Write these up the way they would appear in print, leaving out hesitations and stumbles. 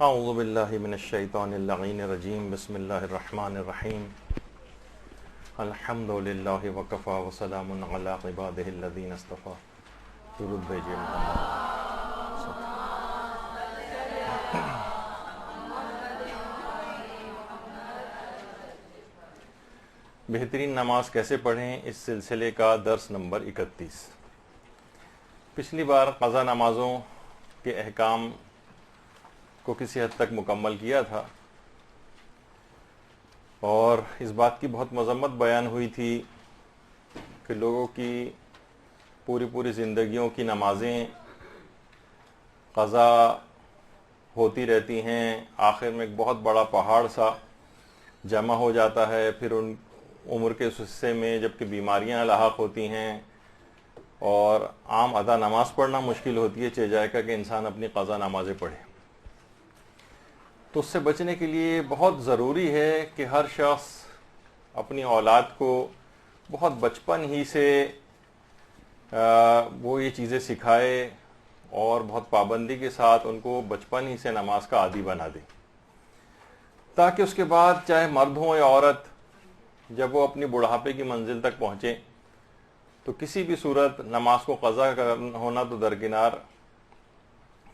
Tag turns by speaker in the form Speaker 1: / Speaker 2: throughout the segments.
Speaker 1: اعوذ باللہ من الشیطان اللعین الرجیم بسم اللہ الرحمن الرحیم الحمد للہ وکفا وسلام علی عبادہ الذین اصطفیٰ. درود بھیجئے محمد. بہترین نماز کیسے پڑھیں، اس سلسلے کا درس نمبر 31. پچھلی بار قضا نمازوں کے احکام کو کسی حد تک مکمل کیا تھا اور اس بات کی بہت مذمت بیان ہوئی تھی کہ لوگوں کی پوری زندگیوں کی نمازیں قضا ہوتی رہتی ہیں، آخر میں ایک بہت بڑا پہاڑ سا جمع ہو جاتا ہے. پھر ان عمر کے اس حصے میں جب کہ بیماریاں لاحق ہوتی ہیں اور عام ادا نماز پڑھنا مشکل ہوتی ہے، چہ جائے کہ انسان اپنی قضا نمازیں پڑھے. تو اس سے بچنے کے لیے بہت ضروری ہے کہ ہر شخص اپنی اولاد کو بہت بچپن ہی سے وہ یہ چیزیں سکھائے اور بہت پابندی کے ساتھ ان کو بچپن ہی سے نماز کا عادی بنا دے، تاکہ اس کے بعد چاہے مرد ہوں یا عورت جب وہ اپنی بڑھاپے کی منزل تک پہنچے تو کسی بھی صورت نماز کو قضا ہونا تو درکنار،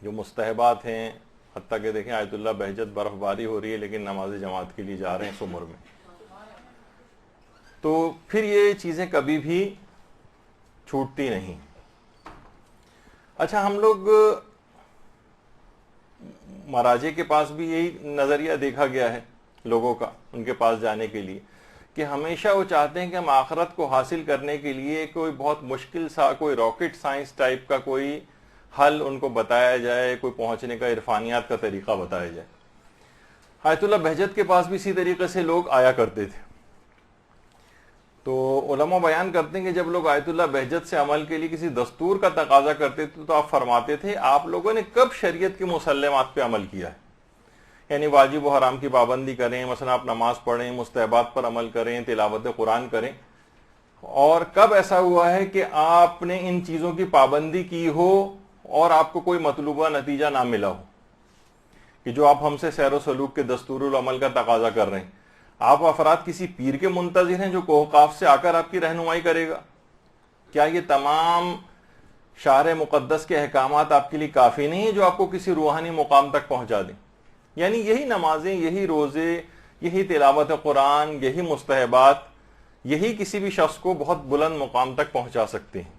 Speaker 1: جو مستحبات ہیں، حتیٰ کہ دیکھیں آیت اللہ بہجت برف باری ہو رہی ہے لیکن نماز جماعت کے لیے جا رہے ہیں اس عمر میں، تو پھر یہ چیزیں کبھی بھی چھوٹتی نہیں. اچھا، ہم لوگ مراجع کے پاس بھی یہی نظریہ دیکھا گیا ہے لوگوں کا ان کے پاس جانے کے لیے کہ ہمیشہ وہ چاہتے ہیں کہ ہم آخرت کو حاصل کرنے کے لیے کوئی بہت مشکل سا، کوئی راکٹ سائنس ٹائپ کا کوئی حل ان کو بتایا جائے، کوئی پہنچنے کا عرفانیات کا طریقہ بتایا جائے. آیت اللہ بہجت کے پاس بھی اسی طریقے سے لوگ آیا کرتے تھے. تو علماء بیان کرتے ہیں کہ جب لوگ آیت اللہ بہجت سے عمل کے لیے کسی دستور کا تقاضا کرتے تھے تو آپ فرماتے تھے آپ لوگوں نے کب شریعت کی مسلمات پہ عمل کیا ہے، یعنی واجب و حرام کی پابندی کریں، مثلا آپ نماز پڑھیں، مستحبات پر عمل کریں، تلاوت قرآن کریں، اور کب ایسا ہوا ہے کہ آپ نے ان چیزوں کی پابندی کی ہو اور آپ کو کوئی مطلوبہ نتیجہ نہ ملا ہو کہ جو آپ ہم سے سیر و سلوک کے دستور العمل کا تقاضا کر رہے ہیں. آپ افراد کسی پیر کے منتظر ہیں جو کوہ قاف سے آ کر آپ کی رہنمائی کرے گا؟ کیا یہ تمام شارع مقدس کے احکامات آپ کے لیے کافی نہیں ہیں جو آپ کو کسی روحانی مقام تک پہنچا دیں؟ یعنی یہی نمازیں، یہی روزے، یہی تلاوت قرآن، یہی مستحبات، یہی کسی بھی شخص کو بہت بلند مقام تک پہنچا سکتے ہیں.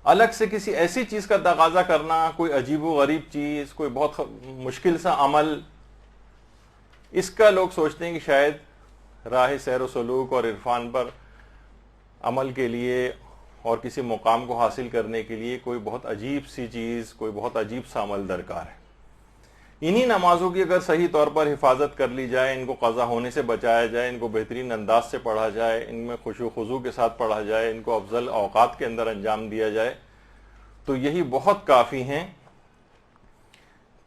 Speaker 1: الگ سے کسی ایسی چیز کا تقاضا کرنا، کوئی عجیب و غریب چیز، کوئی بہت مشکل سا عمل، اس کا لوگ سوچتے ہیں کہ شاید راہ سیر و سلوک اور عرفان پر عمل کے لیے اور کسی مقام کو حاصل کرنے کے لیے کوئی بہت عجیب سی چیز، کوئی بہت عجیب سا عمل درکار ہے. انہی نمازوں کی اگر صحیح طور پر حفاظت کر لی جائے، ان کو قضا ہونے سے بچایا جائے، ان کو بہترین انداز سے پڑھا جائے، ان میں خشوع و خضوع کے ساتھ پڑھا جائے، ان کو افضل اوقات کے اندر انجام دیا جائے، تو یہی بہت کافی ہیں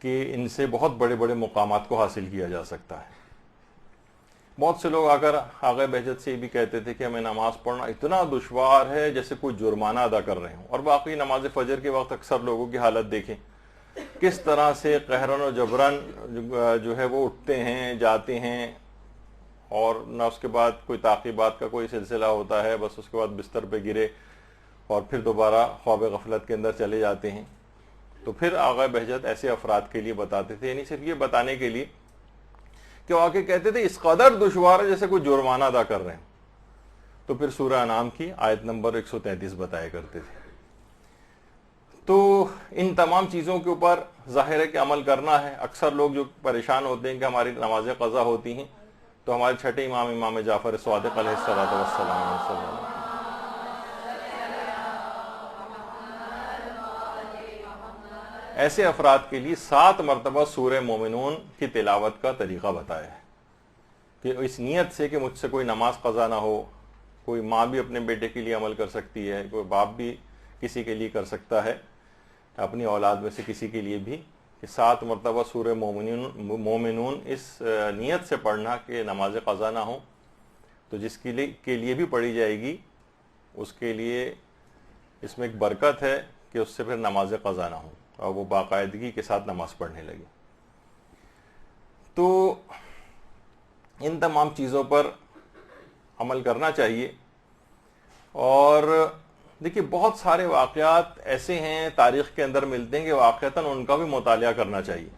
Speaker 1: کہ ان سے بہت بڑے بڑے مقامات کو حاصل کیا جا سکتا ہے. بہت سے لوگ اگر آغا بہجت سے یہ بھی کہتے تھے کہ ہمیں نماز پڑھنا اتنا دشوار ہے جیسے کوئی جرمانہ ادا کر رہے ہوں، اور باقی نماز فجر کے وقت اکثر لوگوں کی حالت دیکھیں کس طرح سے قہرن و جبرن جو ہے وہ اٹھتے ہیں، جاتے ہیں، اور نہ اس کے بعد کوئی تعقیبات کا کوئی سلسلہ ہوتا ہے، بس اس کے بعد بستر پہ گرے اور پھر دوبارہ خواب غفلت کے اندر چلے جاتے ہیں. تو پھر آغا بہجت ایسے افراد کے لیے بتاتے تھے، یعنی صرف یہ بتانے کے لیے کہ وہ آ کے کہتے تھے اس قدر دشوار ہے جیسے کوئی جرمانہ ادا کر رہے ہیں، تو پھر سورہ انعام کی آیت نمبر 133 بتایا کرتے تھے. تو ان تمام چیزوں کے اوپر ظاہر ہے کہ عمل کرنا ہے. اکثر لوگ جو پریشان ہوتے ہیں کہ ہماری نمازیں قضا ہوتی ہیں، تو ہمارے چھٹے امام جعفر صادق علیہ السلام ایسے افراد کے لیے 7 مرتبہ سورہ مومنون کی تلاوت کا طریقہ بتایا ہے کہ اس نیت سے کہ مجھ سے کوئی نماز قضا نہ ہو. کوئی ماں بھی اپنے بیٹے کے لیے عمل کر سکتی ہے، کوئی باپ بھی کسی کے لیے کر سکتا ہے، اپنی اولاد میں سے کسی کے لیے بھی، کہ 7 مرتبہ سورہ مومنون اس نیت سے پڑھنا کہ نماز قضا نہ ہو. تو جس کے لیے بھی پڑھی جائے گی اس کے لیے اس میں ایک برکت ہے کہ اس سے پھر نماز قضا نہ ہو. اور وہ باقاعدگی کے ساتھ نماز پڑھنے لگی. تو ان تمام چیزوں پر عمل کرنا چاہیے. اور دیکھیے بہت سارے واقعات ایسے ہیں تاریخ کے اندر ملتے ہیں کہ واقعتاً ان کا بھی مطالعہ کرنا چاہیے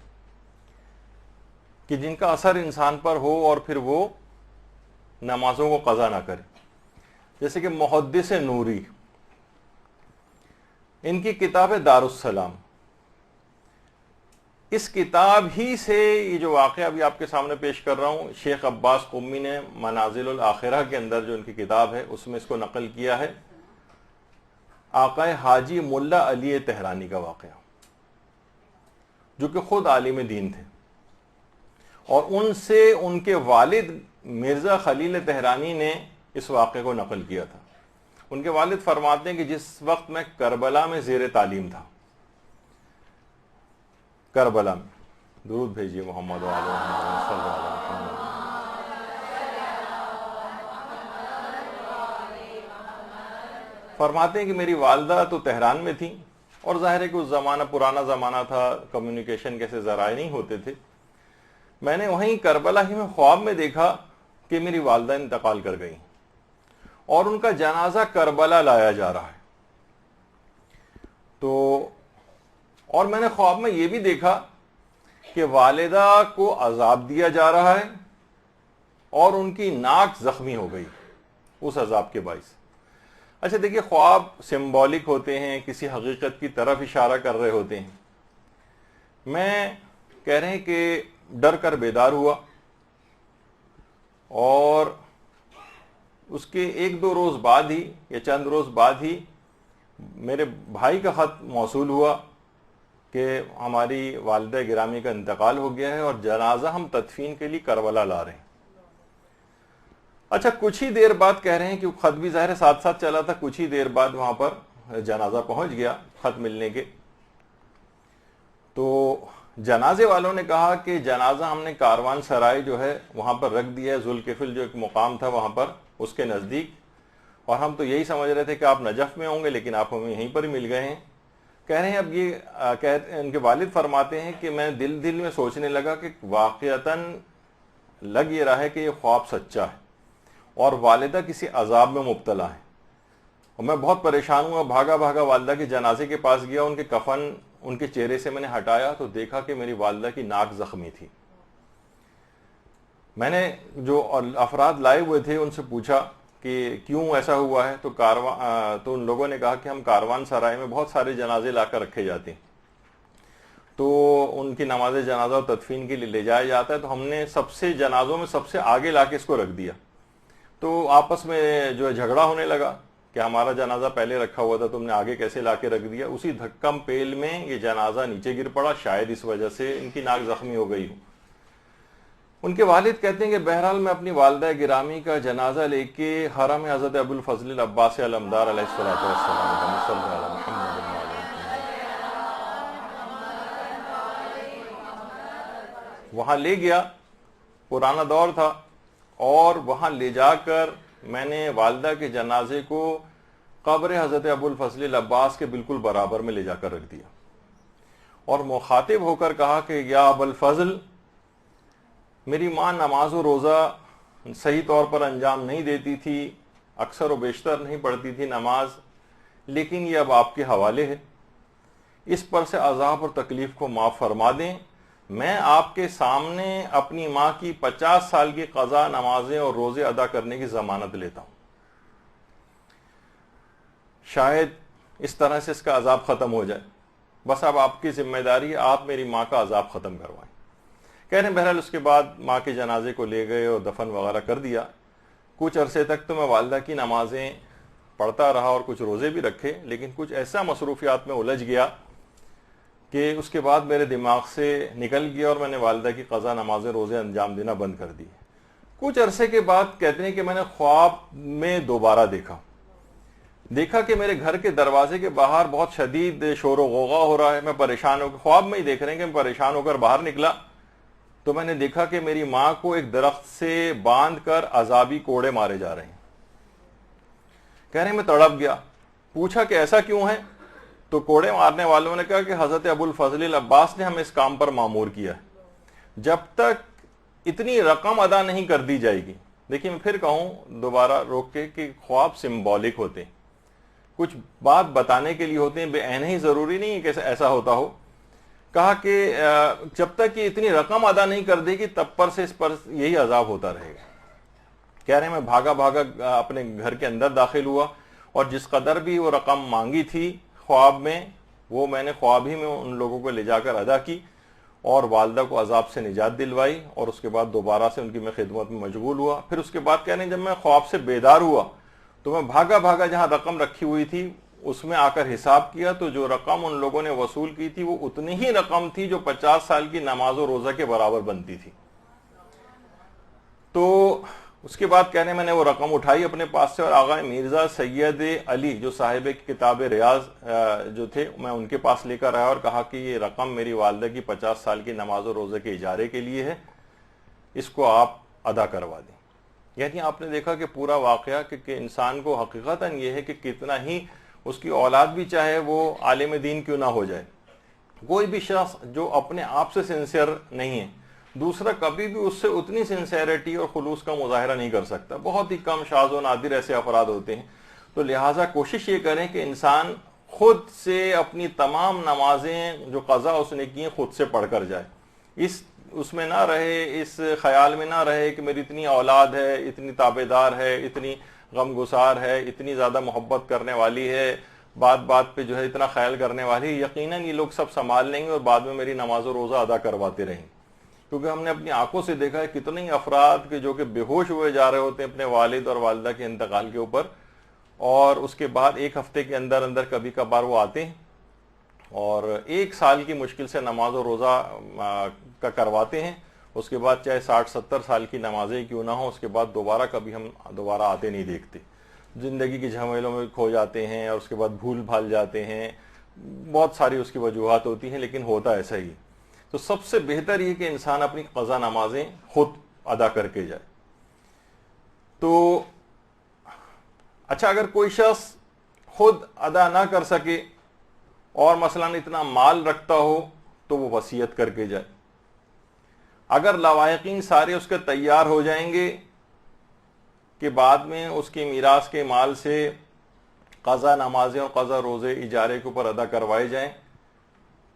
Speaker 1: کہ جن کا اثر انسان پر ہو اور پھر وہ نمازوں کو قضا نہ کرے. جیسے کہ محدث نوری، ان کی کتاب ہے دار السلام. اس کتاب ہی سے یہ جو واقعہ ابھی آپ کے سامنے پیش کر رہا ہوں، شیخ عباس قمی نے منازل الاخرہ کے اندر جو ان کی کتاب ہے اس میں اس کو نقل کیا ہے. آقا حاجی ملا علی تہرانی کا واقعہ، جو کہ خود عالم دین تھے، اور ان سے ان کے والد مرزا خلیل تہرانی نے اس واقعے کو نقل کیا تھا. ان کے والد فرماتے ہیں کہ جس وقت میں کربلا میں زیر تعلیم تھا، کربلا میں، درود بھیجیے محمد و آل محمد صلی اللہ علیہ وسلم. فرماتے ہیں کہ میری والدہ تو تہران میں تھیں، اور ظاہر ہے کہ اس زمانہ پرانا زمانہ تھا، کمیونیکیشن کیسے ذرائع نہیں ہوتے تھے. میں نے وہیں کربلا ہی میں خواب میں دیکھا کہ میری والدہ انتقال کر گئی اور ان کا جنازہ کربلا لایا جا رہا ہے. تو اور میں نے خواب میں یہ بھی دیکھا کہ والدہ کو عذاب دیا جا رہا ہے اور ان کی ناک زخمی ہو گئی اس عذاب کے باعث. اچھا دیکھیے، خواب سمبولک ہوتے ہیں، کسی حقیقت کی طرف اشارہ کر رہے ہوتے ہیں. میں کہہ رہے ہیں کہ ڈر کر بیدار ہوا، اور اس کے ایک دو روز بعد ہی یا چند روز بعد ہی میرے بھائی کا خط موصول ہوا کہ ہماری والدہ گرامی کا انتقال ہو گیا ہے اور جنازہ ہم تدفین کے لیے کربلا لا رہے ہیں. اچھا کچھ ہی دیر بعد کہہ رہے ہیں کہ خط بھی ظاہر ساتھ ساتھ چلا تھا، کچھ ہی دیر بعد وہاں پر جنازہ پہنچ گیا خط ملنے کے. تو جنازے والوں نے کہا کہ جنازہ ہم نے کاروان سرائے جو ہے وہاں پر رکھ دیا ہے، ذوالکفل جو ایک مقام تھا وہاں پر اس کے نزدیک، اور ہم تو یہی سمجھ رہے تھے کہ آپ نجف میں ہوں گے، لیکن آپ ہمیں یہیں پر ہی مل گئے ہیں. کہہ رہے ہیں اب یہ ان کے والد فرماتے ہیں کہ میں دل میں سوچنے لگا کہ واقعتاً لگ یہ رہا ہے کہ یہ خواب سچا ہے اور والدہ کسی عذاب میں مبتلا ہے. اور میں بہت پریشان ہوا، بھاگا والدہ کے جنازے کے پاس گیا، ان کے کفن ان کے چہرے سے میں نے ہٹایا تو دیکھا کہ میری والدہ کی ناک زخمی تھی. میں نے جو افراد لائے ہوئے تھے ان سے پوچھا کہ کیوں ایسا ہوا ہے، تو ان لوگوں نے کہا کہ ہم کاروان سرائے میں بہت سارے جنازے لا کر رکھے جاتے ہیں، تو ان کی نماز جنازہ اور تدفین کے لیے لے جایا جاتا ہے، تو ہم نے سب سے جنازوں میں سب سے آگے لا کے اس کو رکھ دیا. تو آپس میں جو ہے جھگڑا ہونے لگا کہ ہمارا جنازہ پہلے رکھا ہوا تھا، تم نے آگے کیسے لا کے رکھ دیا. اسی دھکم پیل میں یہ جنازہ نیچے گر پڑا، شاید اس وجہ سے ان کی ناک زخمی ہو گئی ہو. ان کے والد کہتے ہیں کہ بہرحال میں اپنی والدہ گرامی کا جنازہ لے کے حرم حضرت ابو الفضل العباس علمدار علیہ السلام وہاں لے گیا. پرانا دور تھا، اور وہاں لے جا کر میں نے والدہ کے جنازے کو قبر حضرت ابو الفضل العباس کے بالکل برابر میں لے جا کر رکھ دیا، اور مخاطب ہو کر کہا کہ یا ابو الفضل، میری ماں نماز و روزہ صحیح طور پر انجام نہیں دیتی تھی، اکثر و بیشتر نہیں پڑھتی تھی نماز، لیکن یہ اب آپ کے حوالے ہے. اس پر سے عذاب اور تکلیف کو معاف فرما دیں. میں آپ کے سامنے اپنی ماں کی 50 سال کی قضا نمازیں اور روزے ادا کرنے کی ضمانت لیتا ہوں. شاید اس طرح سے اس کا عذاب ختم ہو جائے. بس اب آپ کی ذمہ داری ہے، آپ میری ماں کا عذاب ختم کروائیں. کہہ رہے ہیں بہرحال اس کے بعد ماں کے جنازے کو لے گئے اور دفن وغیرہ کر دیا. کچھ عرصے تک تو میں والدہ کی نمازیں پڑھتا رہا اور کچھ روزے بھی رکھے، لیکن کچھ ایسا مصروفیات میں الجھ گیا کہ اس کے بعد میرے دماغ سے نکل گیا اور میں نے والدہ کی قضا نمازیں روزے انجام دینا بند کر دی. کچھ عرصے کے بعد کہتے ہیں کہ میں نے خواب میں دوبارہ دیکھا کہ میرے گھر کے دروازے کے باہر بہت شدید شور و غوغا ہو رہا ہے. میں پریشان ہو کے خواب میں ہی دیکھ رہے ہیں کہ میں پریشان ہو کر باہر نکلا تو میں نے دیکھا کہ میری ماں کو ایک درخت سے باندھ کر عذابی کوڑے مارے جا رہے ہیں. کہہ رہے ہیں میں تڑپ گیا، پوچھا کہ ایسا کیوں ہے، تو کوڑے مارنے والوں نے کہا کہ حضرت ابو الفضل العباس نے ہمیں اس کام پر مامور کیا ہے، جب تک اتنی رقم ادا نہیں کر دی جائے گی. دیکھیں میں پھر کہوں دوبارہ روک کے کہ خواب سمبولک ہوتے ہیں، کچھ بات بتانے کے لیے ہوتے ہیں، بے عین ہی ضروری نہیں کہ ایسا ہوتا ہو. کہا کہ جب تک یہ اتنی رقم ادا نہیں کر دے گی تب پر سے اس پر یہی عذاب ہوتا رہے گا. کہہ رہے ہیں میں بھاگا اپنے گھر کے اندر داخل ہوا اور جس قدر بھی وہ رقم مانگی تھی خواب میں، وہ میں نے خواب ہی میں ان لوگوں کو لے جا کر ادا کی اور والدہ کو عذاب سے نجات دلوائی، اور اس کے بعد دوبارہ سے ان کی میں خدمت میں مشغول ہوا. پھر اس کے بعد کہہ رہے ہیں جب میں خواب سے بیدار ہوا تو میں بھاگا جہاں رقم رکھی ہوئی تھی اس میں آ کر حساب کیا، تو جو رقم ان لوگوں نے وصول کی تھی وہ اتنی ہی رقم تھی جو 50 سال کی نماز و روزہ کے برابر بنتی تھی. تو اس کے بعد کہنے میں نے وہ رقم اٹھائی اپنے پاس سے اور آغا مرزا سید علی جو صاحب کتاب ریاض جو تھے میں ان کے پاس لے کر آیا اور کہا کہ یہ رقم میری والدہ کی 50 سال کی نماز و روزے کے اجارے کے لیے ہے، اس کو آپ ادا کروا دیں. یعنی آپ نے دیکھا کہ پورا واقعہ کہ انسان کو حقیقتاً یہ ہے کہ کتنا ہی اس کی اولاد بھی چاہے وہ عالم دین کیوں نہ ہو جائے، کوئی بھی شخص جو اپنے آپ سے سنسیئر نہیں ہے دوسرا کبھی بھی اس سے اتنی سنسیئرٹی اور خلوص کا مظاہرہ نہیں کر سکتا. بہت ہی کم شاذ و نادر ایسے افراد ہوتے ہیں. تو لہٰذا کوشش یہ کریں کہ انسان خود سے اپنی تمام نمازیں جو قضا اس نے کی ہیں خود سے پڑھ کر جائے، اس میں نہ رہے، اس خیال میں نہ رہے کہ میری اتنی اولاد ہے، اتنی تابع دار ہے، اتنی غم گسار ہے، اتنی زیادہ محبت کرنے والی ہے، بات پہ جو ہے اتنا خیال کرنے والی ہے، یقیناً یہ لوگ سب سنبھال لیں گے اور بعد میں میری نماز و روزہ ادا کرواتے رہیں گے. کیونکہ ہم نے اپنی آنکھوں سے دیکھا ہے کتنے ہی افراد کے جو کہ بے ہوش ہوئے جا رہے ہوتے ہیں اپنے والد اور والدہ کے انتقال کے اوپر، اور اس کے بعد ایک ہفتے کے اندر کبھی کبھار وہ آتے ہیں اور 1 سال کی مشکل سے نماز و روزہ کا کرواتے ہیں. اس کے بعد چاہے 60-70 سال کی نمازیں کیوں نہ ہوں، اس کے بعد کبھی ہم دوبارہ آتے نہیں دیکھتے. زندگی کی جھمیلوں میں کھو جاتے ہیں اور اس کے بعد بھول بھال جاتے ہیں، بہت ساری اس کی وجوہات ہوتی ہیں، لیکن ہوتا ایسا ہی. تو سب سے بہتر یہ کہ انسان اپنی قضا نمازیں خود ادا کر کے جائے. تو اچھا اگر کوئی شخص خود ادا نہ کر سکے اور مثلا اتنا مال رکھتا ہو تو وہ وصیت کر کے جائے. اگر لواحقین سارے اس کے تیار ہو جائیں گے کہ بعد میں اس کی میراث کے مال سے قضا نمازیں اور قضا روزے اجارے کے اوپر ادا کروائے جائیں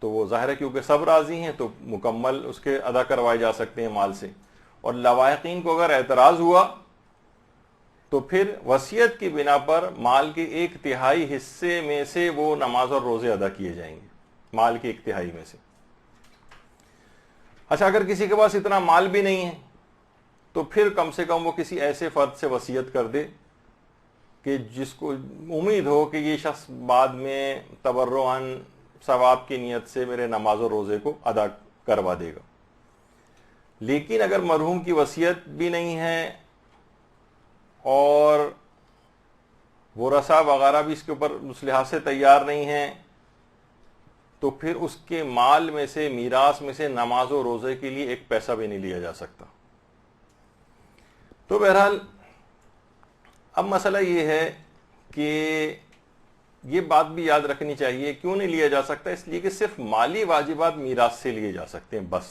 Speaker 1: تو وہ ظاہر ہے کیونکہ سب راضی ہیں تو مکمل اس کے ادا کروائے جا سکتے ہیں مال سے. اور لواحقین کو اگر اعتراض ہوا تو پھر وصیت کی بنا پر مال کے 1/3 حصے میں سے وہ نماز اور روزے ادا کیے جائیں گے، مال کے 1/3 میں سے. اچھا اگر کسی کے پاس اتنا مال بھی نہیں ہے تو پھر کم سے کم وہ کسی ایسے فرد سے وصیت کر دے کہ جس کو امید ہو کہ یہ شخص بعد میں تبرعاً ثواب کی نیت سے میرے نماز و روزے کو ادا کروا دے گا. لیکن اگر مرحوم کی وصیت بھی نہیں ہے اور ورثاء وغیرہ بھی اس کے اوپر اس لحاظ سے تیار نہیں ہیں تو پھر اس کے مال میں سے میراث میں سے نماز و روزے کے لیے 1 پیسہ بھی نہیں لیا جا سکتا. تو بہرحال اب مسئلہ یہ ہے کہ یہ بات بھی یاد رکھنی چاہیے کیوں نہیں لیا جا سکتا، اس لیے کہ صرف مالی واجبات میراث سے لیے جا سکتے ہیں بس.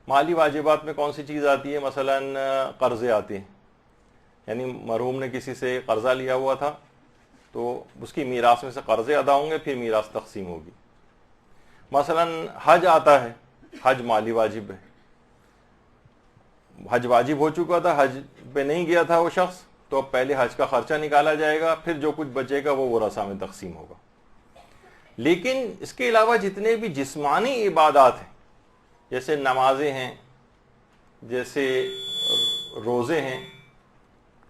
Speaker 1: مالی واجبات میں کون سی چیز آتی ہے؟ مثلا قرضے آتے ہیں، یعنی مرحوم نے کسی سے قرضہ لیا ہوا تھا تو اس کی میراث میں سے قرضے ادا ہوں گے، پھر میراث تقسیم ہوگی. مثلا حج آتا ہے، حج مالی واجب ہے، حج واجب ہو چکا تھا، حج پہ نہیں گیا تھا وہ شخص، تو اب پہلے حج کا خرچہ نکالا جائے گا، پھر جو کچھ بچے گا وہ ورثاء میں تقسیم ہوگا. لیکن اس کے علاوہ جتنے بھی جسمانی عبادات ہیں جیسے نمازیں ہیں، جیسے روزے ہیں،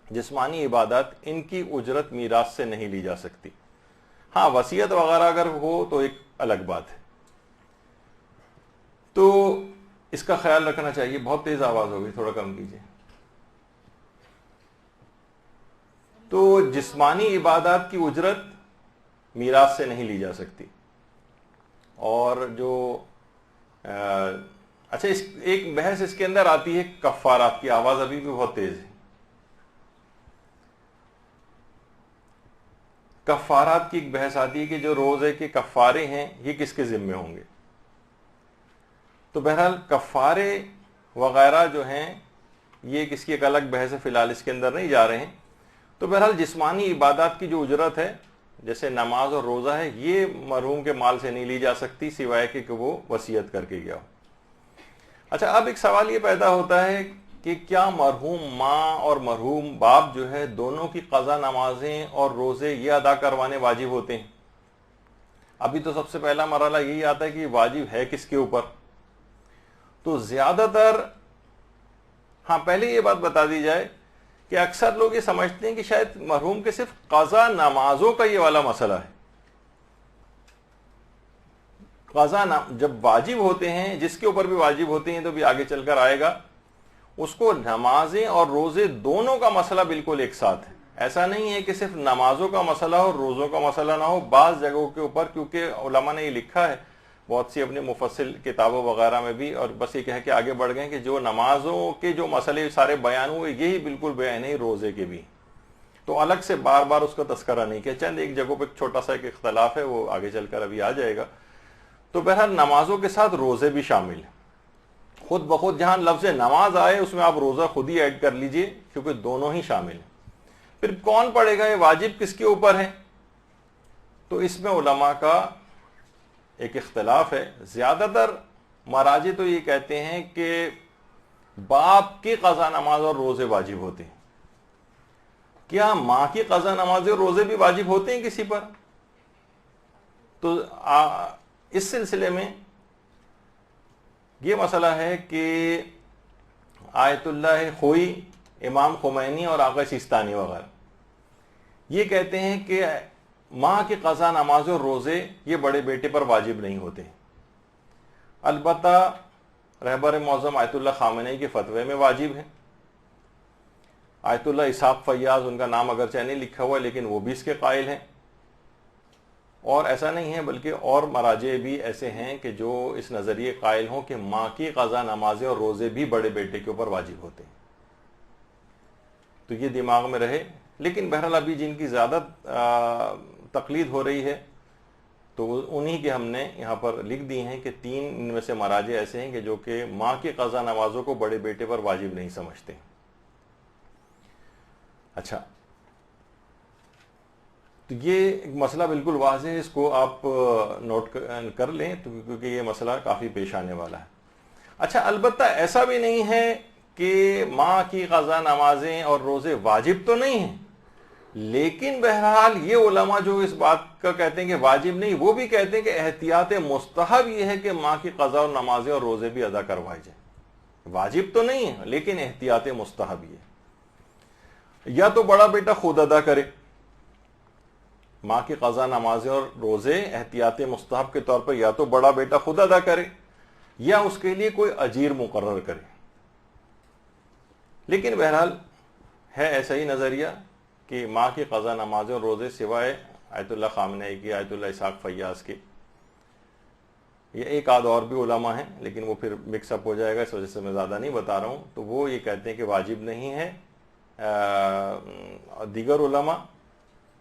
Speaker 1: جسمانی عبادات، ان کی اجرت میراث سے نہیں لی جا سکتی. ہاں وصیت وغیرہ اگر ہو تو ایک الگ بات ہے. تو اس کا خیال رکھنا چاہیے. بہت تیز آواز ہو گئی، تھوڑا کم کیجیے. تو جسمانی عبادات کی اجرت میراث سے نہیں لی جا سکتی. اور جو اچھا ایک بحث اس کے اندر آتی ہے کفارات کی. آواز ابھی بھی بہت تیز ہے. کفارات کی ایک بحث آتی ہے کہ جو روزے کے کفارے ہیں یہ کس کے ذمے ہوں گے. تو بہرحال کفارے وغیرہ جو ہیں یہ کس کی ایک الگ بحث ہے, فی الحال اس کے اندر نہیں جا رہے ہیں. تو بہرحال جسمانی عبادات کی جو اجرت ہے جیسے نماز اور روزہ ہے یہ مرحوم کے مال سے نہیں لی جا سکتی سوائے کہ وہ وصیت کر کے گیا ہو. اچھا, اب ایک سوال یہ پیدا ہوتا ہے کہ کیا مرحوم ماں اور مرحوم باپ جو ہے دونوں کی قضا نمازیں اور روزے یہ ادا کروانے واجب ہوتے ہیں؟ ابھی تو سب سے پہلا مرحلہ یہی آتا ہے کہ واجب ہے کس کے اوپر. تو زیادہ تر ہاں پہلے یہ بات بتا دی جائے کہ اکثر لوگ یہ سمجھتے ہیں کہ شاید مرحوم کے صرف قضا نمازوں کا یہ والا مسئلہ ہے. قضا جب واجب ہوتے ہیں, جس کے اوپر بھی واجب ہوتے ہیں تو بھی آگے چل کر آئے گا, اس کو نمازیں اور روزے دونوں کا مسئلہ بالکل ایک ساتھ ہے. ایسا نہیں ہے کہ صرف نمازوں کا مسئلہ ہو روزوں کا مسئلہ نہ ہو. بعض جگہوں کے اوپر کیونکہ علماء نے یہ لکھا ہے بہت سی اپنے مفصل کتابوں وغیرہ میں بھی, اور بس یہ کہہ کے آگے بڑھ گئے کہ جو نمازوں کے جو مسئلے سارے بیان ہوئے یہی بالکل بیان ہے روزے کے بھی. تو الگ سے بار بار اس کا تذکرہ نہیں کیا, چند ایک جگہوں پہ چھوٹا سا ایک اختلاف ہے وہ آگے چل کر ابھی آ جائے گا. تو بہرحال نمازوں کے ساتھ روزے بھی شامل ہیں. خود بخود جہاں لفظ نماز آئے اس میں آپ روزہ خود ہی ایڈ کر لیجئے کیونکہ دونوں ہی شامل ہیں. پھر کون پڑھے گا, یہ واجب کس کے اوپر ہے؟ تو اس میں علماء کا ایک اختلاف ہے. زیادہ تر مراجع تو یہ کہتے ہیں کہ باپ کی قضا نماز اور روزے واجب ہوتے ہیں. کیا ماں کی قضا نماز اور روزے بھی واجب ہوتے ہیں کسی پر؟ تو اس سلسلے میں یہ مسئلہ ہے کہ آیت اللہ خوئی, امام خمینی اور آقا سیستانی وغیرہ یہ کہتے ہیں کہ ماں کی قضا نماز اور روزے یہ بڑے بیٹے پر واجب نہیں ہوتے. البتہ رہبر معظم آیت اللہ خامنئی کے فتوے میں واجب ہے. آیت اللہ اسحاق فیاض, ان کا نام اگرچہ نہیں لکھا ہوا لیکن وہ بھی اس کے قائل ہیں. اور ایسا نہیں ہے بلکہ اور مراجع بھی ایسے ہیں کہ جو اس نظریے قائل ہوں کہ ماں کی قضا نمازیں اور روزے بھی بڑے بیٹے کے اوپر واجب ہوتے ہیں. تو یہ دماغ میں رہے. لیکن بہرحال ابھی جن کی زیادہ تقلید ہو رہی ہے تو انہی کے ہم نے یہاں پر لکھ دی ہیں کہ 3 ان میں سے مراجع ایسے ہیں کہ جو کہ ماں کی قضا نمازوں کو بڑے بیٹے پر واجب نہیں سمجھتے. اچھا, تو یہ ایک مسئلہ بالکل واضح ہے, اس کو آپ نوٹ کر لیں کیونکہ یہ مسئلہ کافی پیش آنے والا ہے. اچھا, البتہ ایسا بھی نہیں ہے کہ ماں کی قضا نمازیں اور روزے واجب تو نہیں ہیں, لیکن بہرحال یہ علماء جو اس بات کا کہتے ہیں کہ واجب نہیں, وہ بھی کہتے ہیں کہ احتیاط مستحب یہ ہے کہ ماں کی قضا اور نمازیں اور روزے بھی ادا کروائے جائیں. واجب تو نہیں ہے لیکن احتیاط مستحب یہ ہے. یا تو بڑا بیٹا خود ادا کرے, ماں کی قضا نمازیں اور روزے احتیاط مستحب کے طور پر یا تو بڑا بیٹا خود ادا کرے یا اس کے لیے کوئی اجیر مقرر کرے. لیکن بہرحال ہے ایسا ہی نظریہ کہ ماں کی قضا نمازیں اور روزے سوائے آیت اللہ خامنئی کی, آیت اللہ اسحاق فیاض کے, یہ ایک آدھ اور بھی علماء ہیں لیکن وہ پھر مکس اپ ہو جائے گا اس وجہ سے میں زیادہ نہیں بتا رہا ہوں. تو وہ یہ کہتے ہیں کہ واجب نہیں ہے. دیگر علماء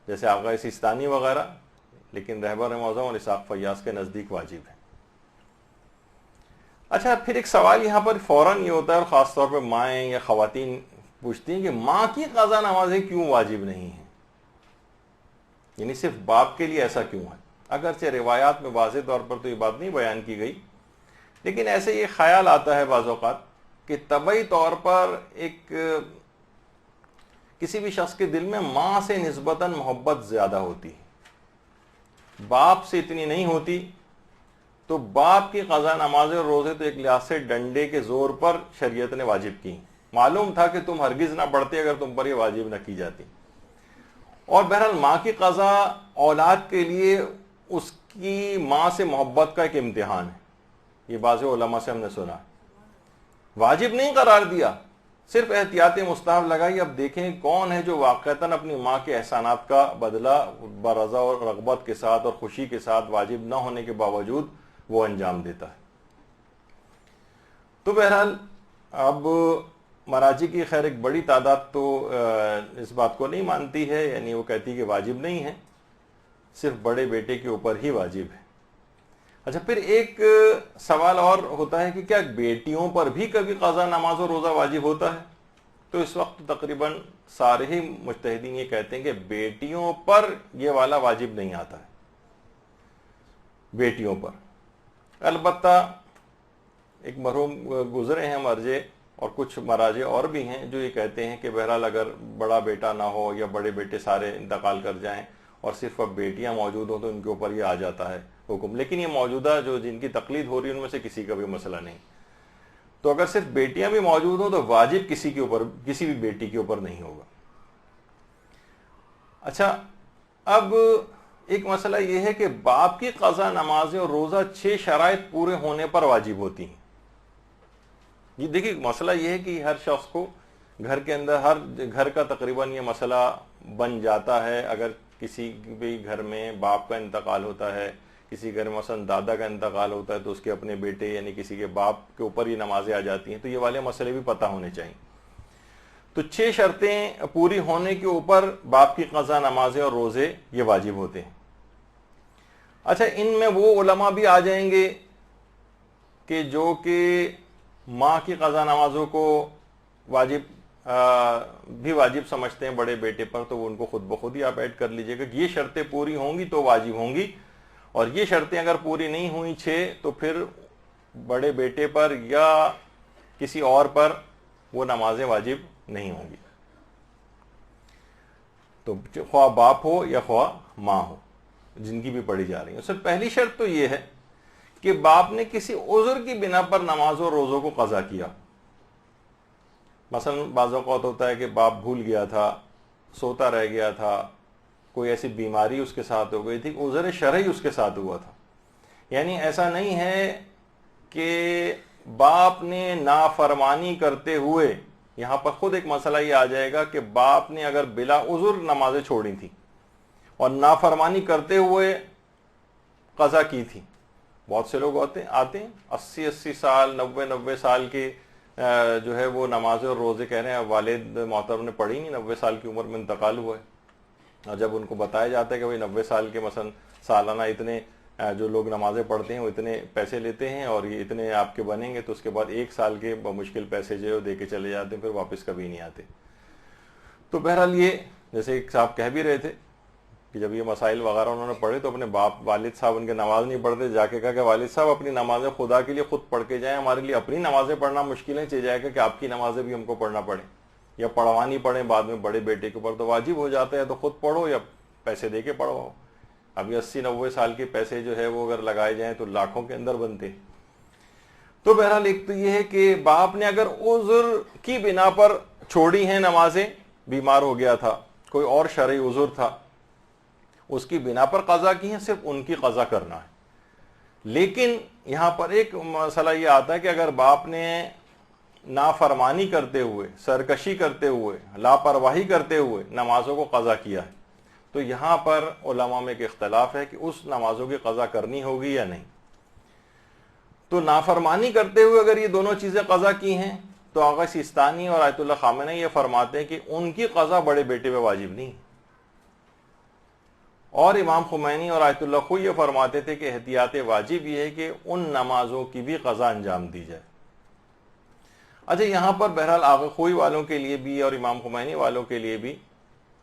Speaker 1: جیسے آقا سیستانی وغیرہ, لیکن رہبر معظم اور اسحاق فیاض کے نزدیک واجب ہے. اچھا, پھر ایک سوال یہاں پر فوراً یہ ہوتا ہے اور خاص طور پہ مائیں یا خواتین پوچھتی ہیں کہ ماں کی قضا نمازیں کیوں واجب نہیں ہیں, یعنی صرف باپ کے لیے ایسا کیوں ہے؟ اگرچہ روایات میں واضح طور پر تو یہ بات نہیں بیان کی گئی, لیکن ایسے یہ خیال آتا ہے بعض اوقات کہ طبعی طور پر ایک کسی بھی شخص کے دل میں ماں سے نسبتاً محبت زیادہ ہوتی ہے, باپ سے اتنی نہیں ہوتی. تو باپ کی قضا نمازیں اور روزے تو ایک لحاظ سے ڈنڈے کے زور پر شریعت نے واجب کی. معلوم تھا کہ تم ہرگز نہ پڑھتے اگر تم پر یہ واجب نہ کی جاتی. اور بہرحال ماں کی قضا اولاد کے لیے اس کی ماں سے محبت کا ایک امتحان ہے. یہ بعض علماء سے ہم نے سنا, واجب نہیں قرار دیا, صرف احتیاط مستحب لگائی. اب دیکھیں کون ہے جو واقعتاً اپنی ماں کے احسانات کا بدلہ برضا اور رغبت کے ساتھ اور خوشی کے ساتھ واجب نہ ہونے کے باوجود وہ انجام دیتا ہے. تو بہرحال اب مراجع کی خیر ایک بڑی تعداد تو اس بات کو نہیں مانتی ہے, یعنی وہ کہتی کہ واجب نہیں ہے, صرف بڑے بیٹے کے اوپر ہی واجب ہے۔ اچھا، پھر ایک سوال اور ہوتا ہے کہ کیا بیٹیوں پر بھی کبھی قضا نماز و روزہ واجب ہوتا ہے؟ تو اس وقت تقریباً سارے ہی مجتہدین یہ کہتے ہیں کہ بیٹیوں پر یہ والا واجب نہیں آتا ہے، بیٹیوں پر۔ البتہ ایک مرحوم گزرے ہیں مرجع اور کچھ مراجع اور بھی ہیں جو یہ کہتے ہیں کہ بہرحال اگر بڑا بیٹا نہ ہو یا بڑے بیٹے سارے انتقال کر جائیں اور صرف اب بیٹیاں موجود ہوں تو ان کے اوپر یہ آ جاتا ہے حکم، لیکن یہ موجودہ جو جن کی تقلید ہو رہی ہے ان میں سے کسی کا بھی مسئلہ نہیں۔ تو اگر صرف بیٹیاں بھی موجود ہوں تو واجب کسی کے اوپر، کسی بھی بیٹی کے اوپر نہیں ہوگا۔ اچھا، اب ایک مسئلہ یہ ہے کہ باپ کی قضا نمازیں اور روزہ 6 شرائط پورے ہونے پر واجب ہوتی ہیں۔ یہ دیکھیے مسئلہ یہ ہے کہ ہر شخص کو گھر کے اندر، ہر گھر کا تقریباً یہ مسئلہ بن جاتا ہے۔ اگر کسی بھی گھر میں باپ کا انتقال ہوتا ہے، کسی گھر میں مثلا دادا کا انتقال ہوتا ہے تو اس کے اپنے بیٹے یعنی کسی کے باپ کے اوپر یہ نمازیں آ جاتی ہیں، تو یہ والے مسئلے بھی پتہ ہونے چاہیے۔ تو 6 شرطیں پوری ہونے کے اوپر باپ کی قضا نمازیں اور روزے یہ واجب ہوتے ہیں۔ اچھا، ان میں وہ علماء بھی آ جائیں گے کہ جو کہ ماں کی قضا نمازوں کو بھی واجب سمجھتے ہیں بڑے بیٹے پر، تو وہ ان کو خود بخود ہی آپ ایڈ کر لیجئے گا کہ یہ شرطیں پوری ہوں گی تو واجب ہوں گی، اور یہ شرطیں اگر پوری نہیں ہوئیں 6 تو پھر بڑے بیٹے پر یا کسی اور پر وہ نمازیں واجب نہیں ہوں گی۔ تو خواہ باپ ہو یا خواہ ماں ہو، جن کی بھی پڑھی جا رہی ہے۔ اس سے پہلی شرط تو یہ ہے کہ باپ نے کسی عذر کی بنا پر نمازوں اور روزوں کو قضا کیا۔ مثلا بعض اوقات ہوتا ہے کہ باپ بھول گیا تھا، سوتا رہ گیا تھا، کوئی ایسی بیماری اس کے ساتھ ہو گئی تھی، عذر شرعی اس کے ساتھ ہوا تھا۔ یعنی ایسا نہیں ہے کہ باپ نے نافرمانی کرتے ہوئے، یہاں پر خود ایک مسئلہ یہ آ جائے گا کہ باپ نے اگر بلا عذر نمازیں چھوڑی تھی اور نافرمانی کرتے ہوئے قضا کی تھی۔ بہت سے لوگ آتے ہیں 80 سال 90 سال کے جو ہے وہ نمازیں اور روزے کہہ رہے ہیں والد محترم نے پڑھی نہیں، 90 سال کی عمر میں انتقال ہوا ہے، اور جب ان کو بتایا جاتا ہے کہ بھئی 90 سال کے مثلا سالانہ اتنے جو لوگ نمازیں پڑھتے ہیں وہ اتنے پیسے لیتے ہیں اور یہ اتنے آپ کے بنیں گے، تو اس کے بعد 1 سال کے بمشکل پیسے جو دے کے چلے جاتے ہیں، پھر واپس کبھی نہیں آتے۔ تو بہرحال یہ جیسے ایک صاحب کہہ بھی رہے تھے کہ جب یہ مسائل وغیرہ انہوں نے پڑھے تو اپنے والد صاحب ان کے نماز نہیں پڑھتے، جا کے کہا کہ والد صاحب اپنی نمازیں خدا کے لیے خود پڑھ کے جائیں، ہمارے لیے اپنی نمازیں پڑھنا مشکل ہے، چاہے جائے گا کہ آپ کی نمازیں بھی ہم کو پڑھنا پڑے یا پڑھوانی پڑیں بعد میں بڑے بیٹے کے اوپر، تو واجب ہو جاتا ہے تو خود پڑھو یا پیسے دے کے پڑھواؤ۔ ابھی 80-90 سال کے پیسے جو ہے وہ اگر لگائے جائیں تو لاکھوں کے اندر بنتے۔ تو بہرحال ایک تو یہ ہے کہ باپ نے اگر عذر کی بنا پر چھوڑی ہیں نمازیں، بیمار ہو گیا تھا، کوئی اور شرعی عذر تھا، اس کی بنا پر قضا کی ہیں، صرف ان کی قضا کرنا ہے۔ لیکن یہاں پر ایک مسئلہ یہ آتا ہے کہ اگر باپ نے نافرمانی کرتے ہوئے، سرکشی کرتے ہوئے، لاپرواہی کرتے ہوئے نمازوں کو قضا کیا ہے، تو یہاں پر علماء میں ایک اختلاف ہے کہ اس نمازوں کی قضا کرنی ہوگی یا نہیں۔ تو نافرمانی کرتے ہوئے اگر یہ دونوں چیزیں قضا کی ہیں تو آغا سیستانی اور آیت اللہ خامنہ یہ فرماتے ہیں کہ ان کی قضا بڑے بیٹے پہ واجب نہیں، اور امام خمینی اور آیت اللہ خوئی یہ فرماتے تھے کہ احتیاط واجب یہ ہے کہ ان نمازوں کی بھی قضا انجام دی جائے۔ اچھا، یہاں پر بہرحال آغا خوئی والوں کے لیے بھی اور امام خمینی والوں کے لیے بھی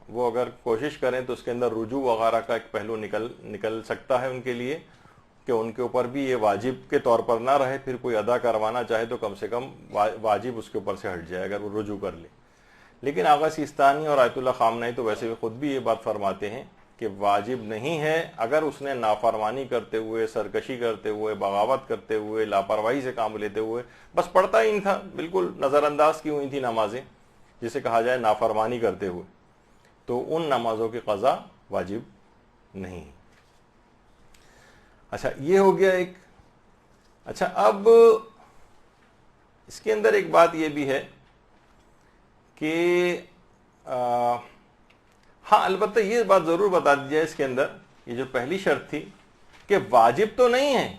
Speaker 1: وہ اگر کوشش کریں تو اس کے اندر رجوع وغیرہ کا ایک پہلو نکل سکتا ہے ان کے لیے، کہ ان کے اوپر بھی یہ واجب کے طور پر نہ رہے، پھر کوئی ادا کروانا چاہے تو کم سے کم واجب اس کے اوپر سے ہٹ جائے اگر وہ رجوع کر لے۔ لیکن آغا سیستانی اور آیت اللہ خامنہ تو ویسے بھی خود بھی یہ بات فرماتے ہیں کہ واجب نہیں ہے اگر اس نے نافرمانی کرتے ہوئے، سرکشی کرتے ہوئے، بغاوت کرتے ہوئے، لاپرواہی سے کام لیتے ہوئے بس پڑھتا ہی نہیں تھا، بالکل نظر انداز کی ہوئی تھی نمازیں جسے کہا جائے نافرمانی کرتے ہوئے، تو ان نمازوں کی قضا واجب نہیں۔ اچھا، یہ ہو گیا ایک۔ اچھا، اب اس کے اندر ایک بات یہ بھی ہے کہ ہاں البتہ یہ بات ضرور بتا دی جائے اس کے اندر، یہ جو پہلی شرط تھی کہ واجب تو نہیں ہے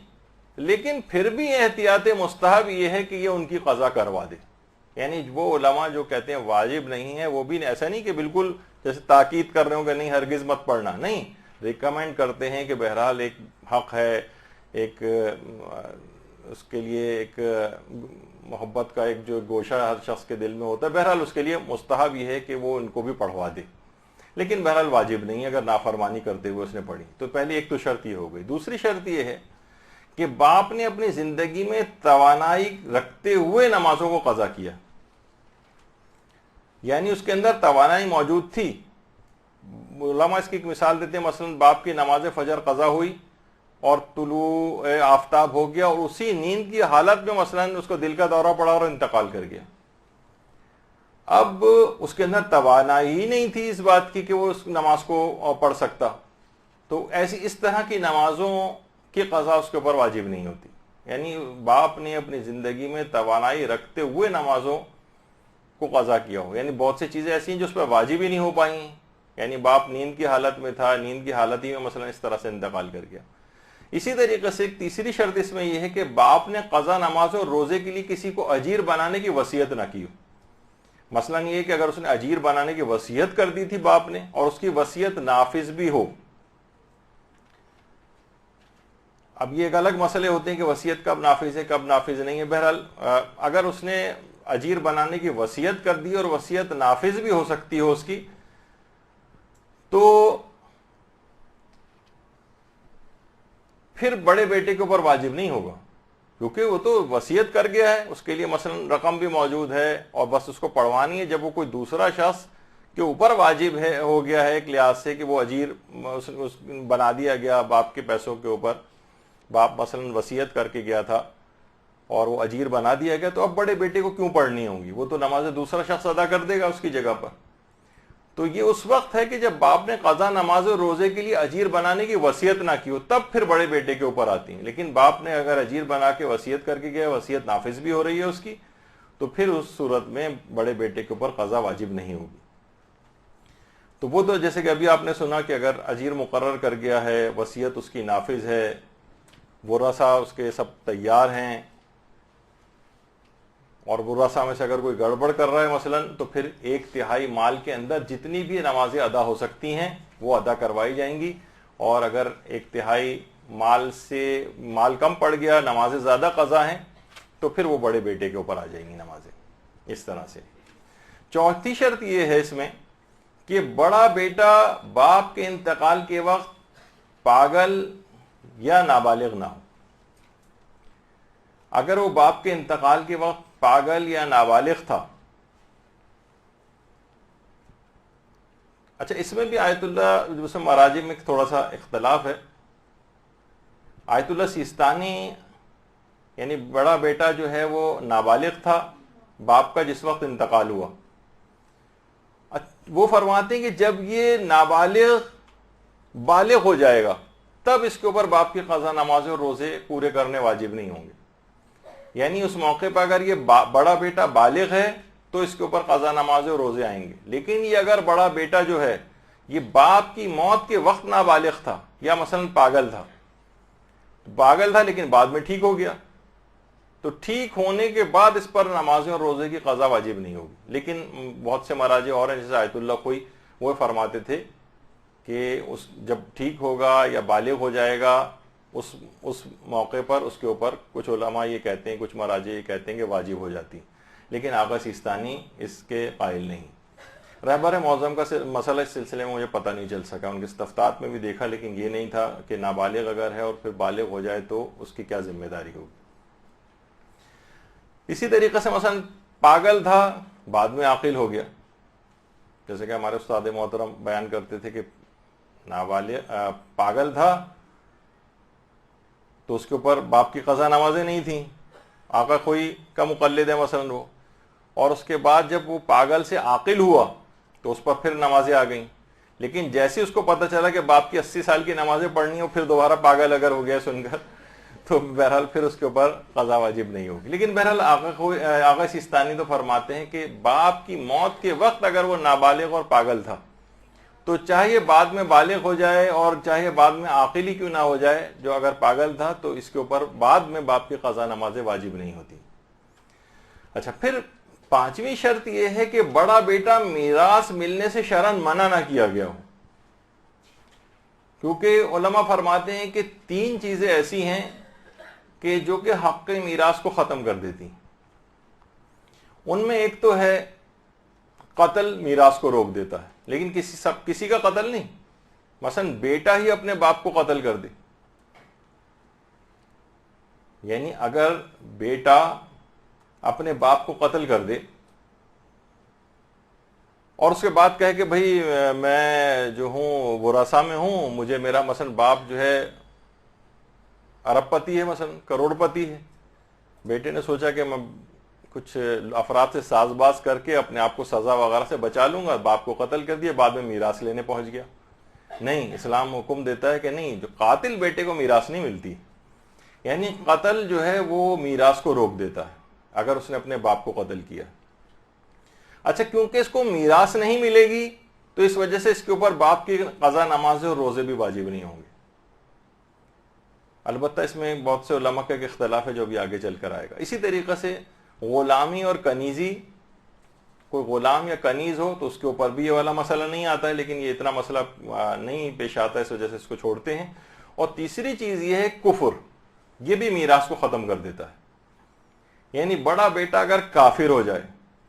Speaker 1: لیکن پھر بھی احتیاط مستحب یہ ہے کہ یہ ان کی قضا کروا دے۔ یعنی وہ علماء جو کہتے ہیں واجب نہیں ہے وہ بھی ایسا نہیں کہ بالکل جیسے تاکید کر رہے ہوں کہ نہیں ہرگز مت پڑھنا، نہیں، ریکمینڈ کرتے ہیں کہ بہرحال ایک حق ہے، ایک اس کے لیے ایک محبت کا ایک جو گوشہ ہر شخص کے دل میں ہوتا ہے، بہرحال اس کے لیے مستحب یہ ہے کہ وہ ان کو بھی پڑھوا دے، لیکن بہرحال واجب نہیں اگر نافرمانی کرتے ہوئے اس نے پڑھی تو۔ پہلی ایک تو شرط یہ ہو گئی۔ دوسری شرط یہ ہے کہ باپ نے اپنی زندگی میں توانائی رکھتے ہوئے نمازوں کو قضا کیا، یعنی اس کے اندر توانائی موجود تھی۔ علماء اس کی ایک مثال دیتے ہیں، مثلا باپ کی نماز فجر قضا ہوئی اور طلوع آفتاب ہو گیا، اور اسی نیند کی حالت میں مثلا اس کو دل کا دورہ پڑا اور انتقال کر گیا۔ اب اس کے اندر توانائی ہی نہیں تھی اس بات کی کہ وہ اس نماز کو پڑھ سکتا، تو ایسی اس طرح کی نمازوں کی قضا اس کے اوپر واجب نہیں ہوتی۔ یعنی باپ نے اپنی زندگی میں توانائی رکھتے ہوئے نمازوں کو قضا کیا ہو، یعنی بہت سی چیزیں ایسی ہیں جو اس پر واجب ہی نہیں ہو پائیں، یعنی باپ نیند کی حالت میں تھا، نیند کی حالت ہی میں مثلا اس طرح سے انتقال کر گیا۔ اسی طریقے سے ایک تیسری شرط اس میں یہ ہے کہ باپ نے قضا نماز اور روزے کے لیے کسی کو اجیر بنانے کی وصیت نہ کی ہو۔ مثلا یہ کہ اگر اس نے اجیر بنانے کی وصیت کر دی تھی باپ نے اور اس کی وصیت نافذ بھی ہو، اب یہ ایک الگ مسئلے ہوتے ہیں کہ وصیت کب نافذ ہے کب نافذ نہیں ہے۔ بہرحال اگر اس نے اجیر بنانے کی وصیت کر دی اور وصیت نافذ بھی ہو سکتی ہو اس کی، تو پھر بڑے بیٹے کے اوپر واجب نہیں ہوگا، کیونکہ وہ تو وصیت کر گیا ہے، اس کے لیے مثلا رقم بھی موجود ہے اور بس اس کو پڑھوانی ہے۔ جب وہ کوئی دوسرا شخص کے اوپر واجب ہے ہو گیا ہے ایک لحاظ سے کہ وہ اجیر بنا دیا گیا باپ کے پیسوں کے اوپر، باپ مثلا وصیت کر کے گیا تھا اور وہ اجیر بنا دیا گیا، تو اب بڑے بیٹے کو کیوں پڑھنی ہوں گی؟ وہ تو نماز دوسرا شخص ادا کر دے گا اس کی جگہ پر۔ تو یہ اس وقت ہے کہ جب باپ نے قضا نماز اور روزے کے لیے اجیر بنانے کی وصیت نہ کی ہو، تب پھر بڑے بیٹے کے اوپر آتی ہیں۔ لیکن باپ نے اگر اجیر بنا کے وصیت کر کے گیا، وصیت نافذ بھی ہو رہی ہے اس کی، تو پھر اس صورت میں بڑے بیٹے کے اوپر قضا واجب نہیں ہوگی۔ تو وہ تو جیسے کہ ابھی آپ نے سنا کہ اگر اجیر مقرر کر گیا ہے، وصیت اس کی نافذ ہے، ورثہ اس کے سب تیار ہیں، اور ورثہ میں سے اگر کوئی گڑبڑ کر رہا ہے مثلا، تو پھر 1/3 مال کے اندر جتنی بھی نمازیں ادا ہو سکتی ہیں وہ ادا کروائی جائیں گی، اور اگر 1/3 مال سے مال کم پڑ گیا، نمازیں زیادہ قضا ہیں، تو پھر وہ بڑے بیٹے کے اوپر آ جائیں گی نمازیں اس طرح سے۔ چوتھی شرط یہ ہے اس میں کہ بڑا بیٹا باپ کے انتقال کے وقت پاگل یا نابالغ نہ ہو۔ اگر وہ باپ کے انتقال کے وقت پاگل یا نابالغ تھا، اچھا اس میں بھی آیت اللہ جس میں مراجع میں تھوڑا سا اختلاف ہے۔ آیت اللہ سیستانی یعنی بڑا بیٹا جو ہے وہ نابالغ تھا باپ کا جس وقت انتقال ہوا، وہ فرماتے ہیں کہ جب یہ نابالغ بالغ ہو جائے گا تب اس کے اوپر باپ کی قضا نمازیں اور روزے پورے کرنے واجب نہیں ہوں گے۔ یعنی اس موقع پر اگر یہ بڑا بیٹا بالغ ہے تو اس کے اوپر قضا نمازیں اور روزے آئیں گے، لیکن یہ اگر بڑا بیٹا جو ہے یہ باپ کی موت کے وقت نابالغ تھا یا مثلا پاگل تھا لیکن بعد میں ٹھیک ہو گیا، تو ٹھیک ہونے کے بعد اس پر نمازیں اور روزے کی قضا واجب نہیں ہوگی۔ لیکن بہت سے مراجع اور ہیں جیسے آیت اللہ کوئی، وہ فرماتے تھے کہ جب ٹھیک ہوگا یا بالغ ہو جائے گا اس موقع پر اس کے اوپر کچھ علماء یہ کہتے ہیں، کچھ مراجع یہ کہتے ہیں کہ واجب ہو جاتی، لیکن آغا سیستانی اس کے قائل نہیں۔ رہبر معظم کا مسئلہ اس سلسلے میں مجھے پتہ نہیں چل سکا، ان کے استفتاءات میں بھی دیکھا لیکن یہ نہیں تھا کہ نابالغ اگر ہے اور پھر بالغ ہو جائے تو اس کی کیا ذمہ داری ہوگی۔ اسی طریقے سے مثلا پاگل تھا بعد میں عاقل ہو گیا، جیسے کہ ہمارے استاد محترم بیان کرتے تھے کہ نابالغ پاگل تھا تو اس کے اوپر باپ کی قضا نمازیں نہیں تھیں، آقا کوئی کا مقلد ہے مثلا وہ، اور اس کے بعد جب وہ پاگل سے عاقل ہوا تو اس پر پھر نمازیں آ گئیں، لیکن جیسے اس کو پتہ چلا کہ باپ کی 80 سال کی نمازیں پڑھنی ہو، پھر دوبارہ پاگل اگر ہو گیا سن کر، تو بہرحال پھر اس کے اوپر قضا واجب نہیں ہوگی۔ لیکن بہرحال آغا سیستانی تو فرماتے ہیں کہ باپ کی موت کے وقت اگر وہ نابالغ اور پاگل تھا تو چاہے بعد میں بالغ ہو جائے اور چاہے بعد میں عاقل ہی کیوں نہ ہو جائے، جو اگر پاگل تھا تو اس کے اوپر بعد میں باپ کی قضا نمازیں واجب نہیں ہوتی۔ اچھا، پھر 5ویں شرط یہ ہے کہ بڑا بیٹا میراث ملنے سے شرعاً منع نہ کیا گیا ہو۔ کیونکہ علماء فرماتے ہیں کہ 3 چیزیں ایسی ہیں کہ جو کہ حق میراث کو ختم کر دیتی ہیں. ان میں ایک تو ہے قتل میراث کو روک دیتا ہے، لیکن کسی کا قتل نہیں. مثلا بیٹا ہی اپنے باپ کو قتل کر دے، یعنی اگر بیٹا اپنے باپ کو قتل کر دے اور اس کے بعد کہے کہ بھائی میں جو ہوں ورثہ میں ہوں، مجھے میرا مثلا باپ جو ہے ارب پتی ہے، مثلا کروڑ پتی ہے، بیٹے نے سوچا کہ میں کچھ افراد سے ساز باز کر کے اپنے آپ کو سزا وغیرہ سے بچا لوں گا، باپ کو قتل کر دیا، بعد میں میراث لینے پہنچ گیا. نہیں، اسلام حکم دیتا ہے کہ نہیں، جو قاتل بیٹے کو میراث نہیں ملتی. یعنی قتل جو ہے وہ میراث کو روک دیتا ہے اگر اس نے اپنے باپ کو قتل کیا. اچھا، کیونکہ اس کو میراث نہیں ملے گی تو اس وجہ سے اس کے اوپر باپ کی قضا نمازیں اور روزے بھی واجب نہیں ہوں گے. البتہ اس میں بہت سے علماء کا ایک اختلاف ہے جو بھی آگے چل کر آئے گا. اسی طریقے سے غلامی اور کنیزی، کوئی غلام یا کنیز ہو تو اس کے اوپر بھی یہ والا مسئلہ نہیں آتا ہے، لیکن یہ اتنا مسئلہ نہیں پیش آتا ہے، اس وجہ سے اس کو چھوڑتے ہیں. اور تیسری چیز یہ ہے کفر، یہ بھی میراث کو ختم کر دیتا ہے. یعنی بڑا بیٹا اگر کافر ہو جائے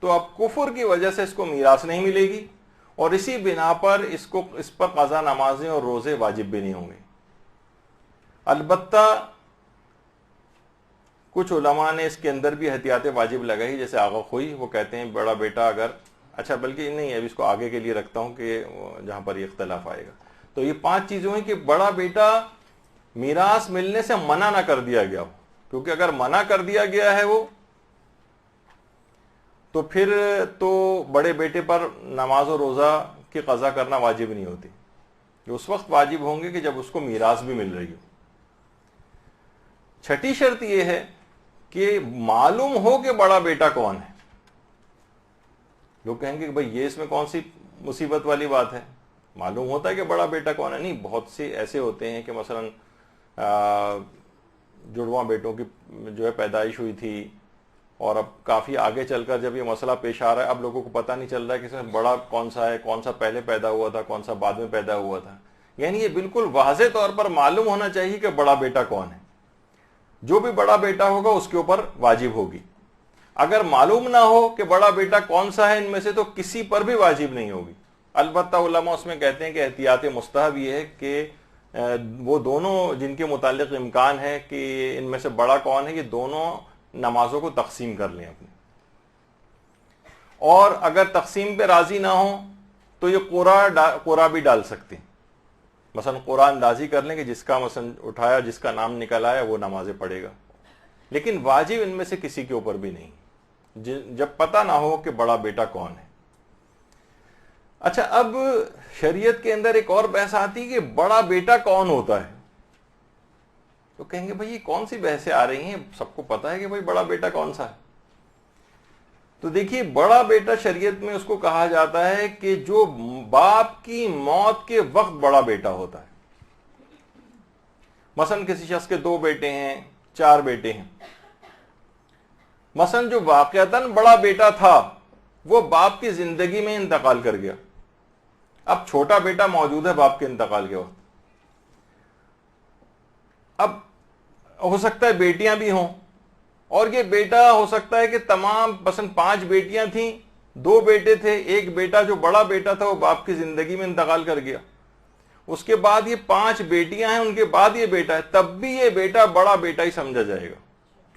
Speaker 1: تو اب کفر کی وجہ سے اس کو میراث نہیں ملے گی، اور اسی بنا پر اس پر قضا نمازیں اور روزے واجب بھی نہیں ہوں گے. البتہ کچھ علماء نے اس کے اندر بھی احتیاطیں واجب لگائی، جیسے آغا خوئی، وہ کہتے ہیں بڑا بیٹا اگر، اچھا بلکہ نہیں، ابھی اس کو آگے کے لیے رکھتا ہوں کہ جہاں پر یہ اختلاف آئے گا. تو یہ 5 چیزیں ہیں کہ بڑا بیٹا میراث ملنے سے منع نہ کر دیا گیا ہو، کیونکہ اگر منع کر دیا گیا ہے وہ تو پھر تو بڑے بیٹے پر نماز و روزہ کی قضا کرنا واجب نہیں ہوتی. یہ اس وقت واجب ہوں گے کہ جب اس کو میراث بھی مل رہی ہو. چھٹی شرط یہ ہے کہ معلوم ہو کہ بڑا بیٹا کون ہے. لوگ کہیں گے کہ بھئی یہ اس میں کون سی مصیبت والی بات ہے، معلوم ہوتا ہے کہ بڑا بیٹا کون ہے. نہیں، بہت سے ایسے ہوتے ہیں کہ مثلا جڑواں بیٹوں کی جو ہے پیدائش ہوئی تھی، اور اب کافی آگے چل کر جب یہ مسئلہ پیش آ رہا ہے اب لوگوں کو پتہ نہیں چل رہا ہے کہ اس میں بڑا کون سا ہے، کون سا پہلے پیدا ہوا تھا، کون سا بعد میں پیدا ہوا تھا. یعنی یہ بالکل واضح طور پر معلوم ہونا چاہیے کہ بڑا بیٹا کون ہے. جو بھی بڑا بیٹا ہوگا اس کے اوپر واجب ہوگی. اگر معلوم نہ ہو کہ بڑا بیٹا کون سا ہے ان میں سے تو کسی پر بھی واجب نہیں ہوگی. البتہ علماء اس میں کہتے ہیں کہ احتیاط مستحب یہ ہے کہ وہ دونوں جن کے متعلق امکان ہے کہ ان میں سے بڑا کون ہے، یہ دونوں نمازوں کو تقسیم کر لیں اپنی، اور اگر تقسیم پہ راضی نہ ہوں تو یہ قرعہ بھی ڈال سکتے ہیں. مثلا قرآن اندازی کر لیں کہ جس کا مثلا اٹھایا، جس کا نام نکل آیا وہ نمازیں پڑھے گا. لیکن واجب ان میں سے کسی کے اوپر بھی نہیں جب پتہ نہ ہو کہ بڑا بیٹا کون ہے. اچھا، اب شریعت کے اندر ایک اور بحث آتی کہ بڑا بیٹا کون ہوتا ہے. تو کہیں گے بھئی یہ کون سی بحثیں آ رہی ہیں، سب کو پتا ہے کہ بھئی بڑا بیٹا کون سا ہے. تو دیکھیے، بڑا بیٹا شریعت میں اس کو کہا جاتا ہے کہ جو باپ کی موت کے وقت بڑا بیٹا ہوتا ہے. مثلا کسی شخص کے 2 بیٹے ہیں، 4 بیٹے ہیں. مثلا جو واقعتاً بڑا بیٹا تھا وہ باپ کی زندگی میں انتقال کر گیا، اب چھوٹا بیٹا موجود ہے باپ کے انتقال کے وقت. اب ہو سکتا ہے بیٹیاں بھی ہوں، اور یہ بیٹا ہو سکتا ہے کہ تمام مثلا 5 بیٹیاں تھیں، 2 بیٹے تھے، ایک بیٹا جو بڑا بیٹا تھا وہ باپ کی زندگی میں انتقال کر گیا. اس کے بعد یہ 5 بیٹیاں ہیں، ان کے بعد یہ بیٹا ہے، تب بھی یہ بیٹا بڑا بیٹا ہی سمجھا جائے گا،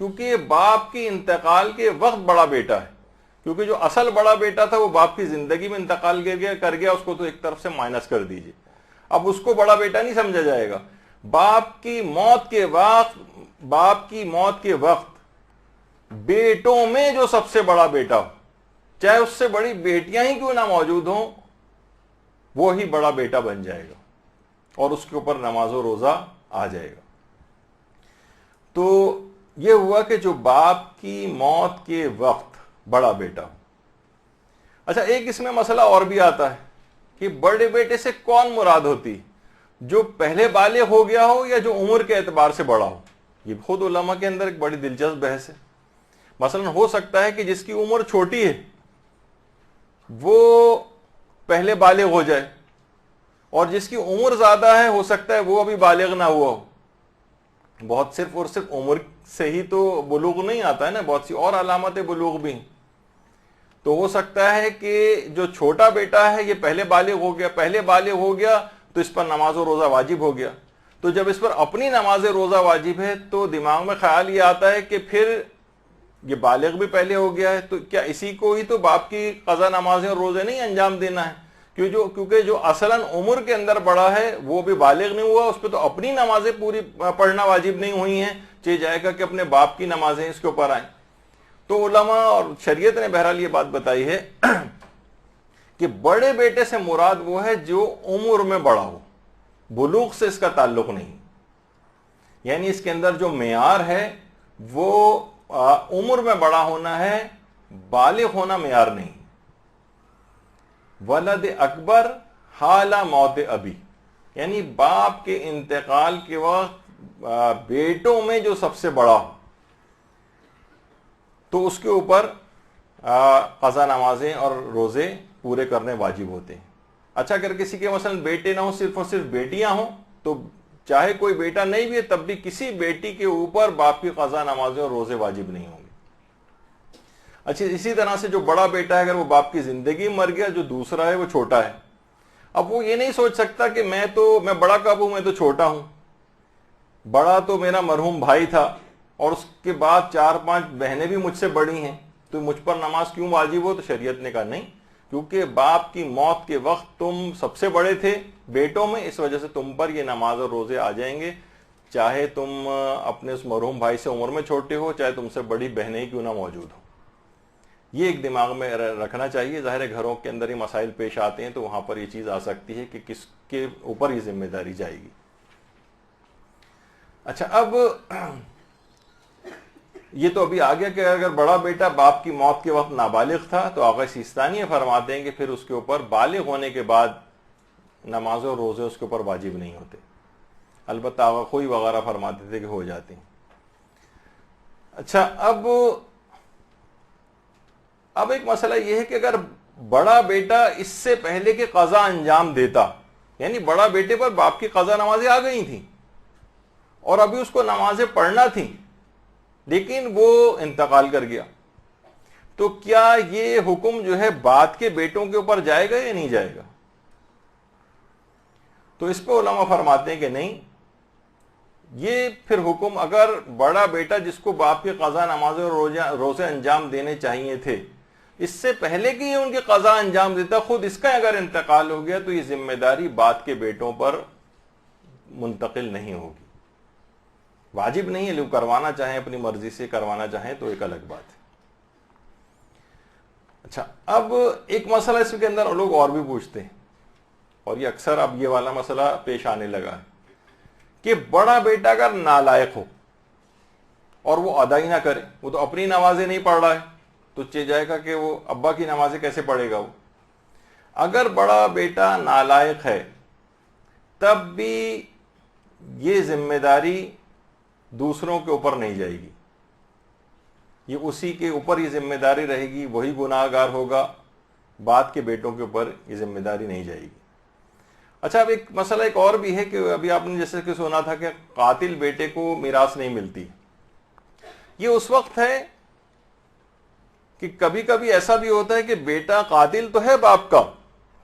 Speaker 1: کیونکہ یہ باپ کی انتقال کے وقت بڑا بیٹا ہے. کیونکہ جو اصل بڑا بیٹا تھا وہ باپ کی زندگی میں انتقال کر گیا، اس کو تو ایک طرف سے مائنس کر دیجئے، اب اس کو بڑا بیٹا نہیں سمجھا جائے گا. باپ کی موت کے وقت بیٹوں میں جو سب سے بڑا بیٹا ہو، چاہے اس سے بڑی بیٹیاں ہی کیوں نہ موجود ہوں، وہی بڑا بیٹا بن جائے گا اور اس کے اوپر نماز و روزہ آ جائے گا. تو یہ ہوا کہ جو باپ کی موت کے وقت بڑا بیٹا ہو. اچھا، ایک اس میں مسئلہ اور بھی آتا ہے کہ بڑے بیٹے سے کون مراد ہوتی، جو پہلے بالغ ہو گیا ہو یا جو عمر کے اعتبار سے بڑا ہو. یہ خود علماء کے اندر ایک بڑی دلچسپ بحث ہے. مثلا ہو سکتا ہے کہ جس کی عمر چھوٹی ہے وہ پہلے بالغ ہو جائے، اور جس کی عمر زیادہ ہے ہو سکتا ہے وہ ابھی بالغ نہ ہوا ہو. بہت صرف اور صرف عمر سے ہی تو بلوغ نہیں آتا ہے نا, بہت سی اور علامت بلوغ بھی ہیں. تو ہو سکتا ہے کہ جو چھوٹا بیٹا ہے یہ پہلے بالغ ہو گیا تو اس پر نماز و روزہ واجب ہو گیا. تو جب اس پر اپنی نماز روزہ واجب ہے تو دماغ میں خیال یہ آتا ہے کہ پھر یہ بالغ بھی پہلے ہو گیا ہے, تو کیا اسی کو ہی تو باپ کی قضا نمازیں اور روزے نہیں انجام دینا ہے؟ کیونکہ جو اصلاً عمر کے اندر بڑا ہے وہ بھی بالغ نہیں ہوا, اس پہ تو اپنی نمازیں پوری پڑھنا واجب نہیں ہوئی ہیں, چاہے جائے گا کہ اپنے باپ کی نمازیں اس کے اوپر آئیں. تو علماء اور شریعت نے بہرحال یہ بات بتائی ہے کہ بڑے بیٹے سے مراد وہ ہے جو عمر میں بڑا ہو, بلوغ سے اس کا تعلق نہیں. یعنی اس کے اندر جو معیار ہے وہ عمر میں بڑا ہونا ہے, بالغ ہونا معیار نہیں. ولد اکبر حال موت ابی, یعنی باپ کے انتقال کے وقت بیٹوں میں جو سب سے بڑا ہو تو اس کے اوپر قضا نمازیں اور روزے پورے کرنے واجب ہوتے ہیں. اچھا, اگر کسی کے مثلا بیٹے نہ ہوں, صرف اور صرف بیٹیاں ہوں, تو چاہے کوئی بیٹا نہیں بھی ہے تب بھی کسی بیٹی کے اوپر باپ کی قضا نمازیں اور روزے واجب نہیں ہوں گے. اچھا, اسی طرح سے جو بڑا بیٹا ہے اگر وہ باپ کی زندگی مر گیا, جو دوسرا ہے وہ چھوٹا ہے, اب وہ یہ نہیں سوچ سکتا کہ میں بڑا کب ہوں, میں تو چھوٹا ہوں, بڑا تو میرا مرحوم بھائی تھا اور اس کے بعد 4-5 بہنیں بھی مجھ سے بڑی ہیں, تو مجھ پر نماز کیوں واجب ہو؟ تو شریعت نے کہا نہیں, کیونکہ باپ کی موت کے وقت تم سب سے بڑے تھے بیٹوں میں, اس وجہ سے تم پر یہ نماز اور روزے آ جائیں گے, چاہے تم اپنے اس مرحوم بھائی سے عمر میں چھوٹے ہو, چاہے تم سے بڑی بہنیں کیوں نہ موجود ہو. یہ ایک دماغ میں رکھنا چاہیے. ظاہر ہے گھروں کے اندر ہی مسائل پیش آتے ہیں تو وہاں پر یہ چیز آ سکتی ہے کہ کس کے اوپر یہ ذمہ داری جائے گی. اچھا, اب یہ تو ابھی آ گیا کہ اگر بڑا بیٹا باپ کی موت کے وقت نابالغ تھا تو آقا سیستانی فرماتے ہیں کہ پھر اس کے اوپر بالغ ہونے کے بعد نماز اور روزے اس کے اوپر واجب نہیں ہوتے. البتہ آقا خوئی وغیرہ فرماتے تھے کہ ہو جاتے ہیں. اچھا, اب ایک مسئلہ یہ ہے کہ اگر بڑا بیٹا اس سے پہلے کہ قضا انجام دیتا, یعنی بڑا بیٹے پر باپ کی قضا نمازیں آ گئی تھیں اور ابھی اس کو نمازیں پڑھنا تھیں لیکن وہ انتقال کر گیا, تو کیا یہ حکم جو ہے بعد کے بیٹوں کے اوپر جائے گا یا نہیں جائے گا؟ تو اس پہ علماء فرماتے ہیں کہ نہیں, یہ پھر حکم اگر بڑا بیٹا جس کو باپ کی قضا نمازیں اور روزے انجام دینے چاہیے تھے اس سے پہلے کہ یہ ان کی قضا انجام دیتا, خود اس کا اگر انتقال ہو گیا تو یہ ذمہ داری بعد کے بیٹوں پر منتقل نہیں ہوگی. واجب نہیں ہے, لوگ کروانا چاہیں اپنی مرضی سے کروانا چاہیں تو ایک الگ بات ہے. اچھا, اب ایک مسئلہ اس کے اندر لوگ اور بھی پوچھتے ہیں, اور یہ اکثر اب یہ والا مسئلہ پیش آنے لگا ہے کہ بڑا بیٹا اگر نالائق ہو اور وہ ادا ہی نہ کرے, وہ تو اپنی نمازیں نہیں پڑھ رہا ہے, تو چل جائے گا کہ وہ ابا کی نمازیں کیسے پڑھے گا؟ وہ اگر بڑا بیٹا نالائق ہے تب بھی یہ ذمہ داری دوسروں کے اوپر نہیں جائے گی, یہ اسی کے اوپر یہ ذمہ داری رہے گی, وہی گناہ گار ہوگا, بعد کے بیٹوں کے اوپر یہ ذمہ داری نہیں جائے گی. اچھا, اب ایک مسئلہ ایک اور بھی ہے کہ ابھی آپ نے جیسے کہ سنا تھا کہ قاتل بیٹے کو میراث نہیں ملتی. یہ اس وقت ہے کہ کبھی کبھی ایسا بھی ہوتا ہے کہ بیٹا قاتل تو ہے باپ کا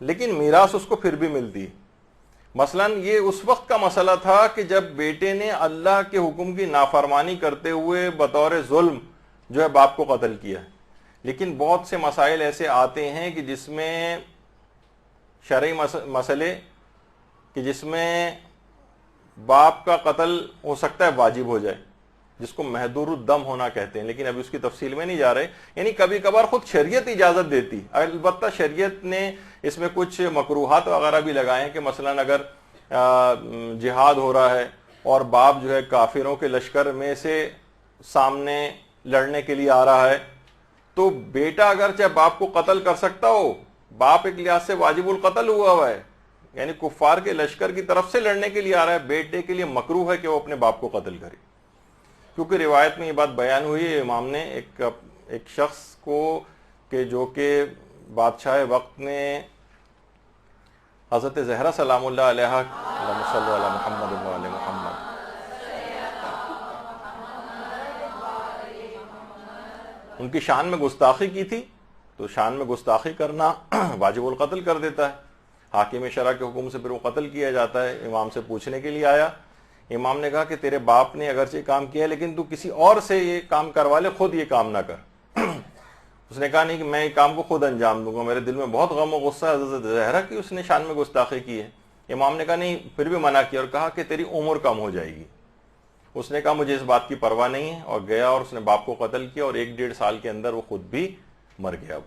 Speaker 1: لیکن میراث اس کو پھر بھی ملتی ہے. مثلا یہ اس وقت کا مسئلہ تھا کہ جب بیٹے نے اللہ کے حکم کی نافرمانی کرتے ہوئے بطور ظلم جو ہے باپ کو قتل کیا, لیکن بہت سے مسائل ایسے آتے ہیں کہ جس میں شرعی مسئلے کہ جس میں باپ کا قتل ہو سکتا ہے واجب ہو جائے, جس کو محدور الدم ہونا کہتے ہیں, لیکن ابھی اس کی تفصیل میں نہیں جا رہے. یعنی کبھی کبھار خود شریعت اجازت دیتی, البتہ شریعت نے اس میں کچھ مکروہات وغیرہ بھی لگائے ہیں کہ مثلا اگر جہاد ہو رہا ہے اور باپ جو ہے کافروں کے لشکر میں سے سامنے لڑنے کے لیے آ رہا ہے تو بیٹا اگرچہ باپ کو قتل کر سکتا ہو, باپ ایک لحاظ سے واجب القتل ہوا ہے, یعنی کفار کے لشکر کی طرف سے لڑنے کے لیے آ رہا ہے, بیٹے کے لیے مکروہ ہے کہ وہ اپنے باپ کو قتل کرے. کیونکہ روایت میں یہ بات بیان ہوئی ہے, امام نے ایک شخص کو کہ جو کہ بادشاہ وقت نے حضرت زہرا سلام اللہ علیہ اللہم صلی علی محمد و علی محمد، ان کی شان میں گستاخی کی تھی تو شان میں گستاخی کرنا واجب القتل کر دیتا ہے، حاکم شرع کے حکم سے پھر وہ قتل کیا جاتا ہے۔ امام سے پوچھنے کے لیے آیا، امام نے کہا کہ تیرے باپ نے اگرچہ کام کیا لیکن تو کسی اور سے یہ کام کروا لے، خود یہ کام نہ کر۔ اس نے کہا نہیں کہ میں یہ کام کو خود انجام دوں گا، میرے دل میں بہت غم و غصہ ہے حضرت زہرا کی اس نے شان میں گستاخی کی ہے۔ امام نے کہا نہیں، پھر بھی منع کیا اور کہا کہ تیری عمر کم ہو جائے گی۔ اس نے کہا مجھے اس بات کی پرواہ نہیں ہے، اور گیا اور اس نے باپ کو قتل کیا، اور 1-1.5 سال کے اندر وہ خود بھی مر گیا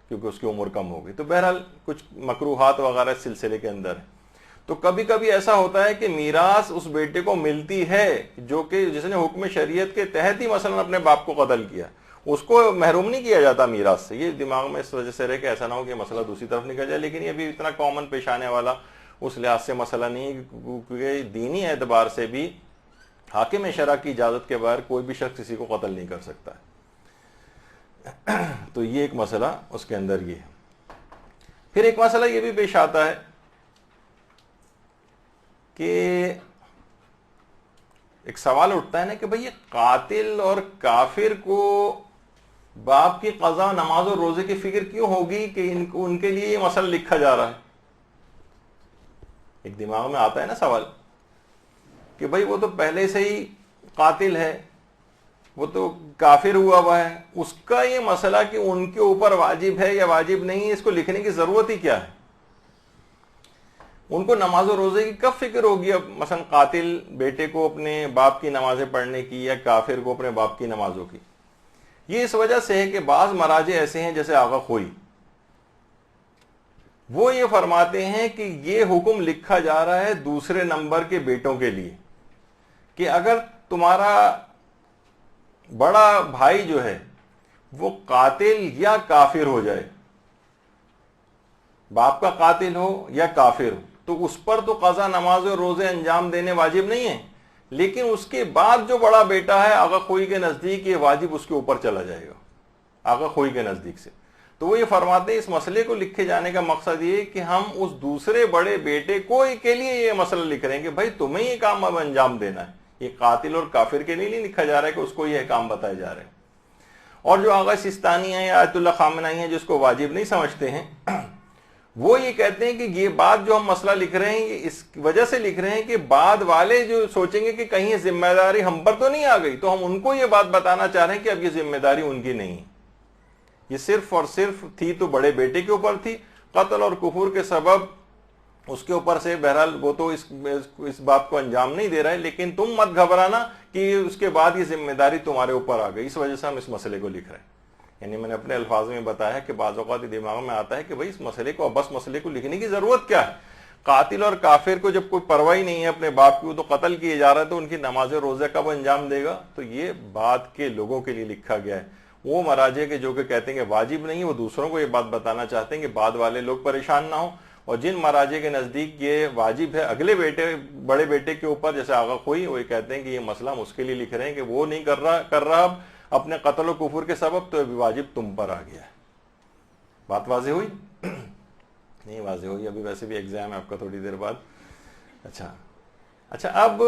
Speaker 1: کیونکہ اس کی عمر کم ہو گئی۔ تو بہرحال کچھ مکروہات وغیرہ اس سلسلے کے اندر ہے۔ تو کبھی کبھی ایسا ہوتا ہے کہ میراث اس بیٹے کو ملتی ہے جو کہ جس نے حکم شریعت کے تحت ہی مثلا اپنے باپ کو قتل کیا، اس کو محروم نہیں کیا جاتا میراث سے۔ یہ دماغ میں اس وجہ سے رہے کہ ایسا نہ ہو کہ مسئلہ دوسری طرف نکل جائے، لیکن یہ بھی اتنا کامن پیش آنے والا اس لحاظ سے مسئلہ نہیں ہے، کیونکہ دینی اعتبار سے بھی حاکم شرع کی اجازت کے بغیر کوئی بھی شخص کسی کو قتل نہیں کر سکتا ہے۔ تو یہ ایک مسئلہ اس کے اندر یہ ہے۔ پھر ایک مسئلہ یہ بھی پیش آتا ہے کہ ایک سوال اٹھتا ہے نا کہ بھئی یہ قاتل اور کافر کو باپ کی قضا، نماز اور روزے کی فکر کیوں ہوگی کہ ان کے لیے یہ مسئلہ لکھا جا رہا ہے؟ ایک دماغ میں آتا ہے نا سوال کہ بھئی وہ تو پہلے سے ہی قاتل ہے، وہ تو کافر ہوا ہے، اس کا یہ مسئلہ کہ ان کے اوپر واجب ہے یا واجب نہیں ہے، اس کو لکھنے کی ضرورت ہی کیا ہے؟ ان کو نماز و روزے کی کب فکر ہوگی؟ اب مثلا قاتل بیٹے کو اپنے باپ کی نمازیں پڑھنے کی یا کافر کو اپنے باپ کی نمازوں کی؟ یہ اس وجہ سے ہے کہ بعض مراجع ایسے ہیں جیسے آغا خوئی، وہ یہ فرماتے ہیں کہ یہ حکم لکھا جا رہا ہے دوسرے نمبر کے بیٹوں کے لیے، کہ اگر تمہارا بڑا بھائی جو ہے وہ قاتل یا کافر ہو جائے، باپ کا قاتل ہو یا کافر ہو، تو اس پر تو قضا، نماز اور روزے انجام دینے واجب نہیں ہیں، لیکن اس کے بعد جو بڑا بیٹا ہے آغا خوئی کے نزدیک یہ واجب اس کے اوپر چلا جائے گا، آغا خوئی کے نزدیک سے۔ تو وہ یہ فرماتے ہیں اس مسئلے کو لکھے جانے کا مقصد یہ کہ ہم اس دوسرے بڑے بیٹے کو کے لیے یہ مسئلہ لکھ رہے ہیں کہ بھائی تمہیں یہ کام اب انجام دینا ہے، یہ قاتل اور کافر کے لیے نہیں لکھا جا رہا ہے کہ اس کو یہ کام بتائے جا رہے ہیں۔ اور جو آغا سستانی ہیں یا آیت اللہ خامنائی ہیں جس کو واجب نہیں سمجھتے ہیں، وہ یہ کہتے ہیں کہ یہ بات جو ہم مسئلہ لکھ رہے ہیں یہ اس وجہ سے لکھ رہے ہیں کہ بعد والے جو سوچیں گے کہ کہیں یہ ذمہ داری ہم پر تو نہیں آ گئی، تو ہم ان کو یہ بات بتانا چاہ رہے ہیں کہ اب یہ ذمہ داری ان کی نہیں، یہ صرف اور صرف تھی تو بڑے بیٹے کے اوپر تھی، قتل اور کفر کے سبب اس کے اوپر سے بہرحال وہ تو اس بات کو انجام نہیں دے رہا ہے، لیکن تم مت گھبرانا کہ اس کے بعد یہ ذمہ داری تمہارے اوپر آ گئی، اس وجہ سے ہم اس مسئلے کو لکھ رہے ہیں۔ یعنی میں نے اپنے الفاظ میں بتایا کہ بعض اوقات دماغ میں آتا ہے کہ بھئی اس مسئلے کو، بس مسئلے کو لکھنے کی ضرورت کیا ہے؟ قاتل اور کافر کو جب کوئی پرواہ ہی نہیں ہے اپنے باپ کی، وہ تو قتل کیے جا رہا ہے، تو ان کی نماز روزہ کب انجام دے گا؟ تو یہ بعد کے لوگوں کے لیے لکھا گیا ہے، وہ مراجع کے جو کہ کہتے ہیں کہ واجب نہیں، وہ دوسروں کو یہ بات بتانا چاہتے ہیں کہ بعد والے لوگ پریشان نہ ہوں، اور جن مراجع کے نزدیک یہ واجب ہے اگلے بیٹے، بڑے بیٹے کے اوپر، جیسے آغا خوئی، وہ یہ کہتے ہیں کہ یہ مسئلہ ہم اس کے لیے لکھ رہے ہیں کہ وہ نہیں کر رہا اب اپنے قتل و کفر کے سبب، تو ابھی واجب تم پر آ گیا ہے۔ بات واضح ہوئی؟ نہیں واضح ہوئی؟ ابھی ویسے بھی ایگزام ہے آپ کا تھوڑی دیر بعد۔ اچھا اب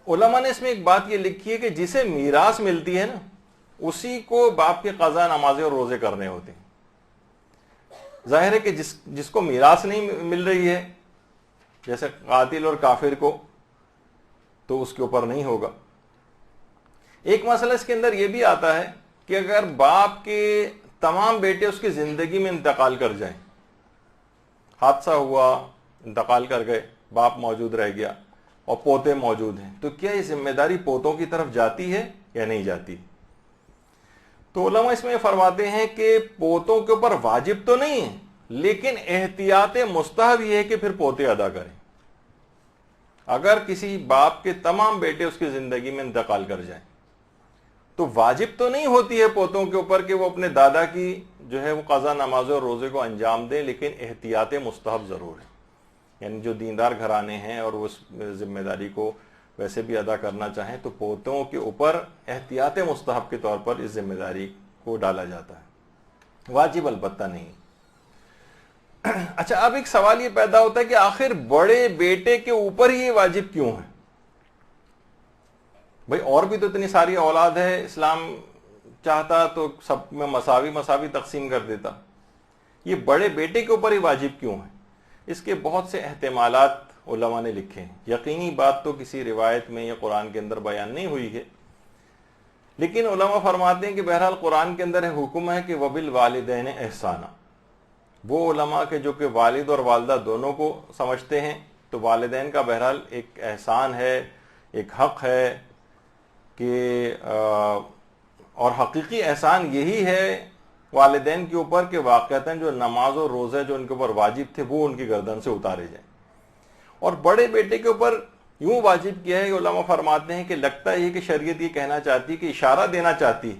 Speaker 1: علماء نے اس میں ایک بات یہ لکھی ہے کہ جسے میراث ملتی ہے نا، اسی کو باپ کی قضا، نمازیں اور روزے کرنے ہوتے ہیں۔ ظاہر ہے کہ جس کو میراث نہیں مل رہی ہے، جیسے قاتل اور کافر کو، تو اس کے اوپر نہیں ہوگا۔ ایک مسئلہ اس کے اندر یہ بھی آتا ہے کہ اگر باپ کے تمام بیٹے اس کی زندگی میں انتقال کر جائیں، حادثہ ہوا، انتقال کر گئے، باپ موجود رہ گیا اور پوتے موجود ہیں، تو کیا یہ ذمہ داری پوتوں کی طرف جاتی ہے یا نہیں جاتی؟ تو علماء اس میں فرماتے ہیں کہ پوتوں کے اوپر واجب تو نہیں ہے، لیکن احتیاط مستحب یہ ہے کہ پھر پوتے ادا کریں۔ اگر کسی باپ کے تمام بیٹے اس کی زندگی میں انتقال کر جائیں تو واجب تو نہیں ہوتی ہے پوتوں کے اوپر کہ وہ اپنے دادا کی جو ہے وہ قضا، نماز اور روزے کو انجام دیں، لیکن احتیاط مستحب ضرور ہے۔ یعنی جو دیندار گھرانے ہیں اور وہ اس ذمہ داری کو ویسے بھی ادا کرنا چاہیں تو پوتوں کے اوپر احتیاط مستحب کے طور پر اس ذمہ داری کو ڈالا جاتا ہے، واجب البتہ نہیں۔ اچھا، اب ایک سوال یہ پیدا ہوتا ہے کہ آخر بڑے بیٹے کے اوپر ہی یہ واجب کیوں ہے؟ بھئی اور بھی تو اتنی ساری اولاد ہے، اسلام چاہتا تو سب میں مساوی تقسیم کر دیتا، یہ بڑے بیٹے کے اوپر ہی واجب کیوں ہے؟ اس کے بہت سے احتمالات علماء نے لکھے ہیں. یقینی بات تو کسی روایت میں یا قرآن کے اندر بیان نہیں ہوئی ہے، لیکن علماء فرماتے ہیں کہ بہرحال قرآن کے اندر حکم ہے کہ وَبِالْوَالِدَيْنِ احسانًا. وہ علماء کے جو کہ والد اور والدہ دونوں کو سمجھتے ہیں، تو والدین کا بہرحال ایک احسان ہے، ایک حق ہے کہ اور حقیقی احسان یہی ہے والدین کے اوپر کہ واقعتاً جو نماز و روزے جو ان کے اوپر واجب تھے وہ ان کی گردن سے اتارے جائیں. اور بڑے بیٹے کے اوپر یوں واجب کیا ہے کہ علماء فرماتے ہیں کہ لگتا ہے کہ شریعت یہ کہنا چاہتی، کہ اشارہ دینا چاہتی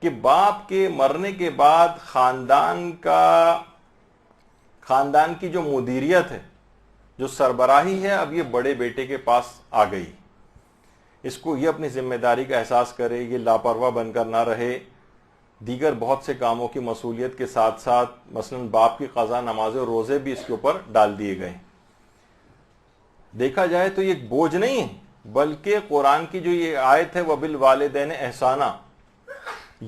Speaker 1: کہ باپ کے مرنے کے بعد خاندان کی جو مدیریت ہے، جو سربراہی ہے، اب یہ بڑے بیٹے کے پاس آ گئی. اس کو یہ اپنی ذمہ داری کا احساس کرے، یہ لاپرواہ بن کر نہ رہے. دیگر بہت سے کاموں کی مسئولیت کے ساتھ ساتھ مثلا باپ کی قضا نماز و روزے بھی اس کے اوپر ڈال دیے گئے. دیکھا جائے تو یہ ایک بوجھ نہیں ہے، بلکہ قرآن کی جو یہ آیت ہے وَبِالْوَالِدَيْنِ احسانًا،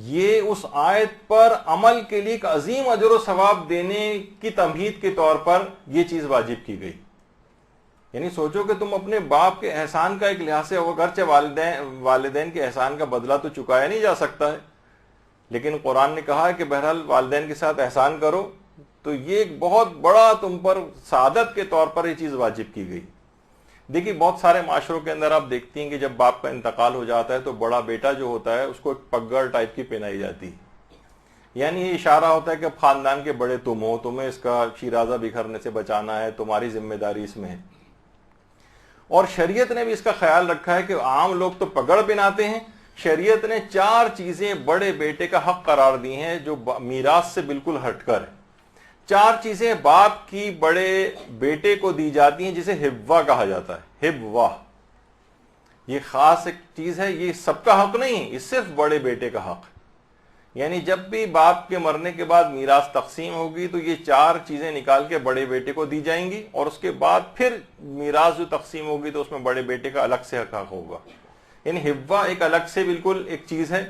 Speaker 1: یہ اس آیت پر عمل کے لیے ایک عظیم اجر و ثواب دینے کی تمہید کے طور پر یہ چیز واجب کی گئی. یعنی سوچو کہ تم اپنے باپ کے احسان کا ایک لحاظ سے، اگرچہ والدین کے احسان کا بدلہ تو چکایا نہیں جا سکتا ہے، لیکن قرآن نے کہا ہے کہ بہرحال والدین کے ساتھ احسان کرو، تو یہ ایک بہت بڑا تم پر سعادت کے طور پر یہ چیز واجب کی گئی. دیکھیے بہت سارے معاشروں کے اندر آپ دیکھتی ہیں کہ جب باپ کا انتقال ہو جاتا ہے تو بڑا بیٹا جو ہوتا ہے اس کو ایک پگڑ ٹائپ کی پہنائی جاتی ہے. یعنی یہ اشارہ ہوتا ہے کہ اب خاندان کے بڑے تم ہو، تمہیں اس کا شیرازہ بکھرنے سے بچانا ہے، تمہاری ذمہ داری اس میں ہے. اور شریعت نے بھی اس کا خیال رکھا ہے کہ عام لوگ تو پگڑ پہناتے ہیں، شریعت نے 4 چیزیں بڑے بیٹے کا حق قرار دی ہیں جو میراث سے بالکل ہٹ کر ہے. 4 چیزیں باپ کی بڑے بیٹے کو دی جاتی ہیں جسے ہبوا کہا جاتا ہے. ہبوا یہ خاص ایک چیز ہے، یہ سب کا حق نہیں، یہ صرف بڑے بیٹے کا حق ہے. یعنی جب بھی باپ کے مرنے کے بعد میراث تقسیم ہوگی تو یہ 4 چیزیں نکال کے بڑے بیٹے کو دی جائیں گی، اور اس کے بعد پھر میراث جو تقسیم ہوگی تو اس میں بڑے بیٹے کا الگ سے حق ہوگا. یعنی ہبوا ایک الگ سے بالکل ایک چیز ہے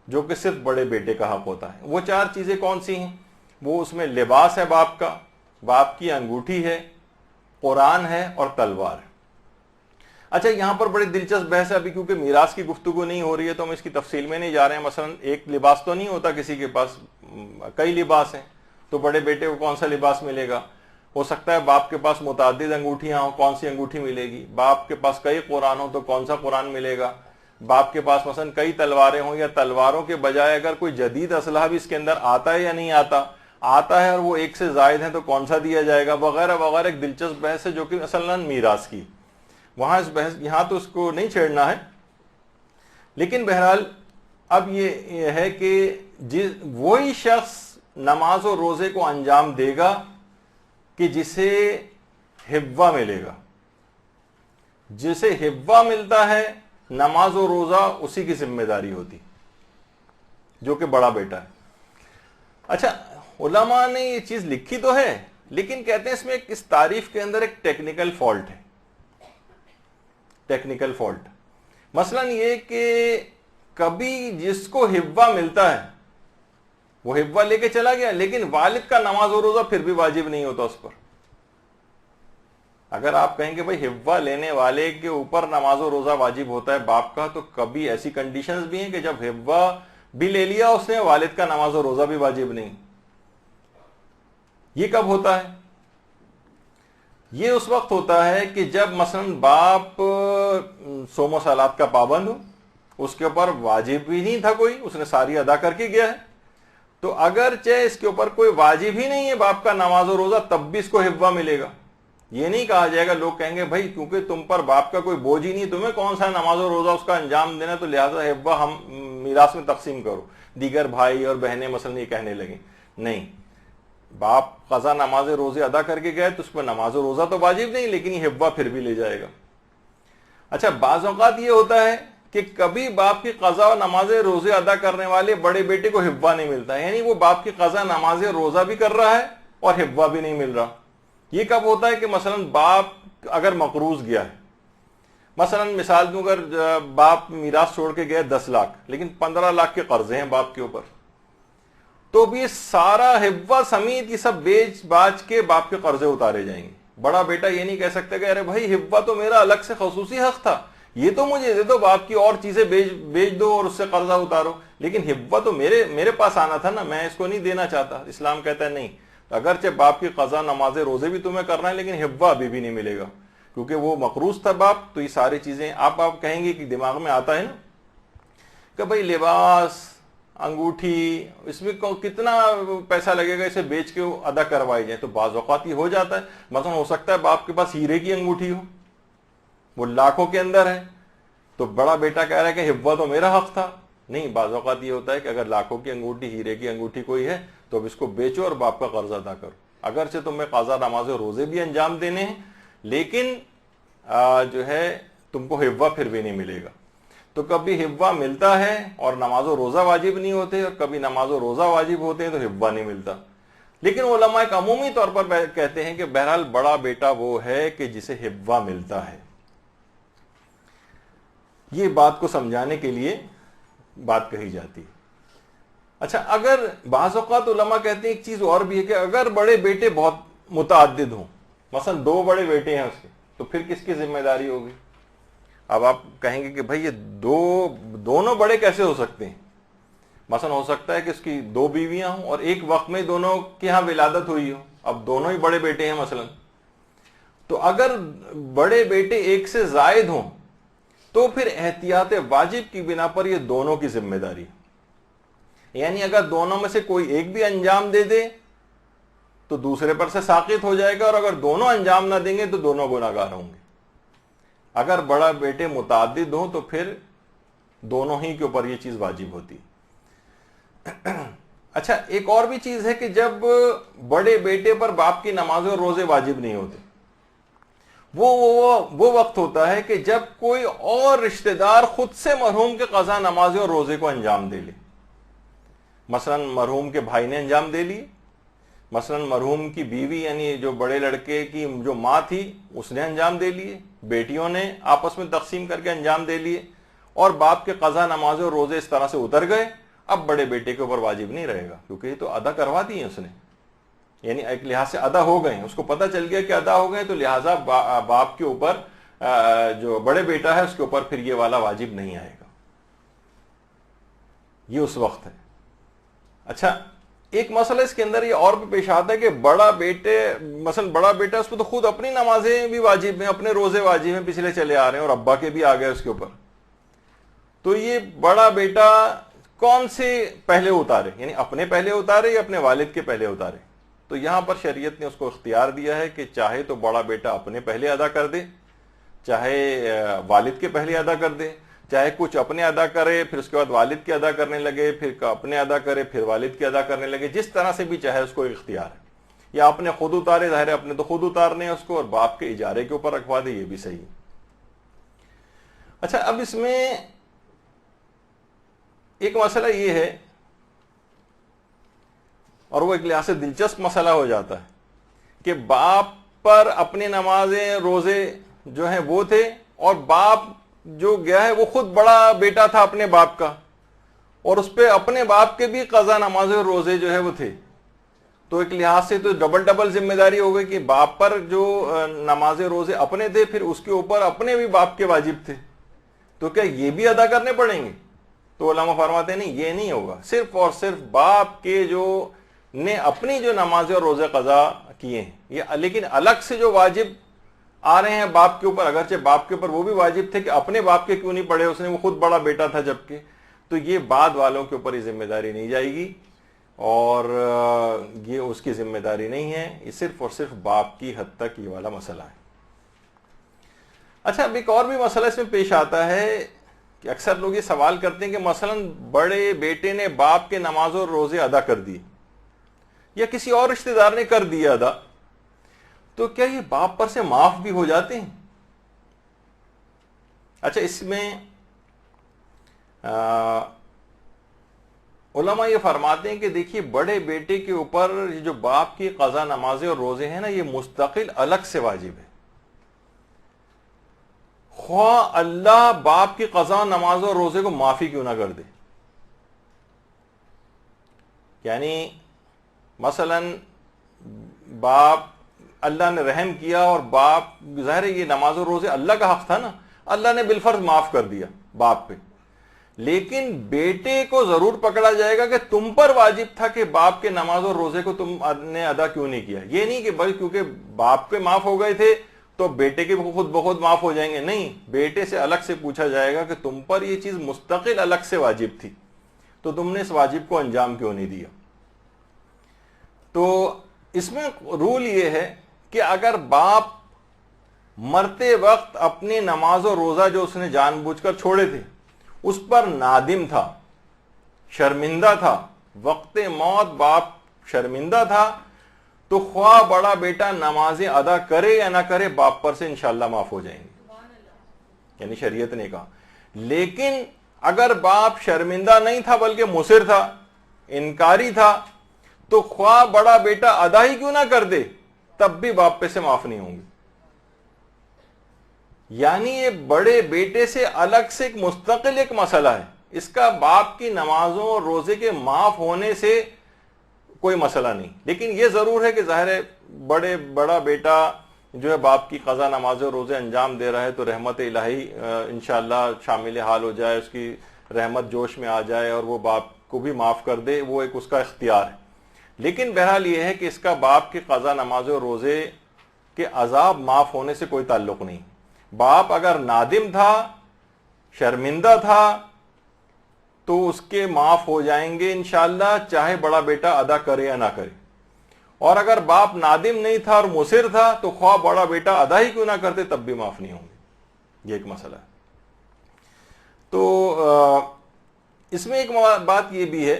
Speaker 1: جو کہ صرف بڑے بیٹے کا حق ہوتا ہے. وہ 4 چیزیں کون سی ہیں؟ وہ اس میں لباس ہے باپ کا، باپ کی انگوٹھی ہے، قرآن ہے اور تلوار ہے. اچھا یہاں پر بڑی دلچسپ بحث ہے، ابھی کیونکہ میراث کی گفتگو نہیں ہو رہی ہے تو ہم اس کی تفصیل میں نہیں جا رہے ہیں. مثلا ایک لباس تو نہیں ہوتا کسی کے پاس، کئی لباس ہیں، تو بڑے بیٹے کو کون سا لباس ملے گا؟ ہو سکتا ہے باپ کے پاس متعدد انگوٹھیاں ہوں، کون سی انگوٹھی ملے گی؟ باپ کے پاس کئی قرآن ہوں تو کون سا قرآن ملے گا؟ باپ کے پاس مثلا کئی تلواریں ہوں، یا تلواروں کے بجائے اگر کوئی جدید اسلحہ بھی اس کے اندر آتا ہے یا نہیں آتا ہے اور وہ ایک سے زائد ہیں تو کون سا دیا جائے گا، وغیرہ وغیرہ. ایک دلچسپ بحث ہے جو کہ مثلا میراث کی، وہاں اس بحث یہاں تو اس کو نہیں چھیڑنا ہے. لیکن بہرحال اب یہ ہے کہ وہی شخص نماز و روزے کو انجام دے گا کہ جسے ہبوا ملے گا. جسے ہبوا ملتا ہے نماز و روزہ اسی کی ذمہ داری ہوتی، جو کہ بڑا بیٹا ہے. اچھا علماء نے یہ چیز لکھی تو ہے، لیکن کہتے ہیں اس میں اس تعریف کے اندر ایک ٹیکنیکل فالٹ ہے. ٹیکنیکل فالٹ مثلا یہ کہ کبھی جس کو ہبوا ملتا ہے وہ ہبوا لے کے چلا گیا، لیکن والد کا نماز و روزہ پھر بھی واجب نہیں ہوتا اس پر. اگر آپ کہیں کہ بھئی ہبوا لینے والے کے اوپر نماز و روزہ واجب ہوتا ہے باپ کا، تو کبھی ایسی کنڈیشنز بھی ہیں کہ جب ہبوا بھی لے لیا اس نے، والد کا نماز و روزہ بھی واجب نہیں. یہ کب ہوتا ہے؟ یہ اس وقت ہوتا ہے کہ جب مثلا باپ صوم و صلات کا پابند ہو، اس کے اوپر واجب بھی نہیں تھا کوئی، اس نے ساری ادا کر کے گیا ہے، تو اگرچہ اس کے اوپر کوئی واجب ہی نہیں ہے باپ کا نماز و روزہ، تب بھی اس کو ہبوا ملے گا. یہ نہیں کہا جائے گا، لوگ کہیں گے بھائی کیونکہ تم پر باپ کا کوئی بوجھ ہی نہیں، تمہیں کون سا نماز و روزہ اس کا انجام دینا، تو لہذا ہبوا ہم میراث میں تقسیم کرو. دیگر بھائی اور بہنیں مثلا یہ کہنے لگیں نہیں، باپ قضا نماز روزے ادا کر کے گئے تو اس پر نماز و روزہ تو واجب نہیں، لیکن یہ ہبوا پھر بھی لے جائے گا. اچھا بعض اوقات یہ ہوتا ہے کہ کبھی باپ کی قضا و نماز روزے ادا کرنے والے بڑے بیٹے کو ہبوا نہیں ملتا ہے، یعنی وہ باپ کی قضا نماز روزہ بھی کر رہا ہے اور حبا بھی نہیں مل رہا. یہ کب ہوتا ہے کہ مثلاً باپ اگر مقروض گیا ہے, مثلاً مثال دوں, اگر باپ میراث چھوڑ کے گیا 10 لاکھ لیکن 15 لاکھ کے قرضے ہیں باپ کے اوپر, تو بھی یہ سارا حبا سمیت یہ سب بیچ باچ کے باپ کے قرضے اتارے جائیں گے. بڑا بیٹا یہ نہیں کہہ سکتا کہ ارے بھائی حبا تو میرا الگ سے خصوصی حق تھا, یہ تو مجھے دے دو, باپ کی اور چیزیں بیچ دو اور اس سے قرضہ اتارو, لیکن حبا تو میرے پاس آنا تھا نا, میں اس کو نہیں دینا چاہتا. اسلام کہتا ہے نہیں, اگرچہ باپ کی قضا نماز روزے بھی تمہیں کرنا ہے لیکن حبا ابھی بھی نہیں ملے گا, کیونکہ وہ مقروض تھا باپ. تو یہ ساری چیزیں آپ کہیں گے کہ دماغ میں آتا ہے نا کہ بھائی لباس, انگوٹھی, اس میں کتنا پیسہ لگے گا, اسے بیچ کے ادا کروائی جائے. تو بعض اوقات یہ ہو جاتا ہے, مثلا ہو سکتا ہے باپ کے پاس ہیرے کی انگوٹھی ہو, وہ لاکھوں کے اندر ہے, تو بڑا بیٹا کہہ رہا ہے کہ حبا تو میرا حق تھا. نہیں, بعض اوقات یہ ہوتا ہے کہ اگر لاکھوں کی انگوٹھی, ہیرے کی انگوٹھی کوئی ہے تو اب اس کو بیچو اور باپ کا قرض ادا کرو. اگرچہ تمہیں قضا نماز روزے بھی انجام دینے ہیں لیکن جو ہے تم کو حبا پھر بھی نہیں ملے گا. تو کبھی حبا ملتا ہے اور نماز و روزہ واجب نہیں ہوتے, اور کبھی نماز و روزہ واجب ہوتے ہیں تو حبا نہیں ملتا. لیکن علماء ایک عمومی طور پر کہتے ہیں کہ بہرحال بڑا بیٹا وہ ہے کہ جسے حبا ملتا ہے. یہ بات کو سمجھانے کے لیے بات کہی جاتی ہے. اچھا, اگر بعض اوقات علماء کہتے ہیں ایک چیز اور بھی ہے کہ اگر بڑے بیٹے بہت متعدد ہوں, مثلا 2 بڑے بیٹے ہیں اس کے, تو پھر کس کی ذمہ داری ہوگی؟ اب آپ کہیں گے کہ بھائی یہ دونوں بڑے کیسے ہو سکتے ہیں؟ مثلا ہو سکتا ہے کہ اس کی 2 بیویاں ہوں اور ایک وقت میں دونوں کے ہاں ولادت ہوئی ہو, اب دونوں ہی بڑے بیٹے ہیں مثلا. تو اگر بڑے بیٹے ایک سے زائد ہوں تو پھر احتیاط واجب کی بنا پر یہ دونوں کی ذمہ داری, یعنی اگر دونوں میں سے کوئی ایک بھی انجام دے دے تو دوسرے پر سے ساقط ہو جائے گا, اور اگر دونوں انجام نہ دیں گے تو دونوں گناہگار ہوں گے. اگر بڑا بیٹے متعدد ہوں تو پھر دونوں ہی کے اوپر یہ چیز واجب ہوتی. اچھا, ایک اور بھی چیز ہے کہ جب بڑے بیٹے پر باپ کی نماز اور روزے واجب نہیں ہوتے, وہ وقت ہوتا ہے کہ جب کوئی اور رشتہ دار خود سے مرحوم کے قضا نماز اور روزے کو انجام دے لے. مثلا مرحوم کے بھائی نے انجام دے لی, مثلا مرحوم کی بیوی یعنی جو بڑے لڑکے کی جو ماں تھی اس نے انجام دے لیے, بیٹیوں نے آپس میں تقسیم کر کے انجام دے لیے, اور باپ کے قضا نماز اور روزے اس طرح سے اتر گئے. اب بڑے بیٹے کے اوپر واجب نہیں رہے گا کیونکہ یہ تو ادا کروا دی ہیں اس نے, یعنی ایک لحاظ سے ادا ہو گئے ہیں, اس کو پتہ چل گیا کہ ادا ہو گئے, تو لہٰذا باپ کے اوپر جو بڑے بیٹا ہے اس کے اوپر پھر یہ والا واجب نہیں آئے گا. یہ اس وقت ہے. اچھا, ایک مسئلہ اس کے اندر یہ اور بھی پیش آتا ہے کہ بڑا بیٹے, مثلا بڑا بیٹا اس پہ تو خود اپنی نمازیں بھی واجب ہیں, اپنے روزے واجب ہیں, پچھلے چلے آ رہے ہیں, اور ابا کے بھی آ گئے اس کے اوپر. تو یہ بڑا بیٹا کون سے پہلے اتارے, یعنی اپنے پہلے اتارے یا اپنے والد کے پہلے اتارے؟ تو یہاں پر شریعت نے اس کو اختیار دیا ہے کہ چاہے تو بڑا بیٹا اپنے پہلے ادا کر دے, چاہے والد کے پہلے ادا کر دے, چاہے کچھ اپنے ادا کرے پھر اس کے بعد والد کے ادا کرنے لگے, پھر اپنے ادا کرے پھر والد کے ادا کرنے لگے, جس طرح سے بھی چاہے اس کو اختیار ہے. یا اپنے خود اتارے, ظاہر ہے اپنے تو خود اتارنے ہیں اس کو, اور باپ کے اجارے کے اوپر رکھوا دے, یہ بھی صحیح. اچھا, اب اس میں ایک مسئلہ یہ ہے, اور وہ ایک لحاظ سے دلچسپ مسئلہ ہو جاتا ہے, کہ باپ پر اپنے نمازیں روزے جو ہیں وہ تھے, اور باپ جو گیا ہے وہ خود بڑا بیٹا تھا اپنے باپ کا, اور اس پہ اپنے باپ کے بھی قضا نمازیں اور روزے جو ہے وہ تھے. تو ایک لحاظ سے تو ڈبل ذمہ داری ہو گئی کہ باپ پر جو نمازیں روزے اپنے تھے, پھر اس کے اوپر اپنے بھی باپ کے واجب تھے, تو کیا یہ بھی ادا کرنے پڑیں گے؟ تو علماء فرماتے ہیں نہیں, یہ نہیں ہوگا. صرف اور صرف باپ کے جو نے اپنی جو نمازیں اور روزے قضا کیے ہیں, یہ لیکن الگ سے جو واجب آ رہے ہیں باپ کے اوپر, اگرچہ باپ کے اوپر وہ بھی واجب تھے کہ اپنے باپ کے کیوں نہیں پڑے, اس نے وہ خود بڑا بیٹا تھا جبکہ, تو یہ بعد والوں کے اوپر یہ ذمہ داری نہیں جائے گی, اور یہ اس کی ذمہ داری نہیں ہے, یہ صرف اور صرف باپ کی حد تک یہ والا مسئلہ ہے. اچھا, اب ایک اور بھی مسئلہ اس میں پیش آتا ہے کہ اکثر لوگ یہ سوال کرتے ہیں کہ مثلا بڑے بیٹے نے باپ کے نماز اور روزے ادا کر دی, یا کسی اور رشتہ دار نے کر دیا ادا, تو کیا یہ باپ پر سے معاف بھی ہو جاتے ہیں؟ اچھا, اس میں علماء یہ فرماتے ہیں کہ دیکھیے بڑے بیٹے کے اوپر جو باپ کی قضا نمازیں اور روزے ہیں نا، یہ مستقل الگ سے واجب ہے. خواہ اللہ باپ کی قضا نمازوں اور روزے کو معافی کیوں نہ کر دے. یعنی مثلا باپ، اللہ نے رحم کیا اور باپ، ظاہر ہے یہ نماز اور روزے اللہ کا حق تھا نا، اللہ نے بالفرض معاف کر دیا باپ پہ، لیکن بیٹے کو ضرور پکڑا جائے گا کہ تم پر واجب تھا کہ باپ کے نماز اور روزے کو تم نے ادا کیوں نہیں کیا. یہ نہیں کہ بھائی کیونکہ باپ کے معاف ہو گئے تھے تو بیٹے کے خود بخود معاف ہو جائیں گے. نہیں، بیٹے سے الگ سے پوچھا جائے گا کہ تم پر یہ چیز مستقل الگ سے واجب تھی تو تم نے اس واجب کو انجام کیوں نہیں دیا. تو اس میں رول یہ ہے کہ اگر باپ مرتے وقت اپنی نماز و روزہ جو اس نے جان بوجھ کر چھوڑے تھے اس پر نادم تھا، شرمندہ تھا، وقت موت باپ شرمندہ تھا، تو خواہ بڑا بیٹا نمازیں ادا کرے یا نہ کرے باپ پر سے انشاءاللہ معاف ہو جائیں گے. یعنی شریعت نے کہا. لیکن اگر باپ شرمندہ نہیں تھا بلکہ مصر تھا، انکاری تھا، تو خواہ بڑا بیٹا ادا ہی کیوں نہ کر دے تب بھی باپ پہ سے معاف نہیں ہوں گے. یعنی یہ بڑے بیٹے سے الگ سے ایک مستقل ایک مسئلہ ہے، اس کا باپ کی نمازوں اور روزے کے معاف ہونے سے کوئی مسئلہ نہیں. لیکن یہ ضرور ہے کہ ظاہر ہے بڑا بیٹا جو ہے باپ کی قضا نماز اور روزے انجام دے رہا ہے تو رحمت الہی انشاءاللہ شامل حال ہو جائے، اس کی رحمت جوش میں آ جائے اور وہ باپ کو بھی معاف کر دے، وہ ایک اس کا اختیار ہے. لیکن بہرحال یہ ہے کہ اس کا باپ کی قضا نماز اور روزے کے عذاب معاف ہونے سے کوئی تعلق نہیں. باپ اگر نادم تھا، شرمندہ تھا، تو اس کے معاف ہو جائیں گے انشاءاللہ چاہے بڑا بیٹا ادا کرے یا نہ کرے. اور اگر باپ نادم نہیں تھا اور مصر تھا تو خواہ بڑا بیٹا ادا ہی کیوں نہ کرتے تب بھی معاف نہیں ہوں گے. یہ ایک مسئلہ ہے. تو اس میں ایک بات یہ بھی ہے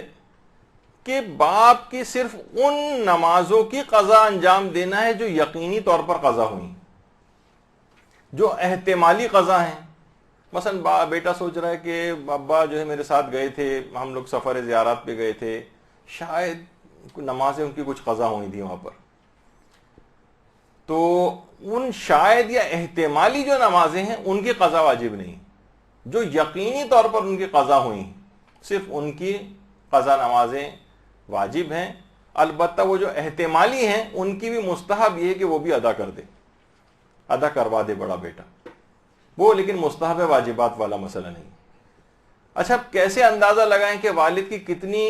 Speaker 1: کہ باپ کی صرف ان نمازوں کی قضا انجام دینا ہے جو یقینی طور پر قضا ہوئی، جو احتمالی قضا ہیں. مثلا بیٹا سوچ رہا ہے کہ ابا جو ہے میرے ساتھ گئے تھے، ہم لوگ سفر زیارات پہ گئے تھے، شاید نمازیں ان کی کچھ قضا ہوئی تھی وہاں پر، تو ان شاید یا احتمالی جو نمازیں ہیں ان کی قضا واجب نہیں. جو یقینی طور پر ان کی قضا ہوئی صرف ان کی قضا نمازیں واجب ہیں. البتہ وہ جو احتمالی ہیں ان کی بھی مستحب یہ ہے کہ وہ بھی ادا کر دے، ادا کروا دے بڑا بیٹا، وہ لیکن مستحب واجبات والا مسئلہ نہیں. اچھا، اب کیسے اندازہ لگائیں کہ والد کی کتنی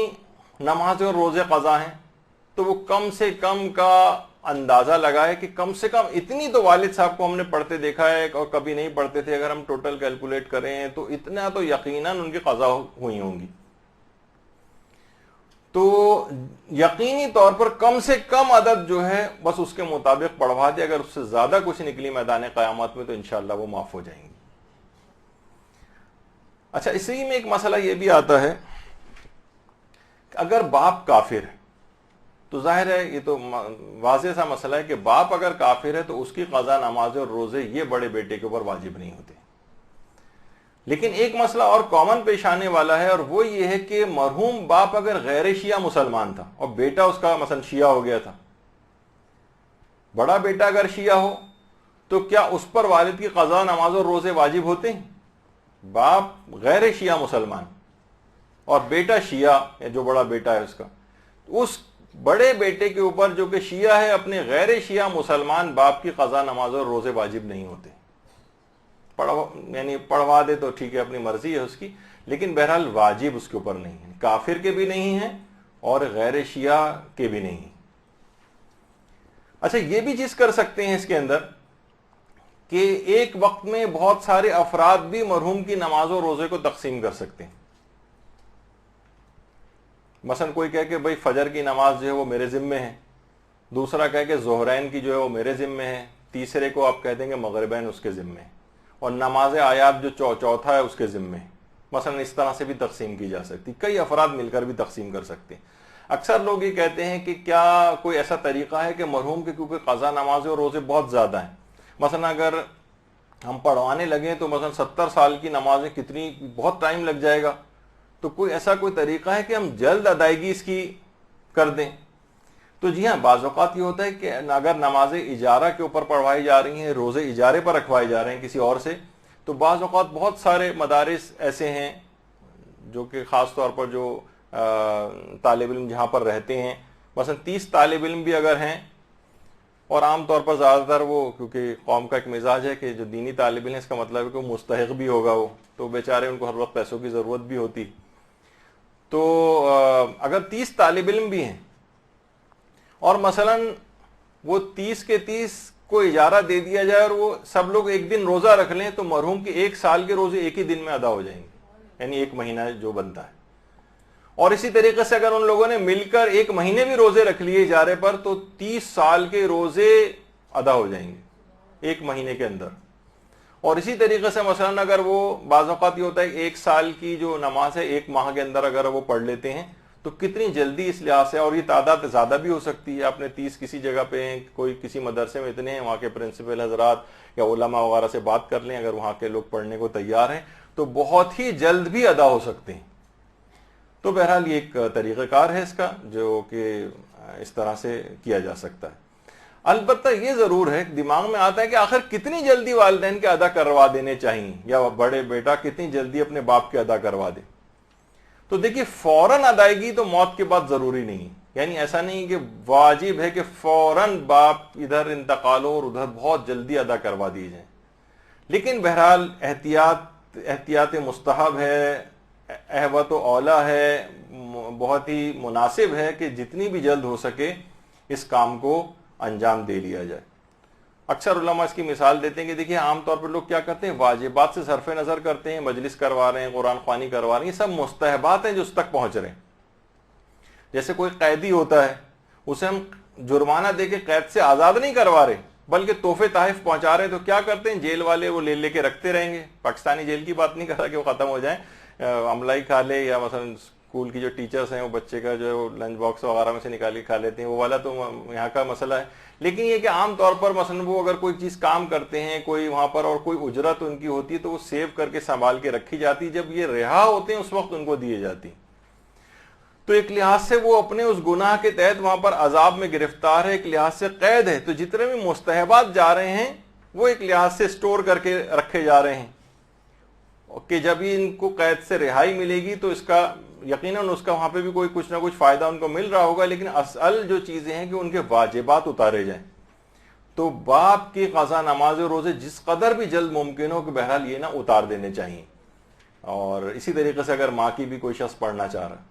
Speaker 1: نمازیں اور روزے قضا ہیں؟ تو وہ کم سے کم کا اندازہ لگائے کہ کم سے کم اتنی تو والد صاحب کو ہم نے پڑھتے دیکھا ہے اور کبھی نہیں پڑھتے تھے، اگر ہم ٹوٹل کیلکولیٹ کریں تو اتنا تو یقیناً ان کی قضا ہوئی ہوں گی. تو یقینی طور پر کم سے کم عدد جو ہے بس اس کے مطابق پڑھوا دے. اگر اس سے زیادہ کچھ نکلی میدان قیامت میں تو انشاءاللہ وہ معاف ہو جائیں گی. اچھا، اسی میں ایک مسئلہ یہ بھی آتا ہے کہ اگر باپ کافر ہے تو ظاہر ہے یہ تو واضح سا مسئلہ ہے کہ باپ اگر کافر ہے تو اس کی قضا نماز اور روزے یہ بڑے بیٹے کے اوپر واجب نہیں ہوتے. لیکن ایک مسئلہ اور کامن پیش آنے والا ہے، اور وہ یہ ہے کہ مرحوم باپ اگر غیر شیعہ مسلمان تھا اور بیٹا اس کا مثلا شیعہ ہو گیا تھا، بڑا بیٹا اگر شیعہ ہو تو کیا اس پر والد کی قضا نماز اور روزے واجب ہوتے ہیں؟ باپ غیر شیعہ مسلمان اور بیٹا شیعہ، جو بڑا بیٹا ہے اس کا، اس بڑے بیٹے کے اوپر جو کہ شیعہ ہے اپنے غیر شیعہ مسلمان باپ کی قضا نماز اور روزے واجب نہیں ہوتے. یعنی پڑھوا دے تو ٹھیک ہے، اپنی مرضی ہے اس کی، لیکن بہرحال واجب اس کے اوپر نہیں ہے. کافر کے بھی نہیں ہے اور غیر شیعہ کے بھی نہیں ہے. اچھا، یہ بھی چیز کر سکتے ہیں اس کے اندر کہ ایک وقت میں بہت سارے افراد بھی مرحوم کی نماز و روزے کو تقسیم کر سکتے ہیں. مثلا کوئی کہے کہ بھئی فجر کی نماز جو ہے وہ میرے ذمے ہے، دوسرا کہے کہ ظہرین کی جو ہے وہ میرے ذمے ہے، تیسرے کو آپ کہہ دیں گے مغربین اس کے ذمے ہے، اور نماز آیات جو چوتھا ہے اس کے ذمے. مثلا اس طرح سے بھی تقسیم کی جا سکتی، کئی افراد مل کر بھی تقسیم کر سکتے ہیں. اکثر لوگ یہ کہتے ہیں کہ کیا کوئی ایسا طریقہ ہے کہ مرحوم کے کیونکہ قضا نمازیں اور روزے بہت زیادہ ہیں، مثلا اگر ہم پڑھوانے لگیں تو مثلا 70 سال کی نمازیں کتنی، بہت ٹائم لگ جائے گا، تو کوئی ایسا کوئی طریقہ ہے کہ ہم جلد ادائیگی اس کی کر دیں؟ تو جی ہاں، بعض اوقات یہ ہوتا ہے کہ اگر نمازیں اجارہ کے اوپر پڑھوائی جا رہی ہیں، روزے اجارے پر رکھوائے جا رہے ہیں کسی اور سے، تو بعض اوقات بہت سارے مدارس ایسے ہیں جو کہ خاص طور پر جو طالب علم جہاں پر رہتے ہیں، مثلا 30 طالب علم بھی اگر ہیں، اور عام طور پر زیادہ تر وہ، کیونکہ قوم کا ایک مزاج ہے کہ جو دینی طالب علم ہے اس کا مطلب ہے کہ وہ مستحق بھی ہوگا، وہ تو بیچارے ان کو ہر وقت پیسوں کی ضرورت بھی ہوتی، تو اگر 30 طالب علم بھی ہیں اور مثلا وہ 30 کے 30 کو اجارہ دے دیا جائے اور وہ سب لوگ ایک دن روزہ رکھ لیں، تو مرحوم کے 1 سال کے روزے ایک ہی دن میں ادا ہو جائیں گے، یعنی 1 مہینہ جو بنتا ہے. اور اسی طریقے سے اگر ان لوگوں نے مل کر 1 مہینے بھی روزے رکھ لیے اجارے پر، تو 30 سال کے روزے ادا ہو جائیں گے 1 مہینے کے اندر. اور اسی طریقے سے مثلا اگر وہ بعض اوقات یہ ہوتا ہے 1 سال کی جو نماز ہے 1 ماہ کے اندر اگر وہ پڑھ لیتے ہیں تو کتنی جلدی اس لحاظ سے، اور یہ تعداد زیادہ بھی ہو سکتی ہے. آپ نے 30 کسی جگہ پہ ہیں، کوئی کسی مدرسے میں اتنے ہیں، وہاں کے پرنسپل حضرات یا علماء وغیرہ سے بات کر لیں، اگر وہاں کے لوگ پڑھنے کو تیار ہیں تو بہت ہی جلد بھی ادا ہو سکتے ہیں. تو بہرحال یہ ایک طریقہ کار ہے اس کا جو کہ اس طرح سے کیا جا سکتا ہے. البتہ یہ ضرور ہے، دماغ میں آتا ہے کہ آخر کتنی جلدی والدین کے ادا کروا دینے چاہیے، یا بڑے بیٹا کتنی جلدی اپنے باپ کے ادا کروا دے. تو دیکھیے فوراً ادائیگی تو موت کے بعد ضروری نہیں، یعنی ایسا نہیں کہ واجب ہے کہ فوراً باپ ادھر انتقال ہو اور ادھر بہت جلدی ادا کروا دی جائیں. لیکن بہرحال احتیاط مستحب ہے، احوط و اولا ہے، بہت ہی مناسب ہے کہ جتنی بھی جلد ہو سکے اس کام کو انجام دے لیا جائے. اکثر علماء اس کی مثال دیتے ہیں کہ دیکھیے عام طور پر لوگ کیا کرتے ہیں، واجبات سے صرف نظر کرتے ہیں، مجلس کروا رہے ہیں، قرآن خوانی کروا رہے ہیں، یہ سب مستحبات ہیں جو اس تک پہنچ رہے ہیں. جیسے کوئی قیدی ہوتا ہے، اسے ہم جرمانہ دے کے قید سے آزاد نہیں کروا رہے بلکہ تحفے تحائف پہنچا رہے ہیں، تو کیا کرتے ہیں جیل والے وہ لے کے رکھتے رہیں گے. پاکستانی جیل کی بات نہیں کر رہا کہ وہ ختم ہو جائیں، عملہ ہی کھا لے، یا مثلا اسکول کی جو ٹیچرز ہیں وہ بچے کا جو لنچ باکس وغیرہ میں سے نکال کے کھا لیتے ہیں، وہ والا تو یہاں کا مسئلہ ہے. لیکن یہ کہ عام طور پر مثلا وہ اگر کوئی چیز کام کرتے ہیں کوئی وہاں پر اور کوئی اجرت ان کی ہوتی ہے تو وہ سیو کر کے سنبھال کے رکھی جاتی، جب یہ رہا ہوتے ہیں اس وقت ان کو دیے جاتی. تو ایک لحاظ سے وہ اپنے اس گناہ کے تحت وہاں پر عذاب میں گرفتار ہے، ایک لحاظ سے قید ہے. تو جتنے بھی مستحبات جا رہے ہیں وہ ایک لحاظ سے سٹور کر کے رکھے جا رہے ہیں کہ جب ہی ان کو قید سے رہائی ملے گی تو اس کا یقیناً اس کا وہاں پہ بھی کوئی کچھ نہ کچھ فائدہ ان کو مل رہا ہوگا. لیکن اصل جو چیزیں ہیں کہ ان کے واجبات اتارے جائیں. تو باپ کی قضا نماز و روزے جس قدر بھی جلد ممکن ہو کہ بہرحال یہ نہ اتار دینے چاہیے. اور اسی طریقے سے اگر ماں کی بھی کوئی شخص پڑھنا چاہ رہا ہے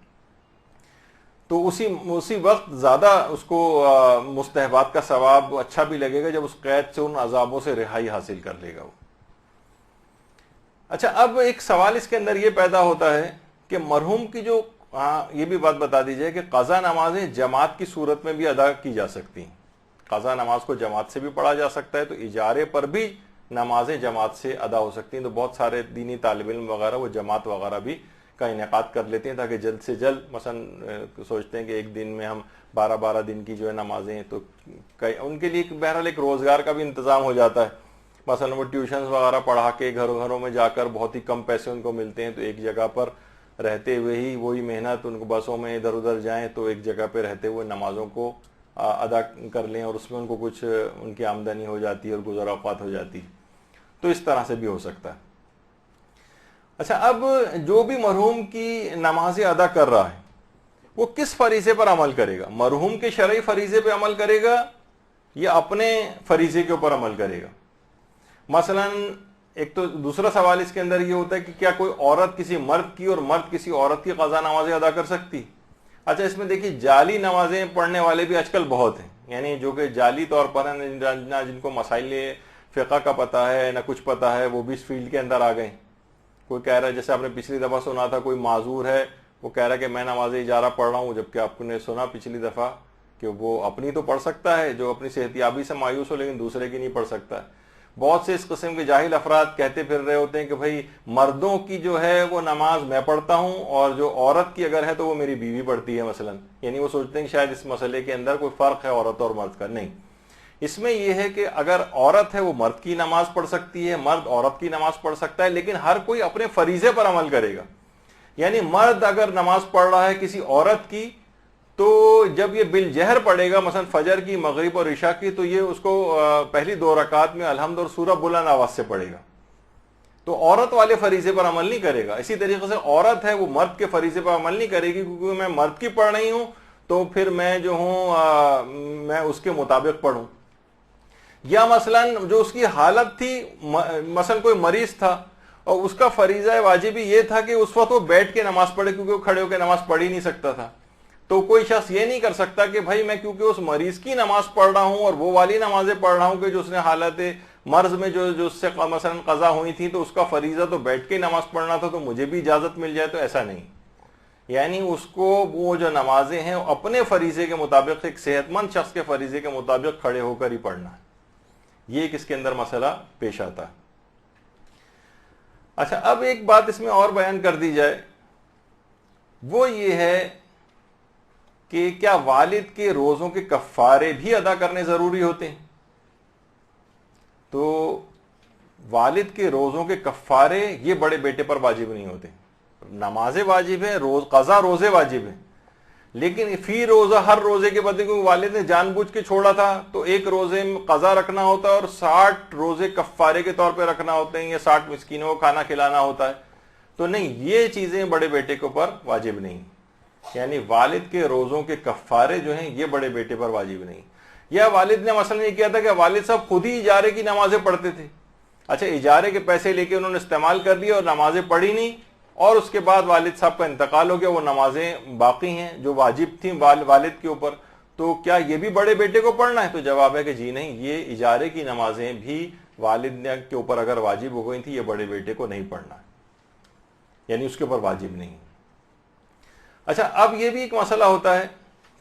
Speaker 1: تو اسی وقت زیادہ اس کو مستحبات کا ثواب اچھا بھی لگے گا جب اس قید سے ان عذابوں سے رہائی حاصل کر لے گا وہ. اچھا، اب ایک سوال اس کے اندر یہ پیدا ہوتا ہے کہ مرحوم کی جو یہ بھی بات بتا دی جائے کہ قضا نمازیں جماعت کی صورت میں بھی ادا کی جا سکتی ہیں. قضا نماز کو جماعت سے بھی پڑھا جا سکتا ہے، تو اجارے پر بھی نمازیں جماعت سے ادا ہو سکتی ہیں. تو بہت سارے دینی طالب علم وغیرہ وہ جماعت وغیرہ بھی کا انعقاد کر لیتے ہیں تاکہ جلد سے جلد، مثلا سوچتے ہیں کہ ایک دن میں ہم 12 دن کی جو ہے نمازیں، تو ان کے لیے بہرحال ایک روزگار کا بھی انتظام ہو جاتا ہے. مثلا وہ ٹیوشنز وغیرہ پڑھا کے گھروں میں جا کر بہت ہی کم پیسے ان کو ملتے ہیں، تو ایک جگہ پر رہتے ہوئے ہی وہی محنت، ان کو بسوں میں ادھر ادھر جائیں تو ایک جگہ پہ رہتے ہوئے نمازوں کو ادا کر لیں اور اس میں ان کو کچھ ان کی آمدنی ہو جاتی ہے اور گزر اوقات ہو جاتی ہے. تو اس طرح سے بھی ہو سکتا ہے. اچھا، اب جو بھی مرحوم کی نمازیں ادا کر رہا ہے وہ کس فریضے پر عمل کرے گا؟ مرحوم کے شرعی فریضے پہ عمل کرے گا یا اپنے فریضے کے اوپر عمل کرے گا؟ مثلا ایک تو دوسرا سوال اس کے اندر یہ ہوتا ہے کہ کیا کوئی عورت کسی مرد کی اور مرد کسی عورت کی قضا نمازیں ادا کر سکتی؟ اچھا، اس میں دیکھیے جعلی نمازیں پڑھنے والے بھی آج کل بہت ہیں، یعنی جو کہ جعلی طور پر ہیں، نہ جن کو مسائل فقہ کا پتہ ہے نہ کچھ پتہ ہے، وہ بھی اس فیلڈ کے اندر آ گئے. کوئی کہہ رہا ہے، جیسے آپ نے پچھلی دفعہ سنا تھا کوئی معذور ہے وہ کہہ رہا ہے کہ میں نماز اجارہ پڑھ رہا ہوں، جبکہ آپ نے سنا پچھلی دفعہ کہ وہ اپنی تو پڑھ سکتا ہے جو اپنی صحت یابی سے مایوس ہو، لیکن دوسرے کی نہیں پڑھ سکتا ہے. بہت سے اس قسم کے جاہل افراد کہتے پھر رہے ہوتے ہیں کہ بھائی مردوں کی جو ہے وہ نماز میں پڑھتا ہوں اور جو عورت کی اگر ہے تو وہ میری بیوی پڑھتی ہے مثلا. یعنی وہ سوچتے ہیں کہ شاید اس مسئلے کے اندر کوئی فرق ہے عورت اور مرد کا. نہیں، اس میں یہ ہے کہ اگر عورت ہے وہ مرد کی نماز پڑھ سکتی ہے، مرد عورت کی نماز پڑھ سکتا ہے، لیکن ہر کوئی اپنے فریضے پر عمل کرے گا. یعنی مرد اگر نماز پڑھ رہا ہے کسی عورت کی تو جب یہ بالجہر پڑھے گا مثلا فجر کی، مغرب اور عشاء کی، تو یہ اس کو پہلی 2 رکعات میں الحمد اور سورہ بلند آواز سے پڑھے گا، تو عورت والے فریضے پر عمل نہیں کرے گا۔ اسی طریقے سے عورت ہے وہ مرد کے فریضے پر عمل نہیں کرے گی، کیونکہ میں مرد کی پڑھ رہی ہوں تو پھر میں جو ہوں میں اس کے مطابق پڑھوں۔ یا مثلا جو اس کی حالت تھی، مثلا کوئی مریض تھا اور اس کا فریضہ واجبی یہ تھا کہ اس وقت وہ بیٹھ کے نماز پڑھے، کیونکہ وہ کھڑے ہو کے نماز پڑھ ہی نہیں سکتا تھا، تو کوئی شخص یہ نہیں کر سکتا کہ بھائی میں کیونکہ اس مریض کی نماز پڑھ رہا ہوں اور وہ والی نمازیں پڑھ رہا ہوں کہ جو اس نے حالت مرض میں جو اس سے مثلا قضا ہوئی تھی تو اس کا فریضہ تو بیٹھ کے نماز پڑھنا تھا، تو مجھے بھی اجازت مل جائے، تو ایسا نہیں۔ یعنی اس کو وہ جو نمازیں ہیں اپنے فریضے کے مطابق، ایک صحت مند شخص کے فریضے کے مطابق کھڑے ہو کر ہی پڑھنا ہے۔ یہ ایک اس کے اندر مسئلہ پیش آتا ہے۔ اچھا، اب ایک بات اس میں اور بیان کر دی جائے، وہ یہ ہے کہ کیا والد کے روزوں کے کفارے بھی ادا کرنے ضروری ہوتے ہیں؟ تو والد کے روزوں کے کفارے یہ بڑے بیٹے پر واجب نہیں ہوتے۔ نمازیں واجب ہیں، قضا روزے واجب ہیں، لیکن فی روزہ ہر روزے کے بدلے کیونکہ والد نے جان بوجھ کے چھوڑا تھا تو ایک روزے میں قضا رکھنا ہوتا ہے اور 60 روزے کفارے کے طور پہ رکھنا ہوتے ہیں، یا 60 مسکینوں کو کھانا کھلانا ہوتا ہے، تو نہیں، یہ چیزیں بڑے بیٹے کے اوپر واجب نہیں۔ یعنی والد کے روزوں کے کفارے جو ہیں یہ بڑے بیٹے پر واجب نہیں۔ یا والد نے مثلا یہ کیا تھا کہ والد صاحب خود ہی اجارے کی نمازیں پڑھتے تھے، اچھا اجارے کے پیسے لے کے انہوں نے استعمال کر لیا اور نمازیں پڑھی نہیں، اور اس کے بعد والد صاحب کا انتقال ہو گیا، وہ نمازیں باقی ہیں جو واجب تھیں والد کے اوپر، تو کیا یہ بھی بڑے بیٹے کو پڑھنا ہے؟ تو جواب ہے کہ جی نہیں، یہ اجارے کی نمازیں بھی والد کے اوپر اگر واجب ہو گئی تھی یہ بڑے بیٹے کو نہیں پڑھنا ہے، یعنی اس کے اوپر واجب نہیں۔ اچھا، اب یہ بھی ایک مسئلہ ہوتا ہے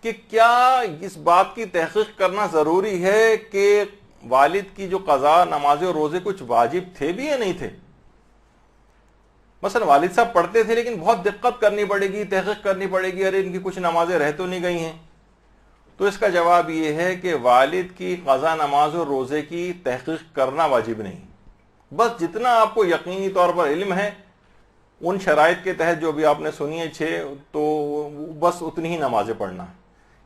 Speaker 1: کہ کیا اس بات کی تحقیق کرنا ضروری ہے کہ والد کی جو قضا نمازیں اور روزے کچھ واجب تھے بھی یا نہیں تھے؟ مثلا والد صاحب پڑھتے تھے لیکن بہت دقت کرنی پڑے گی، تحقیق کرنی پڑے گی، ارے ان کی کچھ نمازیں رہ تو نہیں گئی ہیں، تو اس کا جواب یہ ہے کہ والد کی قضا نماز اور روزے کی تحقیق کرنا واجب نہیں، بس جتنا آپ کو یقینی طور پر علم ہے ان شرائط کے تحت جو بھی آپ نے سنی ہے 6، تو بس اتنی ہی نمازیں پڑھنا ہے،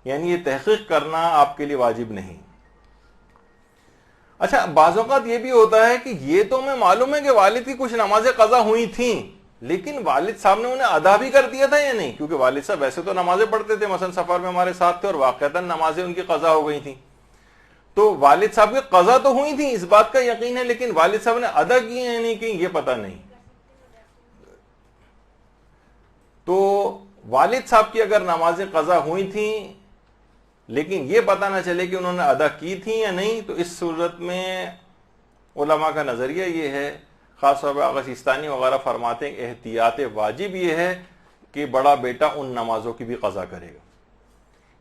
Speaker 1: یعنی یہ تحقیق کرنا آپ کے لیے واجب نہیں۔ اچھا، بعض اوقات یہ بھی ہوتا ہے کہ یہ تو ہمیں معلوم ہے کہ والد کی کچھ نمازیں قضا ہوئی تھیں، لیکن والد صاحب نے انہیں ادا بھی کر دیا تھا یا نہیں، کیونکہ والد صاحب ویسے تو نمازیں پڑھتے تھے، مثلا سفر میں ہمارے ساتھ تھے اور واقعتاً نمازیں ان کی قضا ہو گئی تھیں، تو والد صاحب کی قضا تو ہوئی تھیں اس بات کا یقین ہے، لیکن والد صاحب نے ادا کی ہیں یا نہیں کی یہ پتہ نہیں۔ تو والد صاحب کی اگر نمازیں قضا ہوئی تھیں لیکن یہ پتہ نہ چلے کہ انہوں نے ادا کی تھیں یا نہیں، تو اس صورت میں علماء کا نظریہ یہ ہے، خاص طور پر آغا سیستانی وغیرہ فرماتے ہیں کہ احتیاط واجب یہ ہے کہ بڑا بیٹا ان نمازوں کی بھی قضا کرے گا،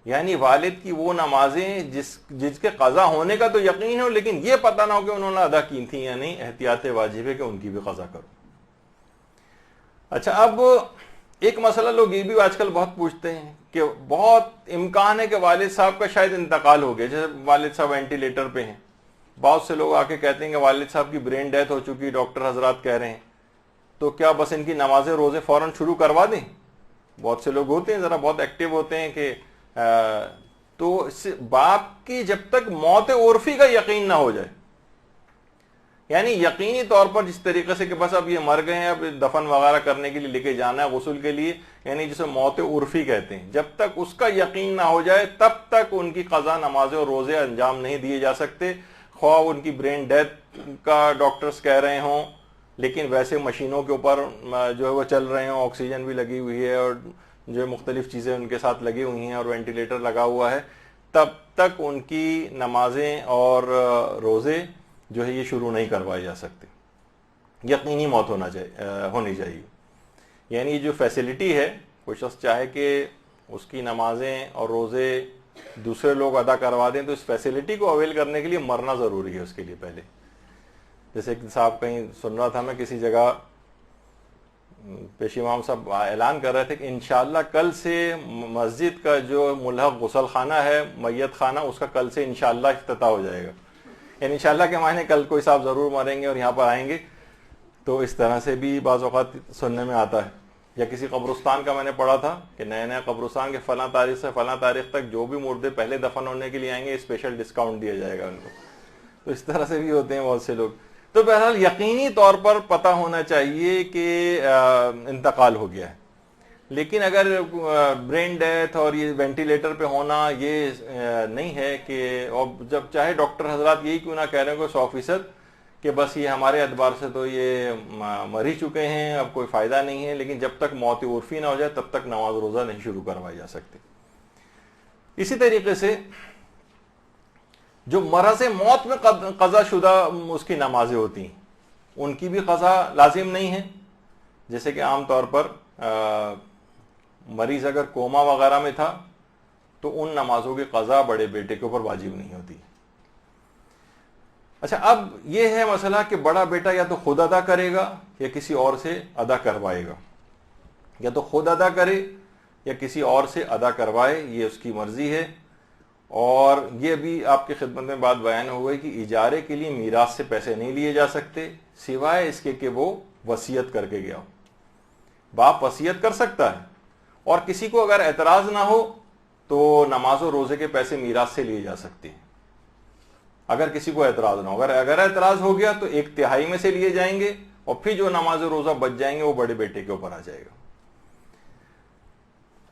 Speaker 1: یعنی والد کی وہ نمازیں جس کے قضا ہونے کا تو یقین ہو لیکن یہ پتہ نہ ہو کہ انہوں نے ادا کی تھیں یا نہیں، احتیاط واجب ہے کہ ان کی بھی قضا کرو۔ اچھا، اب ایک مسئلہ لوگ یہ بھی آج کل بہت پوچھتے ہیں کہ بہت امکان ہے کہ والد صاحب کا شاید انتقال ہو گیا، جیسے والد صاحب وینٹیلیٹر پہ ہیں، بہت سے لوگ آ کے کہتے ہیں کہ والد صاحب کی برین ڈیتھ ہو چکی، ڈاکٹر حضرات کہہ رہے ہیں، تو کیا بس ان کی نمازیں روزے فوراً شروع کروا دیں؟ بہت سے لوگ ہوتے ہیں ذرا بہت ایکٹیو ہوتے ہیں کہ تو باپ کی جب تک موت عرفی کا یقین نہ ہو جائے، یعنی یقینی طور پر جس طریقے سے کہ بس اب یہ مر گئے ہیں، اب دفن وغیرہ کرنے کے لیے لے کے جانا ہے غسل کے لیے، یعنی جسے موت عرفی کہتے ہیں، جب تک اس کا یقین نہ ہو جائے تب تک ان کی قضا نمازیں اور روزے انجام نہیں دیے جا سکتے، خواہ ان کی برین ڈیتھ کا ڈاکٹرز کہہ رہے ہوں لیکن ویسے مشینوں کے اوپر جو ہے وہ چل رہے ہوں، آکسیجن بھی لگی ہوئی ہے اور جو مختلف چیزیں ان کے ساتھ لگی ہوئی ہیں اور وینٹیلیٹر لگا ہوا ہے، تب تک ان کی نمازیں اور روزے جو ہے یہ شروع نہیں کروائے جا سکتے، یقینی موت ہونی چاہیے۔ یعنی جو فیسلٹی ہے، کوئی شخص چاہے کہ اس کی نمازیں اور روزے دوسرے لوگ ادا کروا دیں تو اس فیسلٹی کو اویل کرنے کے لیے مرنا ضروری ہے اس کے لیے پہلے۔ جیسے کہ صاحب کہیں سن رہا تھا میں کسی جگہ، پیش امام صاحب اعلان کر رہے تھے کہ انشاءاللہ کل سے مسجد کا جو ملحق غسل خانہ ہے، میت خانہ، اس کا کل سے انشاءاللہ افتتاح ہو جائے گا، یعنی انشاءاللہ کے معنی کل کوئی صاحب ضرور مریں گے اور یہاں پر آئیں گے، تو اس طرح سے بھی بعض اوقات سننے میں آتا ہے۔ یا کسی قبرستان کا میں نے پڑھا تھا کہ نئے نئے قبرستان کے فلاں تاریخ سے فلاں تاریخ تک جو بھی مردے پہلے دفن ہونے کے لیے آئیں گے اسپیشل ڈسکاؤنٹ دیا جائے گا ان کو. تو اس طرح سے بھی ہوتے ہیں بہت سے لوگ. تو بہرحال یقینی طور پر پتہ ہونا چاہیے کہ انتقال ہو گیا ہے. لیکن اگر برین ڈیتھ اور یہ وینٹیلیٹر پہ ہونا یہ نہیں ہے کہ, اور جب چاہے ڈاکٹر حضرات یہی کیوں نہ کہہ رہے ہیں کہ 100% کہ بس یہ ہمارے اعتبار سے تو یہ مر ہی چکے ہیں, اب کوئی فائدہ نہیں ہے, لیکن جب تک موت عرفی نہ ہو جائے تب تک نماز روزہ نہیں شروع کروائی جا سکتی. اسی طریقے سے جو مرض موت میں قضا شدہ اس کی نمازیں ہوتی ہیں ان کی بھی قضا لازم نہیں ہے. جیسے کہ عام طور پر مریض اگر کوما وغیرہ میں تھا تو ان نمازوں کی قضا بڑے بیٹے کے اوپر واجب نہیں ہوتی. اچھا, اب یہ ہے مسئلہ کہ بڑا بیٹا یا تو خود ادا کرے گا یا کسی اور سے ادا کروائے گا, یا تو خود ادا کرے یا کسی اور سے ادا کروائے, یہ اس کی مرضی ہے. اور یہ بھی آپ کی خدمت میں بات بیان ہو گئی کہ اجارے کے لیے میراث سے پیسے نہیں لیے جا سکتے سوائے اس کے کہ وہ وصیت کر کے گیا ہو. باپ وصیت کر سکتا ہے, اور کسی کو اگر اعتراض نہ ہو تو نماز و روزے کے پیسے میراث سے لیے جا سکتے ہیں اگر کسی کو اعتراض نہ ہو. اگر اعتراض ہو گیا تو 1/3 میں سے لیے جائیں گے, اور پھر جو نماز و روزہ بچ جائیں گے وہ بڑے بیٹے کے اوپر آ جائے گا.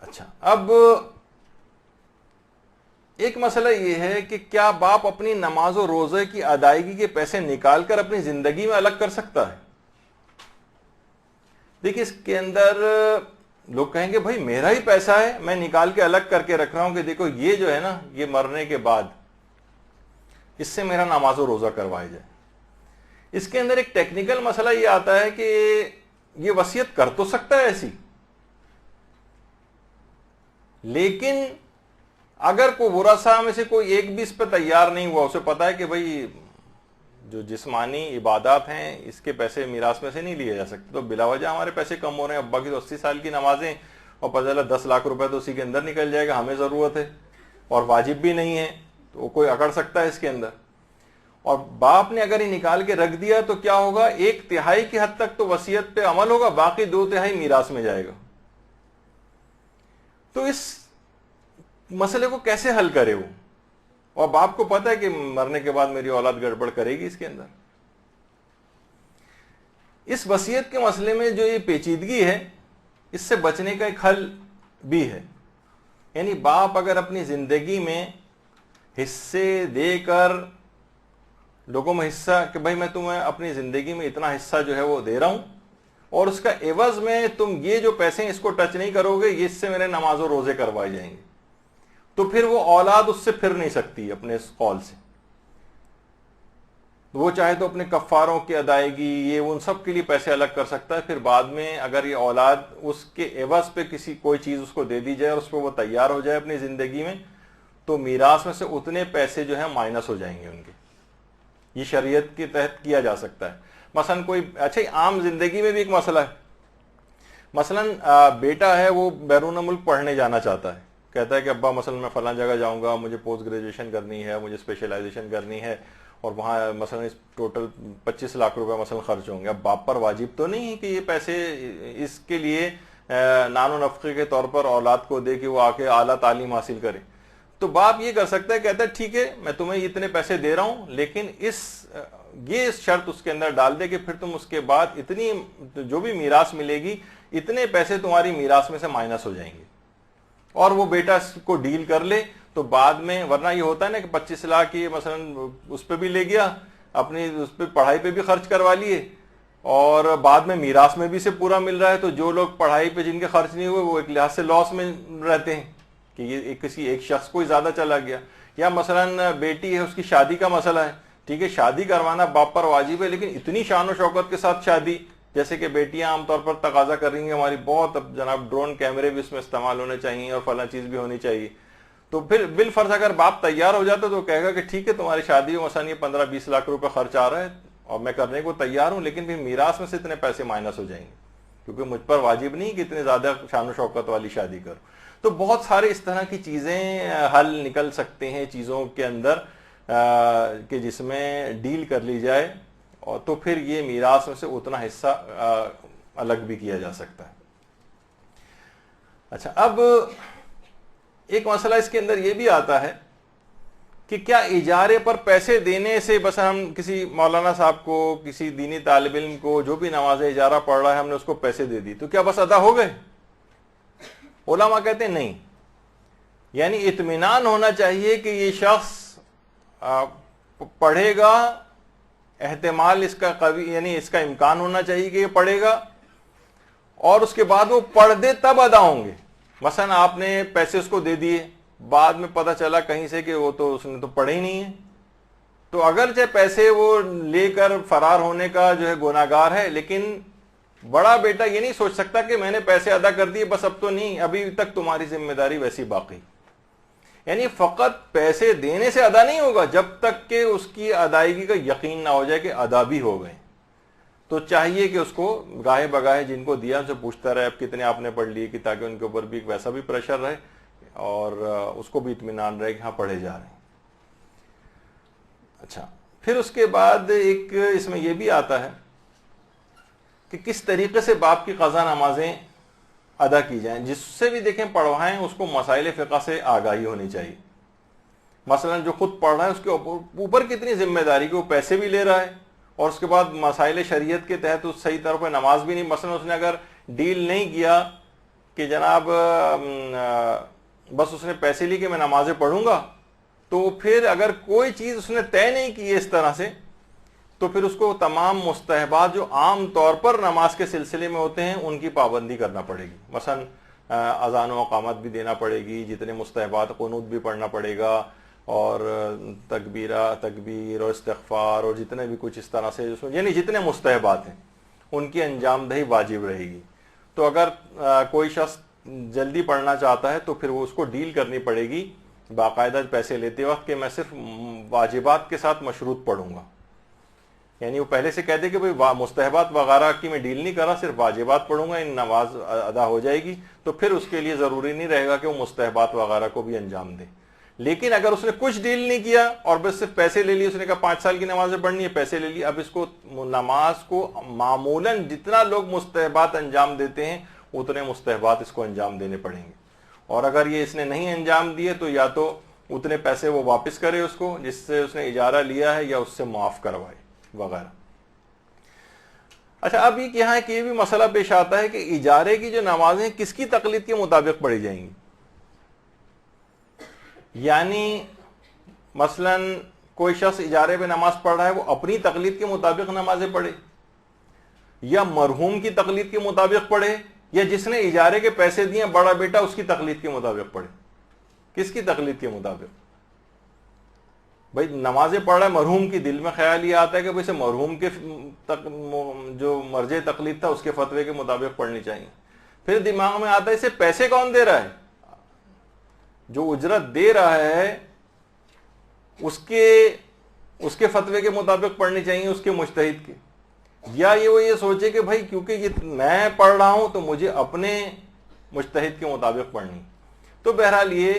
Speaker 1: اچھا, اب ایک مسئلہ یہ ہے کہ کیا باپ اپنی نماز و روزے کی ادائیگی کے پیسے نکال کر اپنی زندگی میں الگ کر سکتا ہے؟ دیکھیے, اس کے اندر لوگ کہیں گے بھائی میرا ہی پیسہ ہے, میں نکال کے الگ کر کے رکھ رہا ہوں کہ دیکھو یہ جو ہے نا یہ مرنے کے بعد اس سے میرا نماز و روزہ کروایا جائے. اس کے اندر ایک ٹیکنیکل مسئلہ یہ آتا ہے کہ یہ وصیت کر تو سکتا ہے ایسی, لیکن اگر کوئی ورثاء میں سے کوئی ایک بھی اس پہ تیار نہیں ہوا, اسے پتا ہے کہ بھائی جو جسمانی عبادات ہیں اس کے پیسے میراث میں سے نہیں لیے جا سکتے, تو بلا وجہ ہمارے پیسے کم ہو رہے ہیں, ابا کی تو 80 سال کی نمازیں اور پتہ چلا 10 لاکھ روپے تو اسی کے اندر نکل جائے گا, ہمیں ضرورت ہے اور واجب بھی نہیں ہے, تو کوئی اکڑ سکتا ہے اس کے اندر. اور باپ نے اگر یہ نکال کے رکھ دیا تو کیا ہوگا, 1/3 کی حد تک تو وصیت پہ عمل ہوگا, باقی 2/3 میراث میں جائے گا. تو اس مسئلے کو کیسے حل کرے وہ, اور باپ کو پتا ہے کہ مرنے کے بعد میری اولاد گڑبڑ کرے گی اس کے اندر. اس وصیت کے مسئلے میں جو یہ پیچیدگی ہے اس سے بچنے کا ایک حل بھی ہے. یعنی باپ اگر اپنی زندگی میں حصے دے کر لوگوں میں حصہ کہ بھائی میں تمہیں اپنی زندگی میں اتنا حصہ جو ہے وہ دے رہا ہوں, اور اس کا عوض میں تم یہ جو پیسے ہیں اس کو ٹچ نہیں کرو گے, اس سے میرے نماز و روزے کروائے جائیں گے, تو پھر وہ اولاد اس سے پھر نہیں سکتی اپنے اس قول سے. وہ چاہے تو اپنے کفاروں کی ادائیگی یہ ان سب کے لیے پیسے الگ کر سکتا ہے, پھر بعد میں اگر یہ اولاد اس کے عوض پہ کسی کوئی چیز اس کو دے دی جائے اور اس پہ وہ تیار ہو جائے اپنی زندگی میں, تو میراث میں سے اتنے پیسے جو ہیں مائنس ہو جائیں گے ان کے. یہ شریعت کے تحت کیا جا سکتا ہے. مثلا کوئی اچھا عام زندگی میں بھی ایک مسئلہ ہے, مثلا بیٹا ہے وہ بیرون ملک پڑھنے جانا چاہتا ہے, کہتا ہے کہ ابا مثلا میں فلاں جگہ جاؤں گا, مجھے پوسٹ گریجویشن کرنی ہے, مجھے اسپیشلائزیشن کرنی ہے, اور وہاں مثلا ٹوٹل 25 لاکھ روپے مثلا خرچ ہوں گے. اب باپ پر واجب تو نہیں ہے کہ یہ پیسے اس کے لیے نان و نفقے کے طور پر اولاد کو دے کہ وہ آ کے اعلیٰ تعلیم حاصل کرے. تو باپ یہ کر سکتا ہے, کہتا ہے ٹھیک ہے میں تمہیں اتنے پیسے دے رہا ہوں, لیکن یہ شرط اس کے اندر ڈال دے کہ پھر تم اس کے بعد اتنی جو بھی میراث ملے گی اتنے پیسے تمہاری میراث میں سے مائنس ہو جائیں گے, اور وہ بیٹا اس کو ڈیل کر لے. تو بعد میں ورنہ یہ ہوتا ہے نا کہ 25 لاکھ کی مثلا اس پہ بھی لے گیا, اپنی اس پہ پڑھائی پہ بھی خرچ کروا لیے, اور بعد میں میراث میں بھی سے پورا مل رہا ہے. تو جو لوگ پڑھائی پہ جن کے خرچ نہیں ہوئے وہ ایک لحاظ سے لاس میں رہتے ہیں کہ یہ کسی ایک شخص کو ہی زیادہ چلا گیا. یا مثلا بیٹی ہے, اس کی شادی کا مسئلہ ہے, ٹھیک ہے شادی کروانا باپ پر واجب ہے, لیکن اتنی شان و شوکت کے ساتھ شادی, جیسے کہ بیٹیاں عام طور پر تقاضا کر رہی ہیں ہماری بہت اب جناب ڈرون کیمرے بھی اس میں استعمال ہونے چاہیے اور فلاں چیز بھی ہونی چاہیے. تو پھر بالفرض اگر باپ تیار ہو جاتا تو کہے گا کہ ٹھیک ہے تمہاری شادی میں مثلا یہ 15-20 لاکھ روپے خرچ آ رہا ہے اور میں کرنے کو تیار ہوں, لیکن پھر میراث میں سے اتنے پیسے مائنس ہو جائیں گے کیونکہ مجھ پر واجب نہیں کہ اتنے زیادہ شان و شوکت والی شادی کرو. تو بہت سارے اس طرح کی چیزیں حل نکل سکتے ہیں چیزوں کے اندر کہ جس میں ڈیل کر لی جائے, اور تو پھر یہ میراث میں سے اتنا حصہ الگ بھی کیا جا سکتا ہے. اچھا، اب ایک مسئلہ اس کے اندر یہ بھی آتا ہے کہ کیا اجارے پر پیسے دینے سے، بس ہم کسی مولانا صاحب کو، کسی دینی طالب علم کو جو بھی نماز اجارہ پڑھ رہا ہے، ہم نے اس کو پیسے دے دی تو کیا بس ادا ہو گئے؟ علماء کہتے ہیں نہیں، یعنی اطمینان ہونا چاہیے کہ یہ شخص پڑھے گا، احتمال اس کا قوی، یعنی اس کا امکان ہونا چاہیے کہ یہ پڑھے گا، اور اس کے بعد وہ پڑھ دے تب ادا ہوں گے۔ مثلا آپ نے پیسے اس کو دے دیے، بعد میں پتہ چلا کہیں سے کہ وہ تو اس نے تو پڑھے ہی نہیں ہے، تو اگرچہ پیسے وہ لے کر فرار ہونے کا جو ہے گناہگار ہے، لیکن بڑا بیٹا یہ نہیں سوچ سکتا کہ میں نے پیسے ادا کر دیے، بس اب تو نہیں، ابھی تک تمہاری ذمہ داری ویسی باقی۔ یعنی فقط پیسے دینے سے ادا نہیں ہوگا جب تک کہ اس کی ادائیگی کا یقین نہ ہو جائے کہ ادا بھی ہو گئے۔ تو چاہیے کہ اس کو گاہے بگاہے جن کو دیا ان سے پوچھتا رہے اب کتنے آپ نے پڑھ لیے، کہ تاکہ ان کے اوپر بھی ویسا بھی پریشر رہے اور اس کو بھی اطمینان رہے کہ ہاں پڑھے جا رہے ہیں۔ اچھا، پھر اس کے بعد ایک اس میں یہ بھی آتا ہے کہ کس طریقے سے باپ کی قضا نمازیں ادا کی جائیں۔ جس سے بھی دیکھیں پڑھوائیں، اس کو مسائل فقہ سے آگاہی ہونی چاہیے۔ مثلا جو خود پڑھ رہا ہے اس کے اوپر کتنی ذمہ داری کہ وہ پیسے بھی لے رہا ہے، اور اس کے بعد مسائل شریعت کے تحت اس صحیح طور پہ نماز بھی نہیں، مثلا اس نے اگر ڈیل نہیں کیا کہ جناب بس اس نے پیسے لی کہ میں نمازیں پڑھوں گا، تو پھر اگر کوئی چیز اس نے طے نہیں کی ہے اس طرح سے، تو پھر اس کو تمام مستحبات جو عام طور پر نماز کے سلسلے میں ہوتے ہیں ان کی پابندی کرنا پڑے گی۔ مثلا اذان و اقامت بھی دینا پڑے گی، جتنے مستحبات، قنوت بھی پڑھنا پڑے گا، اور تکبیر اور استغفار اور جتنے بھی کچھ اس طرح سے، یعنی جتنے مستحبات ہیں ان کی انجام دہی واجب رہے گی۔ تو اگر کوئی شخص جلدی پڑھنا چاہتا ہے تو پھر وہ اس کو ڈیل کرنی پڑے گی باقاعدہ پیسے لیتے وقت کہ میں صرف واجبات کے ساتھ مشروط پڑھوں گا، یعنی وہ پہلے سے کہتے کہ بھئی مستحبات وغیرہ کی میں ڈیل نہیں کر رہا، صرف واجبات پڑھوں گا، ان نماز ادا ہو جائے گی، تو پھر اس کے لیے ضروری نہیں رہے گا کہ وہ مستحبات وغیرہ کو بھی انجام دے۔ لیکن اگر اس نے کچھ ڈیل نہیں کیا اور بس صرف پیسے لے لیے، اس نے کہا 5 سال کی نمازیں پڑھنی ہے، پیسے لے لی، اب اس کو نماز کو معمولاً جتنا لوگ مستحبات انجام دیتے ہیں اتنے مستحبات اس کو انجام دینے پڑیں گے، اور اگر یہ اس نے نہیں انجام دیے تو یا تو اتنے پیسے وہ واپس کرے اس کو جس سے اس نے اجارہ لیا ہے، یا اس سے معاف کروائے وغیرہ۔ اچھا، اب یہ کیا ہے کہ یہ بھی مسئلہ پیش آتا ہے کہ اجارے کی جو نمازیں کس کی تقلید کے مطابق پڑھی جائیں گی۔ یعنی مثلا کوئی شخص اجارے پہ نماز پڑھ رہا ہے، وہ اپنی تقلید کے مطابق نمازیں پڑھے، یا مرحوم کی تقلید کے مطابق پڑھے، یا جس نے اجارے کے پیسے دیے بڑا بیٹا اس کی تقلید کے مطابق پڑھے۔ کس کی تقلید کے مطابق؟ بھائی نمازیں پڑھ رہا ہے مرحوم کی، دل میں خیال یہ آتا ہے کہ اسے مرحوم کے جو مرجع تقلید تھا اس کے فتوے کے مطابق پڑھنی چاہیے۔ پھر دماغ میں آتا ہے اسے پیسے کون دے رہا ہے؟ جو اجرت دے رہا ہے اس کے فتوے کے مطابق پڑھنی چاہیے، اس کے مجتہد کے، یا وہ یہ سوچے کہ بھائی کیونکہ یہ میں پڑھ رہا ہوں تو مجھے اپنے مجتہد کے مطابق پڑھنی۔ تو بہرحال یہ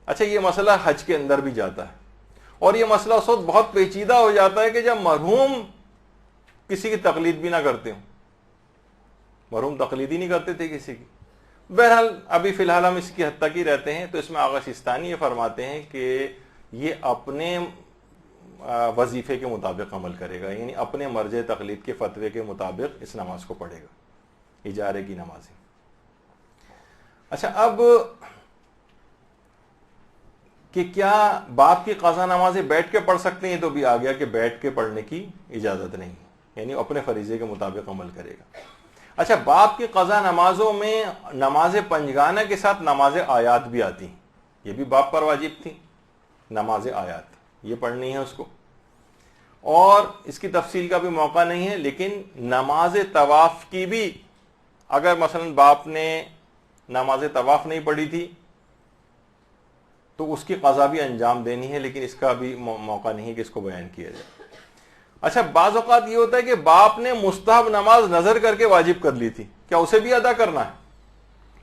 Speaker 1: اچھا، یہ مسئلہ حج کے اندر بھی جاتا ہے، اور یہ مسئلہ اس وقت بہت پیچیدہ ہو جاتا ہے کہ جب مرحوم کسی کی تقلید بھی نہ کرتے ہوں، مرحوم تقلید ہی نہیں کرتے تھے کسی کی۔ بہرحال ابھی فی الحال ہم اس کی حد تک ہی رہتے ہیں، تو اس میں آغا سیستانی یہ فرماتے ہیں کہ یہ اپنے وظیفے کے مطابق عمل کرے گا، یعنی اپنے مرجع تقلید کے فتوے کے مطابق اس نماز کو پڑھے گا، اجارے کی نماز۔ اچھا، اب کہ کیا باپ کی قضا نمازیں بیٹھ کے پڑھ سکتے ہیں؟ تو بھی آ گیا کہ بیٹھ کے پڑھنے کی اجازت نہیں، یعنی اپنے فریضے کے مطابق عمل کرے گا۔ اچھا، باپ کی قضا نمازوں میں نماز پنجگانہ کے ساتھ نماز آیات بھی آتی ہیں، یہ بھی باپ پر واجب تھی، نماز آیات یہ پڑھنی ہے اس کو، اور اس کی تفصیل کا بھی موقع نہیں ہے، لیکن نماز طواف کی بھی اگر مثلا باپ نے نماز طواف نہیں پڑھی تھی تو اس کی قضا بھی انجام دینی ہے، لیکن اس کا بھی موقع نہیں ہے کہ اس کو بیان کیا جائے۔ اچھا، بعض اوقات یہ ہوتا ہے کہ باپ نے مستحب نماز نظر کر کے واجب کر لی تھی، کیا اسے بھی ادا کرنا ہے؟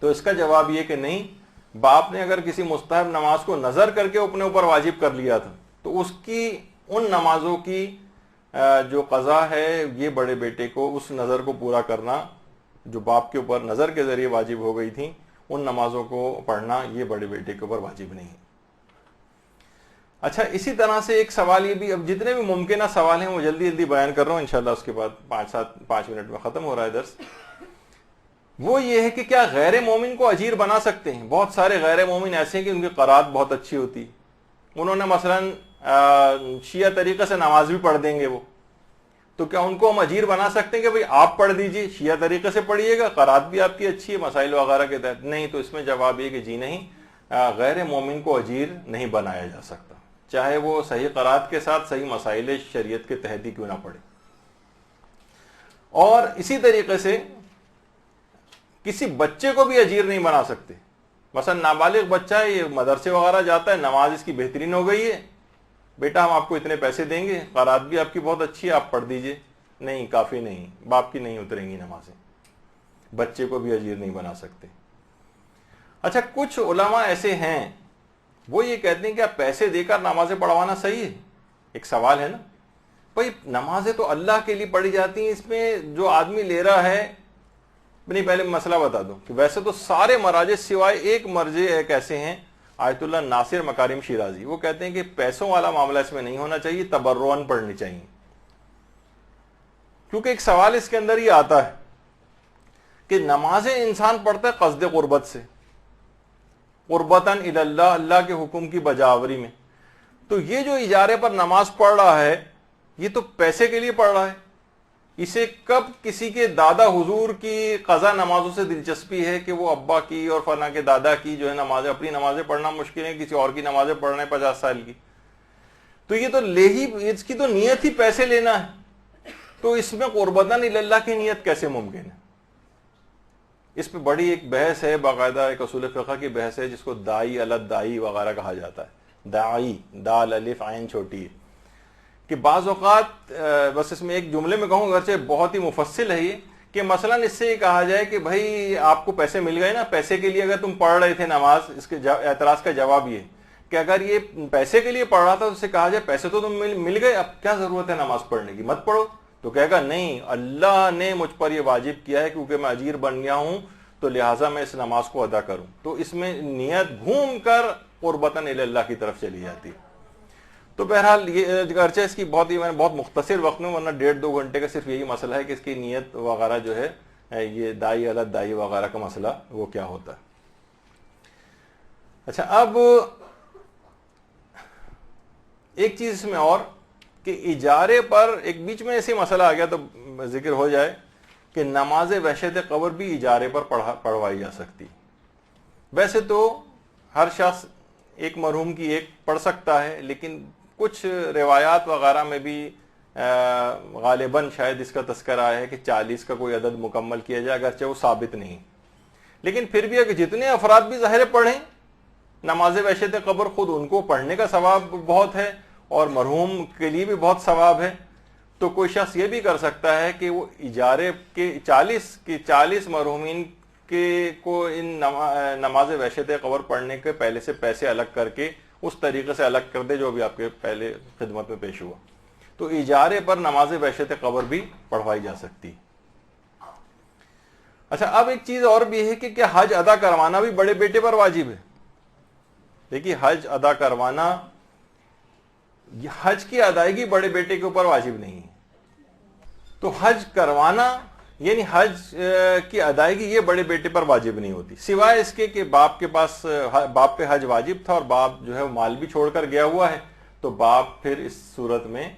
Speaker 1: تو اس کا جواب یہ کہ نہیں، باپ نے اگر کسی مستحب نماز کو نظر کر کے اپنے اوپر واجب کر لیا تھا تو اس کی ان نمازوں کی جو قضا ہے یہ بڑے بیٹے کو اس نظر کو پورا کرنا جو باپ کے اوپر نظر کے ذریعے واجب ہو گئی تھی ان نمازوں کو پڑھنا یہ بڑے بیٹے کے اوپر واجب نہیں ہے۔ اچھا، اسی طرح سے ایک سوال یہ بھی، اب جتنے بھی ممکنہ سوال ہیں وہ جلدی جلدی بیان کر رہا ہوں، انشاءاللہ اس کے بعد 5 منٹ میں ختم ہو رہا ہے درس۔ وہ یہ ہے کہ کیا غیر مومن کو اجیر بنا سکتے ہیں؟ بہت سارے غیر مومن ایسے ہیں کہ ان کی قرات بہت اچھی ہوتی، انہوں نے مثلاً شیعہ طریقے سے نماز بھی پڑھ دیں گے وہ، تو کیا ان کو ہم اجیر بنا سکتے ہیں کہ بھئی آپ پڑھ دیجئے، شیعہ طریقے سے پڑھیے گا، قرات بھی آپ کی اچھی ہے مسائل وغیرہ کے تحت؟ نہیں، تو اس میں جواب یہ کہ جی نہیں، غیر مومن کو اجیر نہیں بنایا جا سکتا، چاہے وہ صحیح قرات کے ساتھ صحیح مسائل شریعت کے تحت ہی کیوں نہ پڑھے۔ اور اسی طریقے سے کسی بچے کو بھی اجیر نہیں بنا سکتے، مثلا نابالغ بچہ ہے، یہ مدرسے وغیرہ جاتا ہے، نماز اس کی بہترین ہو گئی ہے، بیٹا ہم آپ کو اتنے پیسے دیں گے، قرات بھی آپ کی بہت اچھی ہے، آپ پڑھ دیجئے، نہیں، کافی نہیں، باپ کی نہیں اتریں گی نمازیں، بچے کو بھی اجیر نہیں بنا سکتے۔ اچھا، کچھ علماء ایسے ہیں وہ یہ کہتے ہیں کہ آپ پیسے دے کر نمازیں پڑھوانا صحیح ہے؟ ایک سوال ہے نا بھائی، نمازیں تو اللہ کے لیے پڑھی جاتی ہیں، اس میں جو آدمی لے رہا ہے، نہیں پہلے مسئلہ بتا دوں کہ ویسے تو سارے مراجع سوائے ایک مرجع ایک ایسے ہیں، آیت اللہ ناصر مکارم شیرازی، وہ کہتے ہیں کہ پیسوں والا معاملہ اس میں نہیں ہونا چاہیے، تبرعاً پڑھنی چاہیے، کیونکہ ایک سوال اس کے اندر یہ آتا ہے کہ نمازیں انسان پڑھتا ہے قصد قربت سے، قربتاً الی اللہ، اللہ کے حکم کی بجاوری میں، تو یہ جو اجارے پر نماز پڑھ رہا ہے یہ تو پیسے کے لیے پڑھ رہا ہے، اسے کب کسی کے دادا حضور کی قضا نمازوں سے دلچسپی ہے کہ وہ ابا کی اور فلاں کے دادا کی جو ہے نمازیں، اپنی نمازیں پڑھنا مشکل ہے، کسی اور کی نمازیں پڑھنا ہے 50 سال کی، تو یہ تو لے ہی، اس کی تو نیت ہی پیسے لینا ہے، تو اس میں قربتاً الی اللہ کی نیت کیسے ممکن ہے؟ اس پہ بڑی ایک بحث ہے، باقاعدہ ایک اصول فقہ کی بحث ہے جس کو دائی علی دائی وغیرہ کہا جاتا ہے، دائی، دال الف عین چھوٹی ہے، کہ بعض اوقات بس اس میں ایک جملے میں کہوں اگرچہ بہت ہی مفصل ہے یہ، کہ مثلا اس سے یہ کہا جائے کہ بھائی آپ کو پیسے مل گئے نا، پیسے کے لیے اگر تم پڑھ رہے تھے نماز، اس کے اعتراض کا جواب یہ کہ اگر یہ پیسے کے لیے پڑھ رہا تھا تو اس سے کہا جائے پیسے تو تم مل گئے، اب کیا ضرورت ہے نماز پڑھنے کی، مت پڑھو، تو کہے گا نہیں، اللہ نے مجھ پر یہ واجب کیا ہے کیونکہ میں اجیر بن گیا ہوں تو لہٰذا میں اس نماز کو ادا کروں، تو اس میں نیت گھوم کر قربتاً الی اللہ کی طرف چلی جاتی ہے۔ تو بہرحال یہ اگرچہ اس کی بہت ہی میں نے بہت مختصر وقت میں، ورنہ 1.5-2 گھنٹے کا صرف یہی مسئلہ ہے کہ اس کی نیت وغیرہ جو ہے یہ دائی علی دائی وغیرہ کا مسئلہ وہ کیا ہوتا ہے۔ اچھا، اب ایک چیز اس میں اور کہ اجارے پر ایک بیچ میں ایسی مسئلہ آ گیا تو ذکر ہو جائے کہ نماز وحشت قبر بھی اجارے پر پڑھوائی جا سکتی۔ ویسے تو ہر شخص ایک مرحوم کی ایک پڑھ سکتا ہے، لیکن کچھ روایات وغیرہ میں بھی غالباً شاید اس کا تذکرہ آیا ہے کہ 40 کا کوئی عدد مکمل کیا جائے، اگرچہ وہ ثابت نہیں، لیکن پھر بھی اگر جتنے افراد بھی ظاہر پڑھیں نماز وحشت قبر، خود ان کو پڑھنے کا ثواب بہت ہے اور مرحوم کے لیے بھی بہت ثواب ہے، تو کوئی شخص یہ بھی کر سکتا ہے کہ وہ اجارے کے 40 مرحومین کو ان نماز وحشت قبر پڑھنے کے پہلے سے پیسے الگ کر کے اس طریقے سے الگ کر دے جو بھی آپ کے پہلے خدمت میں پیش ہوا، تو اجارے پر نماز وحشت قبر بھی پڑھوائی جا سکتی۔ اچھا، اب ایک چیز اور بھی ہے کہ کیا حج ادا کروانا بھی بڑے بیٹے پر واجب ہے؟ دیکھیے، حج ادا کروانا، حج کی ادائیگی بڑے بیٹے کے اوپر واجب نہیں ہے، تو حج کروانا یعنی حج کی ادائیگی یہ بڑے بیٹے پر واجب نہیں ہوتی، سوائے اس کے کہ باپ کے پاس، باپ پہ حج واجب تھا اور باپ جو ہے مال بھی چھوڑ کر گیا ہوا ہے، تو باپ پھر اس صورت میں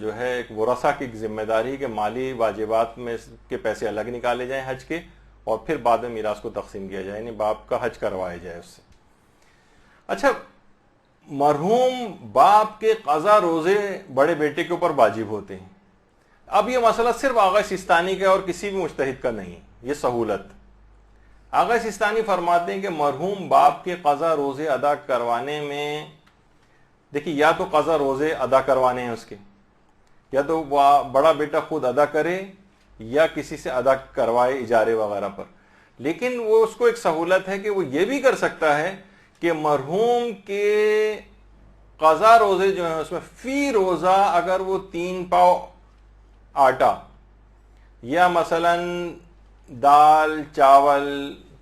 Speaker 1: جو ہے ایک ورثہ کی ذمہ داری کہ مالی واجبات میں کے پیسے الگ نکالے جائیں حج کے، اور پھر بعد میں میراث کو تقسیم کیا جائے، یعنی باپ کا حج کروایا جائے اس سے۔ اچھا، مرحوم باپ کے قضا روزے بڑے بیٹے کے اوپر واجب ہوتے ہیں۔ اب یہ مسئلہ صرف آغا سیستانی کا اور کسی بھی مجتہد کا نہیں، یہ سہولت۔ آغا سیستانی فرماتے ہیں کہ مرحوم باپ کے قضا روزے ادا کروانے میں، دیکھیے یا تو قضا روزے ادا کروانے ہیں اس کے، یا تو بڑا بیٹا خود ادا کرے یا کسی سے ادا کروائے اجارے وغیرہ پر، لیکن وہ اس کو ایک سہولت ہے کہ وہ یہ بھی کر سکتا ہے کہ مرحوم کے قضا روزے جو ہیں اس میں فی روزہ اگر وہ 3 پاؤ آٹا یا مثلا دال چاول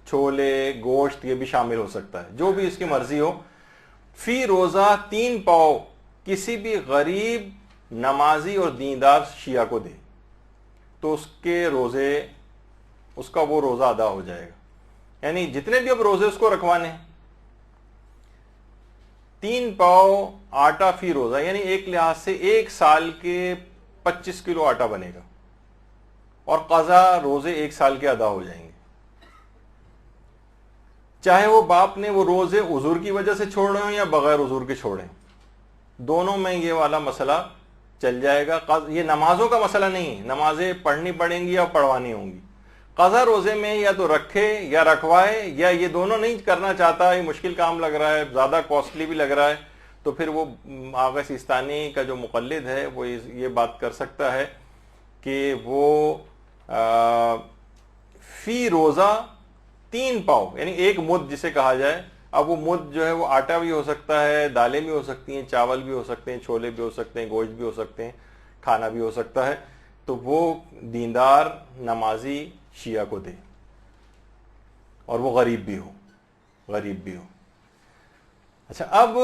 Speaker 1: چھولے گوشت یہ بھی شامل ہو سکتا ہے، جو بھی اس کی مرضی ہو، فی روزہ 3 پاؤ کسی بھی غریب نمازی اور دیندار شیعہ کو دے تو اس کا وہ روزہ ادا ہو جائے گا. یعنی جتنے بھی اب روزے اس کو رکھوانے ہیں، 3 پاؤ آٹا فی روزہ، یعنی ایک لحاظ سے 1 سال کے 25 کلو آٹا بنے گا، اور قضا روزے 1 سال کے ادا ہو جائیں گے. چاہے وہ باپ نے وہ روزے عذر کی وجہ سے چھوڑے ہوں یا بغیر عذر کے چھوڑے، دونوں میں یہ والا مسئلہ چل جائے گا. یہ نمازوں کا مسئلہ نہیں ہے، نمازیں پڑھنی پڑیں گی یا پڑھوانی ہوں گی. قضا روزے میں یا تو رکھے یا رکھوائے، یا یہ دونوں نہیں کرنا چاہتا، یہ مشکل کام لگ رہا ہے، زیادہ کاسٹلی بھی لگ رہا ہے، تو پھر وہ آغا سیستانی کا جو مقلد ہے وہ یہ بات کر سکتا ہے کہ وہ فی روزہ 3 پاؤ، یعنی 1 مد جسے کہا جائے. اب وہ مد جو ہے وہ آٹا بھی ہو سکتا ہے، دالیں بھی ہو سکتی ہیں، چاول بھی ہو سکتے ہیں، چھولے بھی ہو سکتے ہیں، گوشت بھی ہو سکتے ہیں، کھانا بھی ہو سکتا ہے، تو وہ دیندار نمازی شیعہ کو دے، اور وہ غریب بھی ہو. اچھا، اب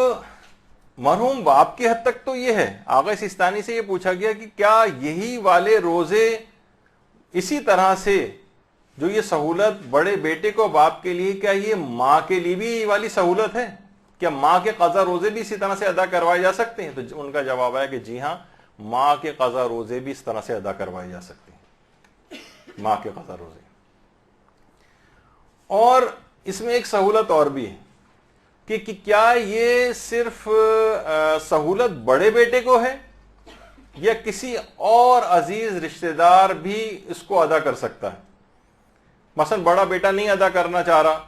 Speaker 1: مرحوم باپ کی حد تک تو یہ ہے. آغا سیستانی سے یہ پوچھا گیا کہ کیا یہی والے روزے اسی طرح سے جو یہ سہولت بڑے بیٹے کو باپ کے لیے، کیا یہ ماں کے لیے بھی یہ والی سہولت ہے؟ کیا ماں کے قضا روزے بھی اسی طرح سے ادا کروائے جا سکتے ہیں؟ تو ان کا جواب ہے کہ جی ہاں، ماں کے قضا روزے بھی اس طرح سے ادا کروائے جا سکتے ہیں، ماں کے قضا روزے. اور اس میں ایک سہولت اور بھی ہے کہ کیا یہ صرف سہولت بڑے بیٹے کو ہے یا کسی اور عزیز رشتہ دار بھی اس کو ادا کر سکتا ہے؟ مثلا بڑا بیٹا نہیں ادا کرنا چاہ رہا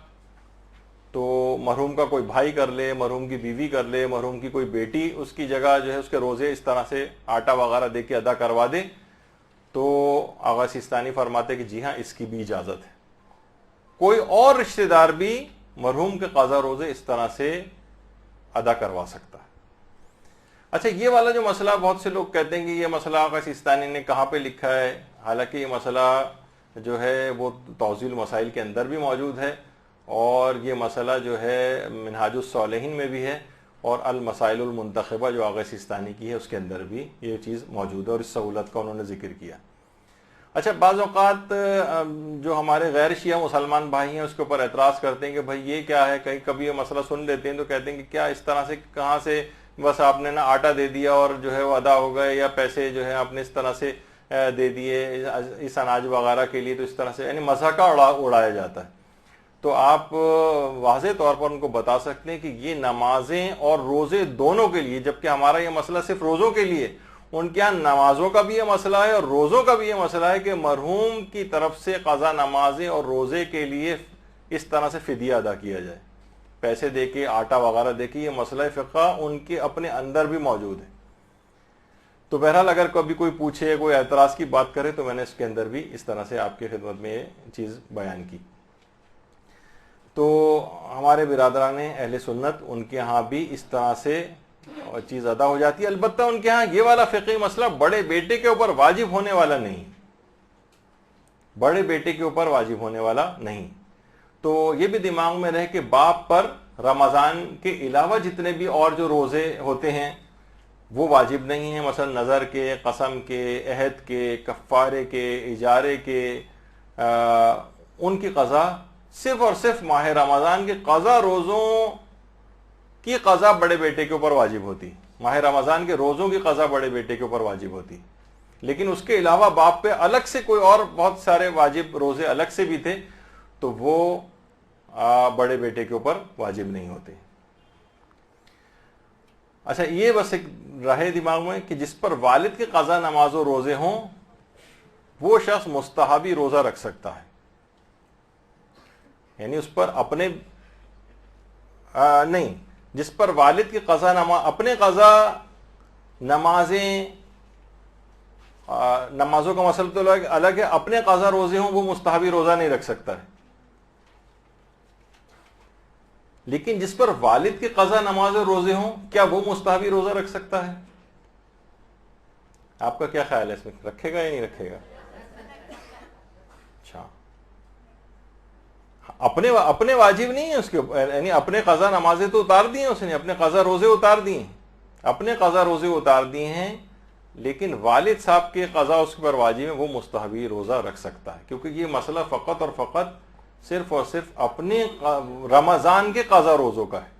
Speaker 1: تو مرحوم کا کوئی بھائی کر لے، مرحوم کی بیوی کر لے، مرحوم کی کوئی بیٹی اس کی جگہ جو ہے اس کے روزے اس طرح سے آٹا وغیرہ دے کے ادا کروا دے. تو آغا سیستانی فرماتے کہ جی ہاں، اس کی بھی اجازت ہے. کوئی اور رشتہ دار بھی مرحوم کے قضا روزے اس طرح سے ادا کروا سکتا ہے. اچھا، یہ والا جو مسئلہ، بہت سے لوگ کہتے ہیں کہ یہ مسئلہ آغا سیستانی نے کہاں پہ لکھا ہے، حالانکہ یہ مسئلہ جو ہے وہ توضیح المسائل کے اندر بھی موجود ہے، اور یہ مسئلہ جو ہے منہاج الصالحین میں بھی ہے، اور المسائل المنتخبہ جو آغا سیستانی کی ہے اس کے اندر بھی یہ چیز موجود ہے، اور اس سہولت کا انہوں نے ذکر کیا. اچھا، بعض اوقات جو ہمارے غیر شیعہ مسلمان بھائی ہیں اس کے اوپر اعتراض کرتے ہیں کہ بھائی یہ کیا ہے، کہیں کبھی یہ مسئلہ سن لیتے ہیں تو کہتے ہیں کہ کیا اس طرح سے، کہاں سے بس آپ نے نا آٹا دے دیا اور جو ہے وہ ادا ہو گئے، یا پیسے جو ہے آپ نے اس طرح سے دے دیے اس اناج وغیرہ کے لیے، تو اس طرح سے یعنی مذاق اڑایا جاتا ہے. تو آپ واضح طور پر ان کو بتا سکتے ہیں کہ یہ نمازیں اور روزے دونوں کے لیے، جبکہ ہمارا یہ مسئلہ صرف روزوں کے لیے، ان کے یہاں نمازوں کا بھی یہ مسئلہ ہے اور روزوں کا بھی یہ مسئلہ ہے کہ مرحوم کی طرف سے قضا نمازیں اور روزے کے لیے اس طرح سے فدیہ ادا کیا جائے، پیسے دے کے، آٹا وغیرہ دے کے. یہ مسئلہ فقہ ان کے اپنے اندر بھی موجود ہے. تو بہرحال اگر کبھی کوئی پوچھے، کوئی اعتراض کی بات کرے، تو میں نے اس کے اندر بھی اس طرح سے آپ کی خدمت میں یہ چیز بیان کی. تو ہمارے برادران اہل سنت، ان کے ہاں بھی اس طرح سے چیز ادا ہو جاتی ہے. البتہ ان کے ہاں یہ والا فقہی مسئلہ بڑے بیٹے کے اوپر واجب ہونے والا نہیں، بڑے بیٹے کے اوپر واجب ہونے والا نہیں. تو یہ بھی دماغ میں رہے کہ باپ پر رمضان کے علاوہ جتنے بھی اور جو روزے ہوتے ہیں وہ واجب نہیں ہیں، مثلا نظر کے، قسم کے، عہد کے، کفارے کے، اجارے کے، ان کی قضا صرف اور صرف ماہ رمضان کے قضا روزوں کی قضا بڑے بیٹے کے اوپر واجب ہوتی. ماہ رمضان کے روزوں کی قضا بڑے بیٹے کے اوپر واجب ہوتی. لیکن اس کے علاوہ باپ پہ الگ سے کوئی اور بہت سارے واجب روزے الگ سے بھی تھے تو وہ بڑے بیٹے کے اوپر واجب نہیں ہوتے. اچھا، یہ بس ایک رہے دماغ میں کہ جس پر والد کے قضا نماز و روزے ہوں وہ شخص مستحبی روزہ رکھ سکتا ہے، یعنی اس پر اپنے نہیں، جس پر والد کی قضا نماز، اپنے قضا نمازیں، نمازوں کا مسئلہ تو الگ ہے، اپنے قضا روزے ہوں وہ مستحبی روزہ نہیں رکھ سکتا ہے. لیکن جس پر والد کی قضا نماز اور روزے ہوں کیا وہ مستحبی روزہ رکھ سکتا ہے؟ آپ کا کیا خیال ہے اس میں، رکھے گا یا نہیں رکھے گا؟ اچھا، اپنے واجب نہیں ہے اس کے اوپر، یعنی اپنے قضا نمازیں تو اتار دی ہیں اس نے، اپنے قضا روزے اتار دی ہیں، اپنے قضا روزے اتار دیے ہیں، لیکن والد صاحب کے قضا اس پر واجب ہے، وہ مستحبی روزہ رکھ سکتا ہے، کیونکہ یہ مسئلہ فقط اور فقط صرف اور صرف اپنے رمضان کے قضا روزوں کا ہے،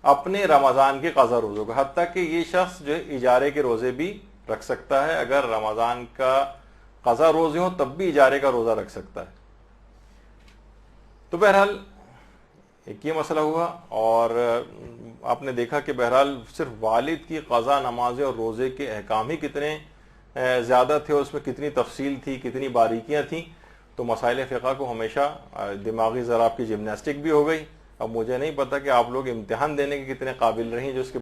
Speaker 1: اپنے رمضان کے قضا روزوں کا، حتیٰ کہ یہ شخص جو ہے اجارے کے روزے بھی رکھ سکتا ہے، اگر رمضان کا قضا روزے ہوں تب بھی اجارے کا روزہ رکھ سکتا ہے۔ تو بہرحال ایک یہ مسئلہ ہوا، اور آپ نے دیکھا کہ بہرحال صرف والد کی قضا نمازیں اور روزے کے احکام ہی کتنے زیادہ تھے، اور اس میں کتنی تفصیل تھی، کتنی باریکیاں تھیں، تو مسائل فقہ کو ہمیشہ دماغی ذرا آپ کی جمناسٹک بھی ہو گئی۔ اب مجھے نہیں پتا کہ آپ لوگ امتحان دینے کے کتنے قابل رہیں جو اس کے